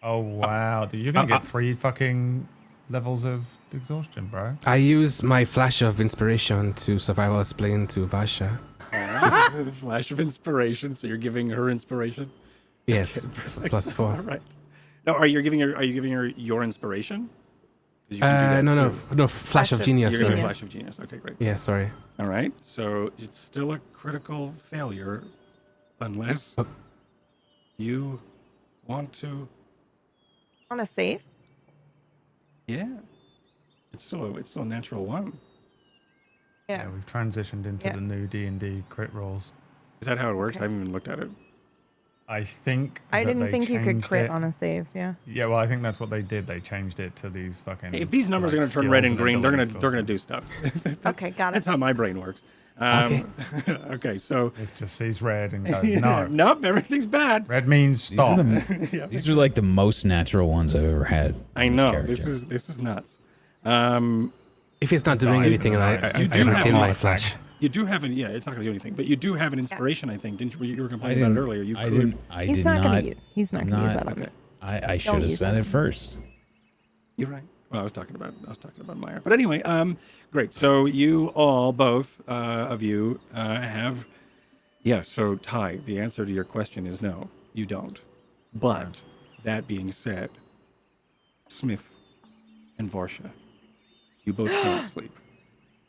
Oh, wow. You're going to get 3 fucking levels of exhaustion, bro. I use my flash of inspiration to survival explain to Varsha. The flash of inspiration, so you're giving her inspiration? Yes, Perfect. +4. All right. No, are you giving her your inspiration? 'Cause you can do that too. No, flash of genius. You're giving Sorry. her flash of genius. Okay, great. Yeah, sorry. All right. So it's still a critical failure, unless you want to. On a save? Yeah. It's still a natural one. Yeah, we've transitioned into the new D&D crit rolls. Is that how it works? Okay. I haven't even looked at it. I think I that didn't they think you could changed crit it. on a save, yeah. Yeah, well, I think that's what they did. They changed it to these fucking. Hey, if these numbers are going to turn skills red and green, they're ability going to skills. do stuff. Okay, got it. That's how my brain works. Okay. Okay, so It just sees red and goes, no. nope, everything's bad. Red means These are, stop. the, these are like the most natural ones I've ever had. I in know character. this is nuts. If it's not doing Fine, anything, I you do have retain a my mod flash. pack. You do have an it's not going to do anything, but you do have an inspiration. I think didn't you? You were complaining about it earlier. You I could. didn't. I He's did not not. going to use. He's not going to use not- that on me. Okay, I should have use said it. it first. you're right. Well, I was talking about Meyer. But anyway, great. So you all, both of you, have. Yeah. So Ty, the answer to your question is no. You don't. But that being said, Smith and Varsha, you both can't sleep.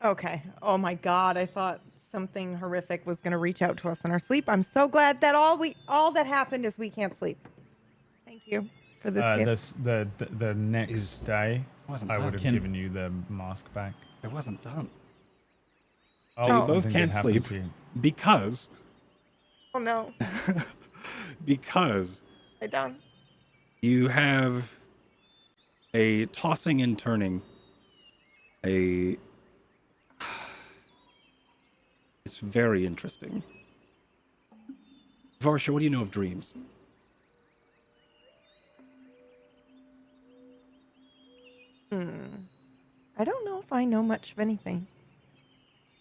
Okay. Oh my God. I thought something horrific was going to reach out to us in our sleep. I'm so glad that all that happened is we can't sleep. Thank you for this gift. The next day, wasn't I done. would have given you the mask back. It wasn't done. Oh, So you both something did can't happen sleep to you. because Oh no. I done. you have a tossing and turning. It's very interesting. Varsha, what do you know of dreams? I don't know if I know much of anything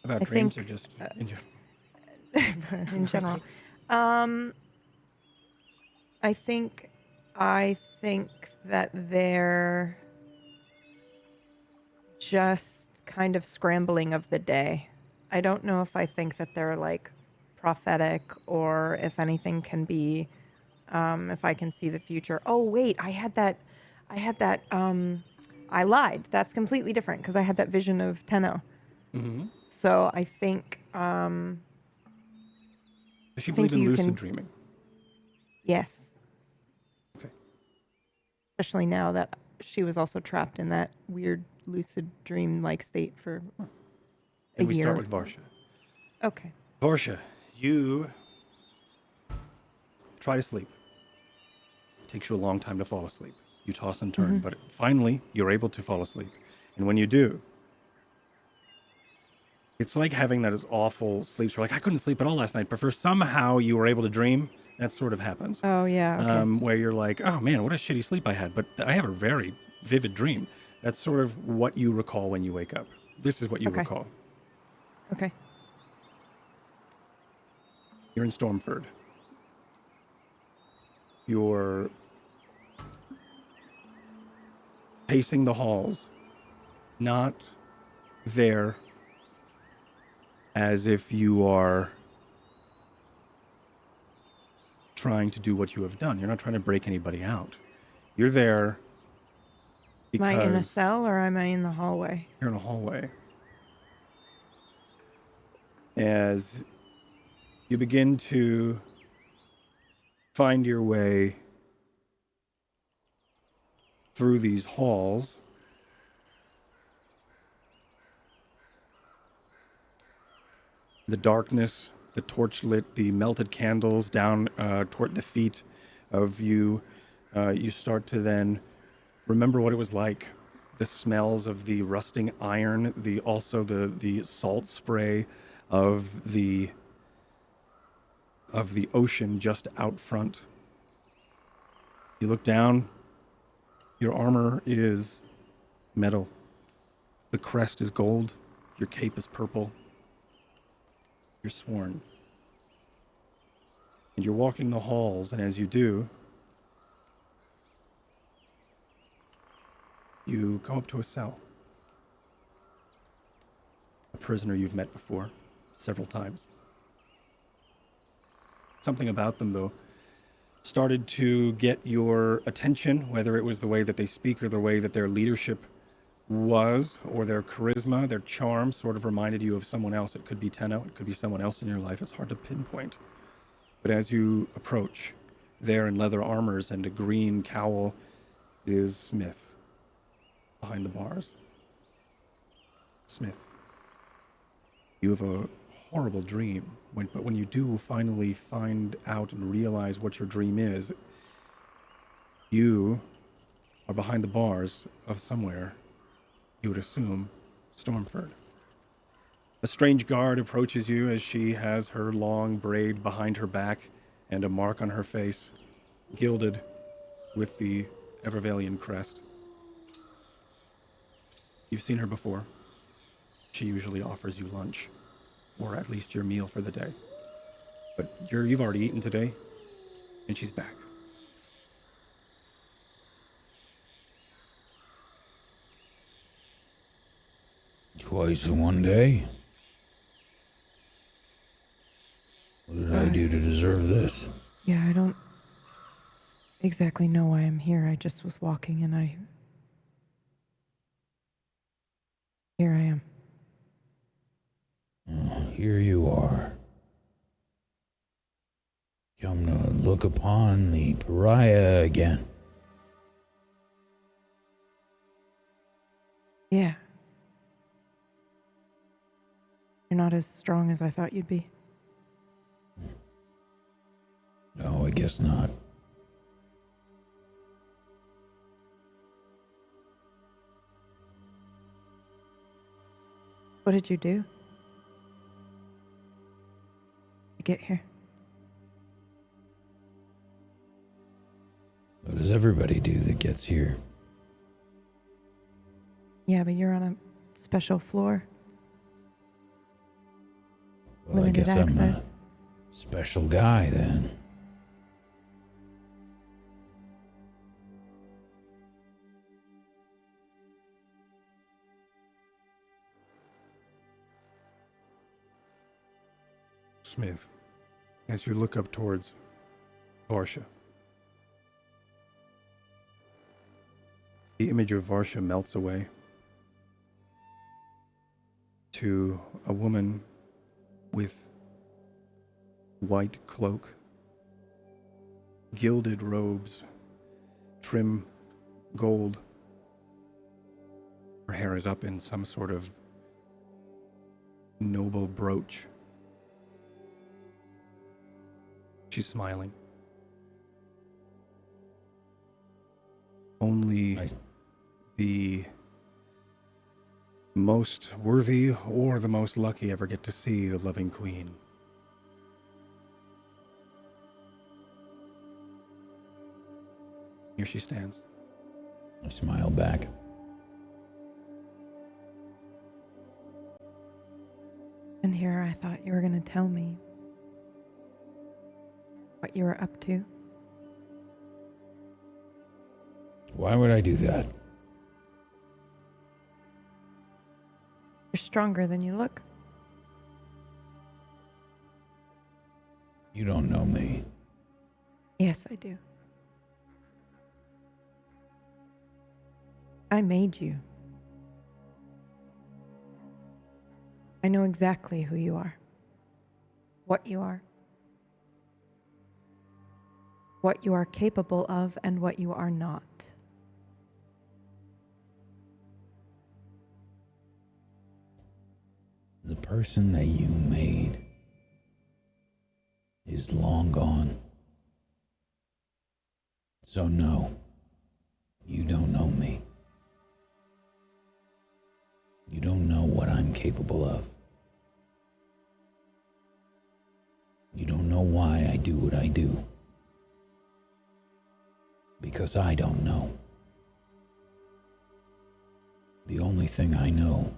About I dreams think, or just in your... in general. I think that they're just kind of scrambling of the day. I don't know if I think that they're like prophetic or if anything can be if I can see the future. Oh wait, I had that. I lied. That's completely different because I had that vision of Tenno. Mm-hmm. So I think. Does she I think believe in you lucid can. dreaming? Yes. Okay. Especially now that she was also trapped in that weird lucid dream-like state for a And we year. start with Varsha. Okay. Varsha, you try to sleep. It takes you a long time to fall asleep. You toss and turn, but finally you're able to fall asleep. And when you do, it's like having that awful sleep. You're like, I couldn't sleep at all last night, but for somehow you were able to dream. That sort of happens. Oh yeah. Okay. Where you're like, oh man, what a shitty sleep I had, but I have a very vivid dream. That's sort of what you recall when you wake up. This is what you recall. Okay. You're in Stormford. You're pacing the halls, not there as if you are trying to do what you have done. You're not trying to break anybody out. You're there because Am I in a cell or am I in the hallway? you're in a hallway. As you begin to find your way through these halls, the darkness, the torch lit, the melted candles down toward the feet of you, you start to then remember what it was like. The smells of the rusting iron, also the salt spray of the ocean just out front. You look down, your armor is metal. The crest is gold, your cape is purple. You're sworn. And you're walking the halls, and as you do, you come up to a cell. A prisoner you've met before, several times. Something about them, though, started to get your attention, whether it was the way that they speak or the way that their leadership was, or their charisma, their charm sort of reminded you of someone else. It could be Tenno, it could be someone else in your life. It's hard to pinpoint. But as you approach, there in leather armors and a green cowl is Smith, behind the bars. Smith, you have a horrible dream, but when you do finally find out and realize what your dream is, you are behind the bars of somewhere, you would assume, Stormford. A strange guard approaches you as she has her long braid behind her back and a mark on her face, gilded with the Evervalian crest. You've seen her before. She usually offers you lunch, or at least your meal for the day. But you've already eaten today, and she's back. Twice in one day? What did I do to deserve this? Yeah, I don't exactly know why I'm here. I just was walking and here I am. Here you are. Come to look upon the pariah again. Yeah. You're not as strong as I thought you'd be. No, I guess not. What did you do to get here? What does everybody do that gets here? Yeah, but you're on a special floor. Well, Limited I guess access. I'm a special guy then. Smith, as you look up towards Varsha, The image of Varsha melts away to a woman with white cloak, gilded robes, trim gold. Her hair is up in some sort of noble brooch. She's smiling. Only the most worthy or the most lucky ever get to see the loving queen. Here she stands. I smile back. And here I thought you were going to tell me what you were up to. Why would I do that? You're stronger than you look. You don't know me. Yes, I do. I made you. I know exactly who you are, what you are capable of, and what you are not. The person that you made is long gone. So no, you don't know me. You don't know what I'm capable of. You don't know why I do what I do. Because I don't know. The only thing I know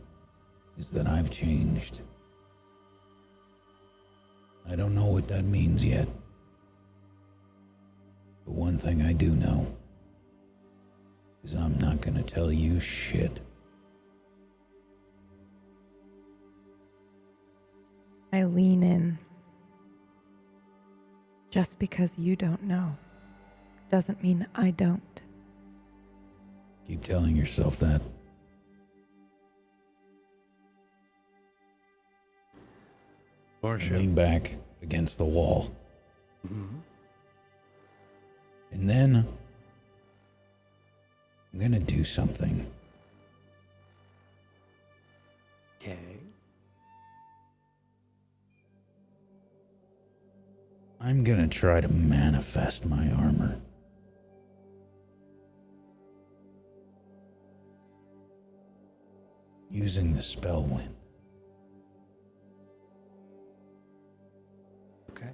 is that I've changed. I don't know what that means yet. But one thing I do know is I'm not gonna tell you shit. I lean in. Just because you don't know doesn't mean I don't. Keep telling yourself that. Lean back against the wall. Mm-hmm. And then I'm gonna do something. Okay. I'm gonna try to manifest my armor. Using the Spellwind. Okay.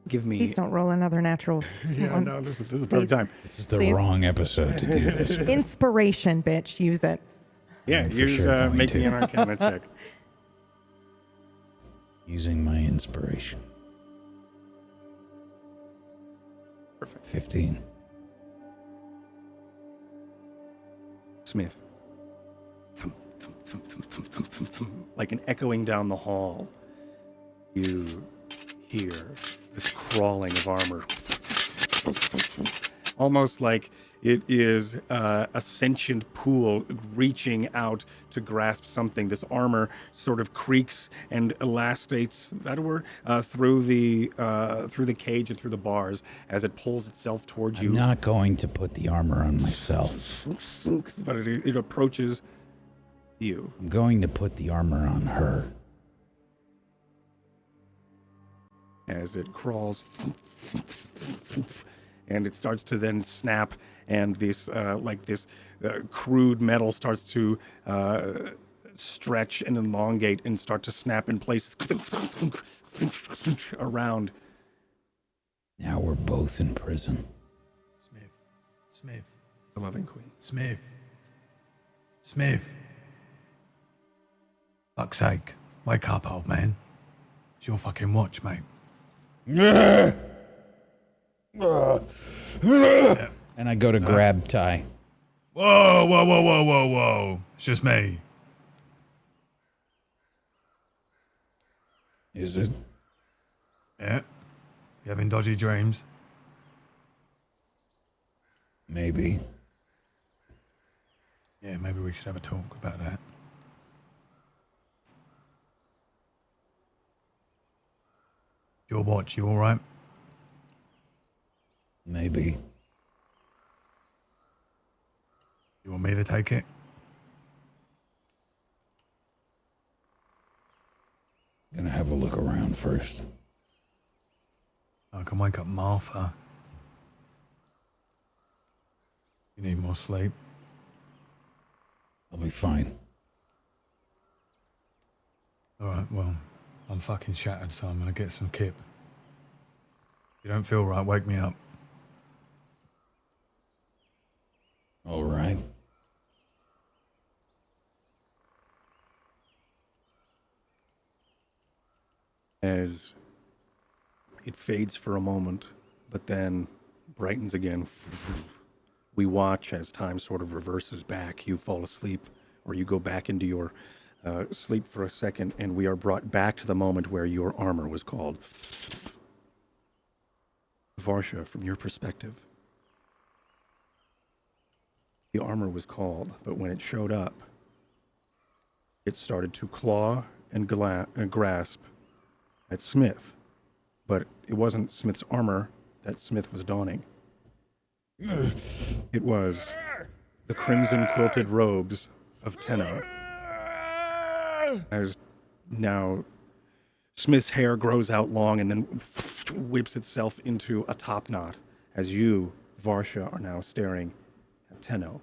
Give me. Please don't roll another natural. Yeah, one. no, this is perfect time. This is the wrong episode to do this. Inspiration, bitch. Use it. Yeah, I'm for use sure going make me to. an Arcana check. Using my inspiration. Perfect. 15. Smith. Thump, thump, thump, thump, thump, thump, thump, thump. Like an echoing down the hall, you hear this crawling of armor. Almost like it is a sentient pool reaching out to grasp something. This armor sort of creaks and elastates, is that a word? Through the cage and through the bars as it pulls itself towards you. I'm not going to put the armor on myself. But it approaches you. I'm going to put the armor on her. As it crawls and it starts to then snap, and this crude metal starts to stretch and elongate and start to snap in place around. Now we're both in prison. Smith. The loving queen. Smith. Fuck's sake. Wake up, old man. It's your fucking watch, mate. And I go to grab Ty. Whoa. It's just me. Is it? Yeah? You having dodgy dreams? Maybe. Yeah, maybe we should have a talk about that. Your watch, you alright? Maybe. You want me to take it? Gonna have a look around first. I can wake up Martha. You need more sleep. I'll be fine. Alright, well, I'm fucking shattered, so I'm gonna get some kip. If you don't feel right, wake me up. All right. As it fades for a moment, but then brightens again. We watch as time sort of reverses back. You fall asleep, or you go back into your sleep for a second, and we are brought back to the moment where your armor was called. Varsha, from your perspective, the armor was called, but when it showed up, it started to claw and grasp at Smith. But it wasn't Smith's armor that Smith was donning. It was the crimson quilted robes of Tenno. As now Smith's hair grows out long and then whips itself into a top knot as you, Varsha, are now staring at Tenno.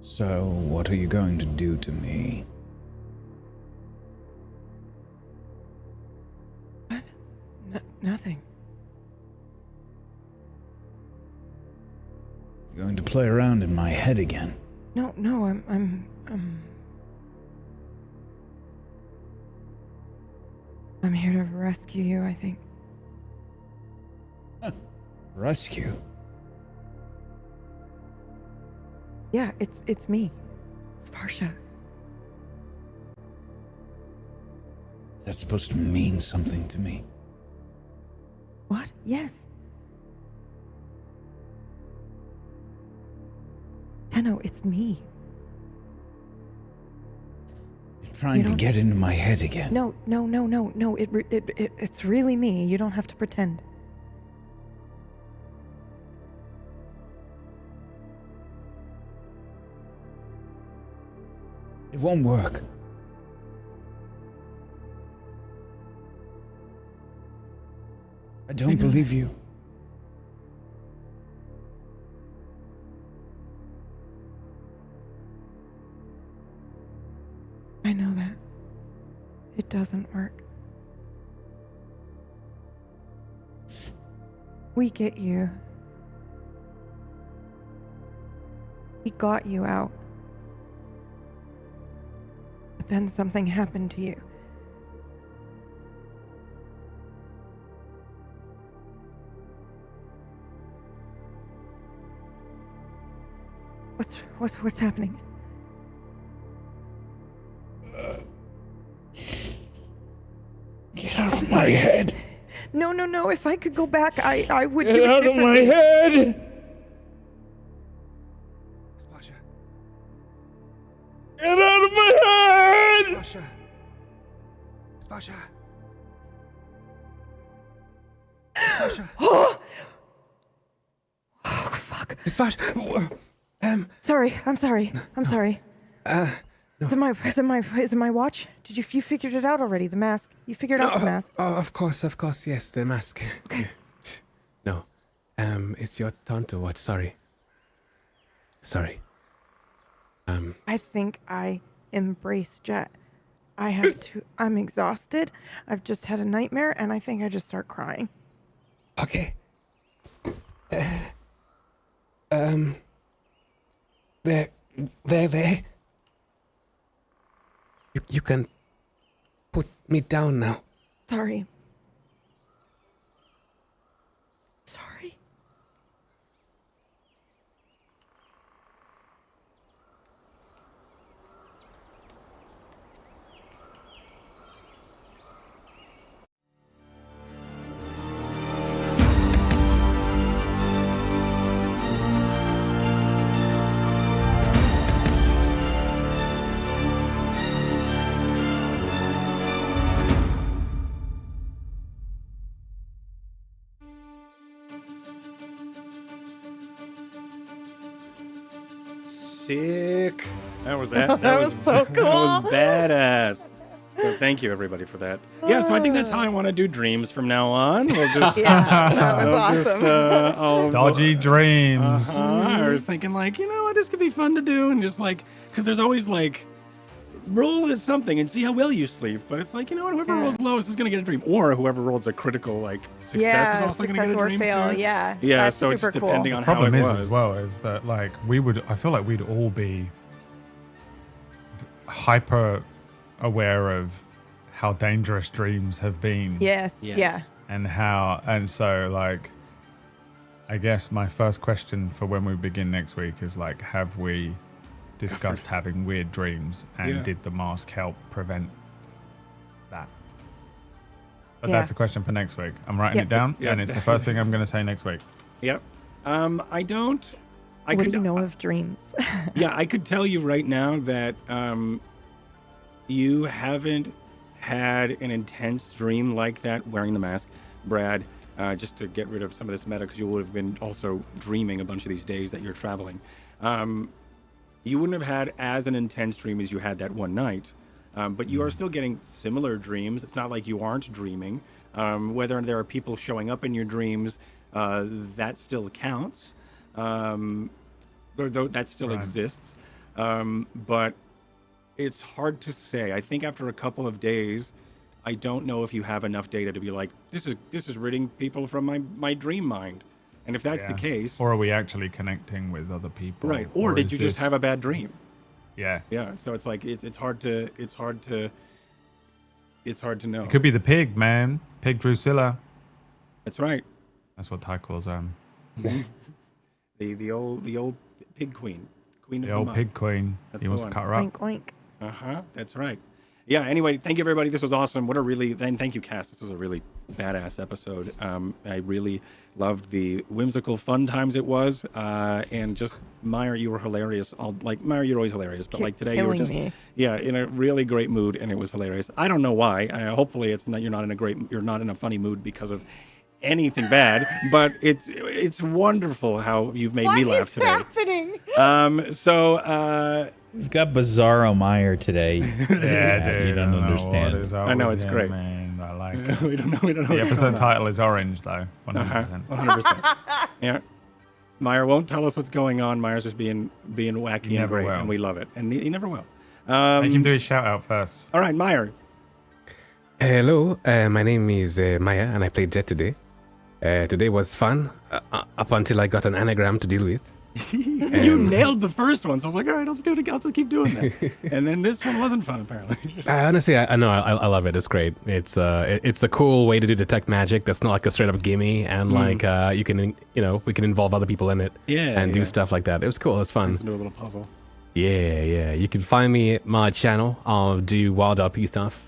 So, what are you going to do to me? What? Nothing. You're going to play around in my head again? No, I'm here to rescue you, I think. Rescue? Yeah, it's me. It's Varsha. Is that supposed to mean something to me? What? Yes. Tenno, it's me. You're trying to get into my head again. No. It's really me. You don't have to pretend. It won't work. I don't believe you. I know that. It doesn't work. We get you. We got you out. But then something happened to you. What's happening? Get out of my head! No. If I could go back, I would Get do it out of my differently. head! Spasha. Get out of my head! Spasha. Spasha. Spasha. Oh, fuck. Spasha. Sorry. I'm sorry. No. Is it my watch? Did you figured it out already? The mask. You figured out the mask. Oh, of course, yes, the mask. Okay. No. It's your turn to watch. Sorry. I think I embrace Jet. I'm exhausted. I've just had a nightmare, and I think I just start crying. Okay. There. You can put me down now. Sorry. sick. That was that. That was so cool. That was badass. So thank you everybody for that. Yeah, so I think that's how I want to do dreams from now on. We'll just that was awesome. Dodgy dreams. I was thinking like, you know what, this could be fun to do, and just like, because there's always like, roll is something and see how well you sleep. But it's like, you know what, whoever rolls lowest is gonna get a dream, or whoever rolls a critical like success is also gonna get a dream fail. too. Yeah, Yeah, that's so it's super just cool. depending on The problem how it is was. as well is that like I feel like we'd all be hyper aware of how dangerous dreams have been. Yes. Yeah. And so like I guess my first question for when we begin next week is like, have we discussed having weird dreams, and did the mask help prevent that? But that's a question for next week. I'm writing it down, and it's the first thing I'm going to say next week. Yep. I don't. What do you know of dreams? Yeah, I could tell you right now that you haven't had an intense dream like that wearing the mask, Brad. Just to get rid of some of this meta, because you would have been also dreaming a bunch of these days that you're traveling. You wouldn't have had as an intense dream as you had that one night, but you are still getting similar dreams. It's not like you aren't dreaming. Whether there are people showing up in your dreams, that still counts. That still exists. But it's hard to say. I think after a couple of days, I don't know if you have enough data to be like, this is ridding people from my dream mind. And if that's the case, or are we actually connecting with other people? Right. Or did you just have a bad dream? Yeah. Yeah. So it's like it's hard to know. It could be the pig, man. Pig Drusilla. That's right. That's what Ty calls the old pig queen. Queen of the old mud. pig queen. That's He the wants one. to cut her up. Oink oink. That's right. Yeah, anyway, thank you everybody. This was awesome. Thank you, Cass. This was a really badass episode. I really loved the whimsical fun times it was. And just, Meyer, you were hilarious. Meyer, you're always hilarious. But like today, you were just, me. in a really great mood, and it was hilarious. I don't know why. Hopefully you're not in a funny mood because of anything bad, but it's wonderful how you've made me laugh today. What is happening? We've got Bizarro Meyer today. Yeah, dude. You don't understand. I know, it's great. Man, I like it. we don't know. The episode title is Orange, though. 100%. 100%. Yeah. Meyer won't tell us what's going on. Meyer's just being wacky and great, and we love it. And he never will. Make him do his shout out first. All right, Meyer. Hello, my name is Maya, and I played Jet today. Today was fun, up until I got an anagram to deal with. You nailed the first one, so I was like, all right, let's do it again. I'll just keep doing that. And then this one wasn't fun, apparently. Honestly, I know, I love it. It's great. It's a cool way to do detect magic that's not like a straight up gimme, and like we can involve other people in it, and do stuff like that. It was cool. It was fun. Let's do a little puzzle. Yeah. You can find me at my channel. I'll do Wild RP stuff.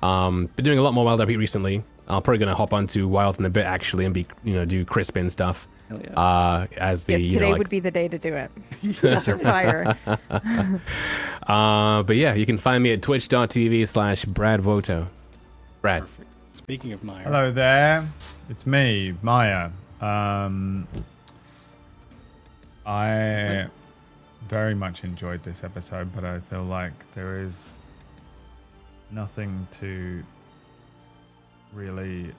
Been doing a lot more Wild RP recently. I'm probably gonna hop onto Wild in a bit actually, and do Crispin stuff. Hell yeah. Today would be the day to do it. You're fire. But yeah, you can find me at twitch.tv/BradVoto. Brad. Perfect. Speaking of Meyer. Hello there. It's me, Maya. I very much enjoyed this episode, but I feel like there is nothing to really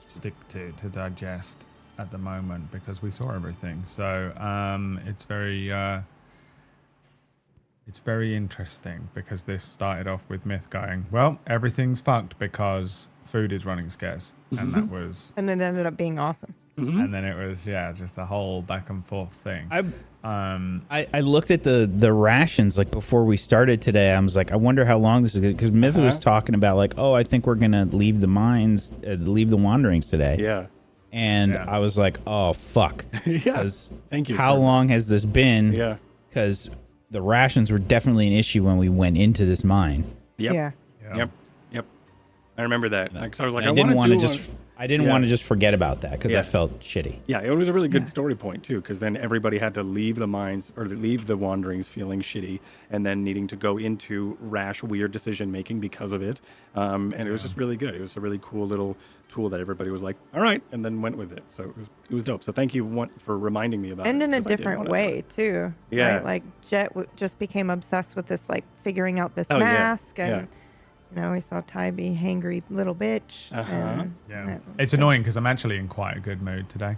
stick to digest at the moment, because we saw everything. So it's very interesting, because this started off with Myth going, well, everything's fucked because food is running scarce, and that was and it ended up being awesome. And then it was just a whole back and forth thing. I looked at the rations like before we started today. I was like, I wonder how long this is going to, because Myth was talking about like, oh, I think we're going to leave the mines, leave the wanderings today. Yeah. And I was like, oh, fuck. Yes. Thank you. How long has this been? Yeah. Because the rations were definitely an issue when we went into this mine. Yep. Yeah. Yep. I remember that. Because I was like, I didn't want to just. I didn't want to just forget about that because I felt shitty. Yeah, it was a really good story point too, because then everybody had to leave the mines or leave the wanderings feeling shitty, and then needing to go into rash, weird decision making because of it. And it was just really good. It was a really cool little tool that everybody was like, "All right," and then went with it. So it was dope. So thank you for reminding me about it. And in a 'cause I did different wanna way too. Yeah. Right? Like Jet just became obsessed with this, like figuring out this Oh, yeah. mask, and Yeah. you know, we saw Ty be hangry little bitch. And Yeah. It's annoying because I'm actually in quite a good mood today.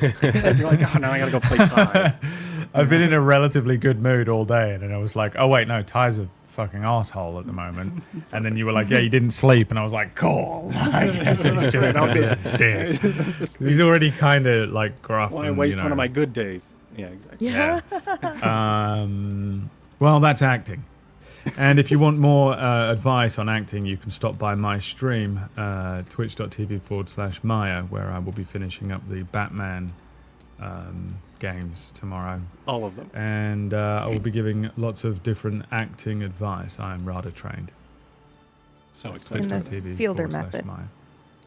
You're like, oh, now I gotta go play Ty. I've been in a relatively good mood all day, and then I was like, oh wait, no, Ty's a fucking asshole at the moment. And then you were like, yeah, you didn't sleep, and I was like, cool. I guess he's just gonna be a dick. He's already kind of like gruff. Why and, waste you know, one of my good days? Yeah, exactly. Yeah. Well, that's acting. And if you want more advice on acting, you can stop by my stream, twitch.tv/Maya, where I will be finishing up the Batman games tomorrow. All of them. And I will be giving lots of different acting advice. I am rather trained. So In the Fielder method. Maya.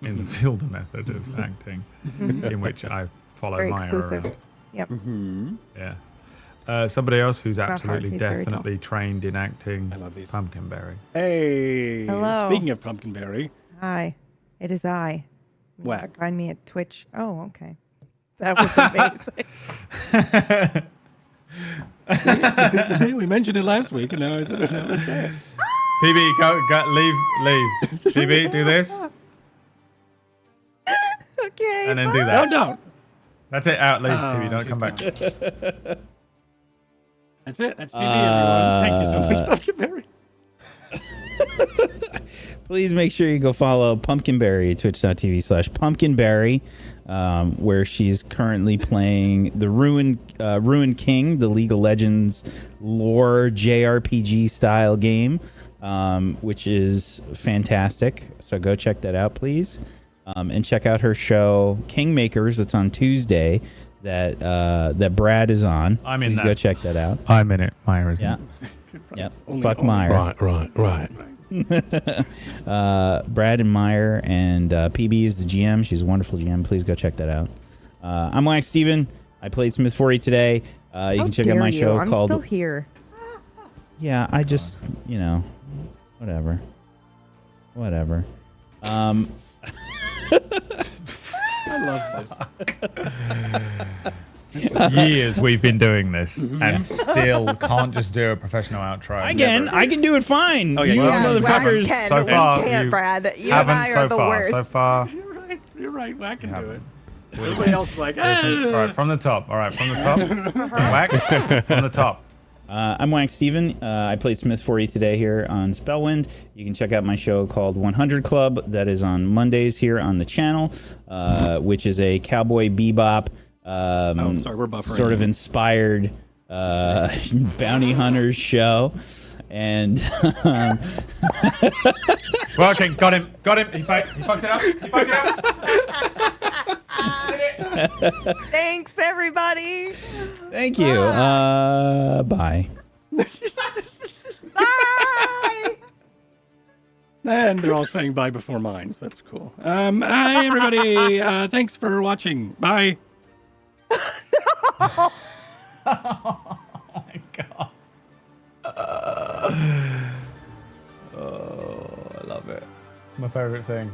In the Fielder method of acting, in which I follow Very Maya exclusive. around. Yep. Yeah. Somebody else who's Not hard, absolutely he's very definitely trained in acting. I love these. Pumpkinberry. Hey. Hello. Speaking of Pumpkinberry, Hi, it is I. Whack. Find me at Twitch. Oh, okay. That was amazing. we mentioned it last week, and now I said it. Okay. PB, go, leave. PB, do this, Okay. and then do that. No, don't. That's it. Out, leave. PB, Oh, don't she's come back. That's it. That's PB, everyone. Thank you so much, Pumpkinberry. Please make sure you go follow Pumpkinberry, twitch.tv/Pumpkinberry, where she's currently playing the Ruin King, the League of Legends lore JRPG style game, which is fantastic. So go check that out, please. And check out her show Kingmakers. It's on Tuesday that Brad is on. I'm in Please that. go check that out. I'm in it. Myra isn't. Yeah. Yep. Fuck Meyer. Right. Brad and Meyer, and PB is the GM. She's a wonderful GM. Please go check that out. I'm Wax Steven. I played Smith 40 today. You How can check out dare my you? show I'm called... still here. Yeah, I just, whatever. I love this. Years we've been doing this, and still can't just do a professional outro. I can do it fine. Oh, yeah, you well, motherfuckers. Ken, so far, we can't, you Brad. You and haven't I are so the far. worst. So far. You're right. I can do haven't. it. Everybody else is like, All right, from the top. All right, from the top. Whack. From the top. I'm Wax Steven. I played Smith 40 today here on Spellwind. You can check out my show called 100 Club that is on Mondays here on the channel, which is a Cowboy Bebop sorry, we're buffering. sort of inspired bounty hunters show. And It's working. Got him. He fucked it up. Thanks, everybody. thank you. Bye. Bye. And they're all saying bye before mine, so that's cool. Hi, everybody. Thanks for watching. Bye. Oh my god. Oh, I love it. It's my favorite thing.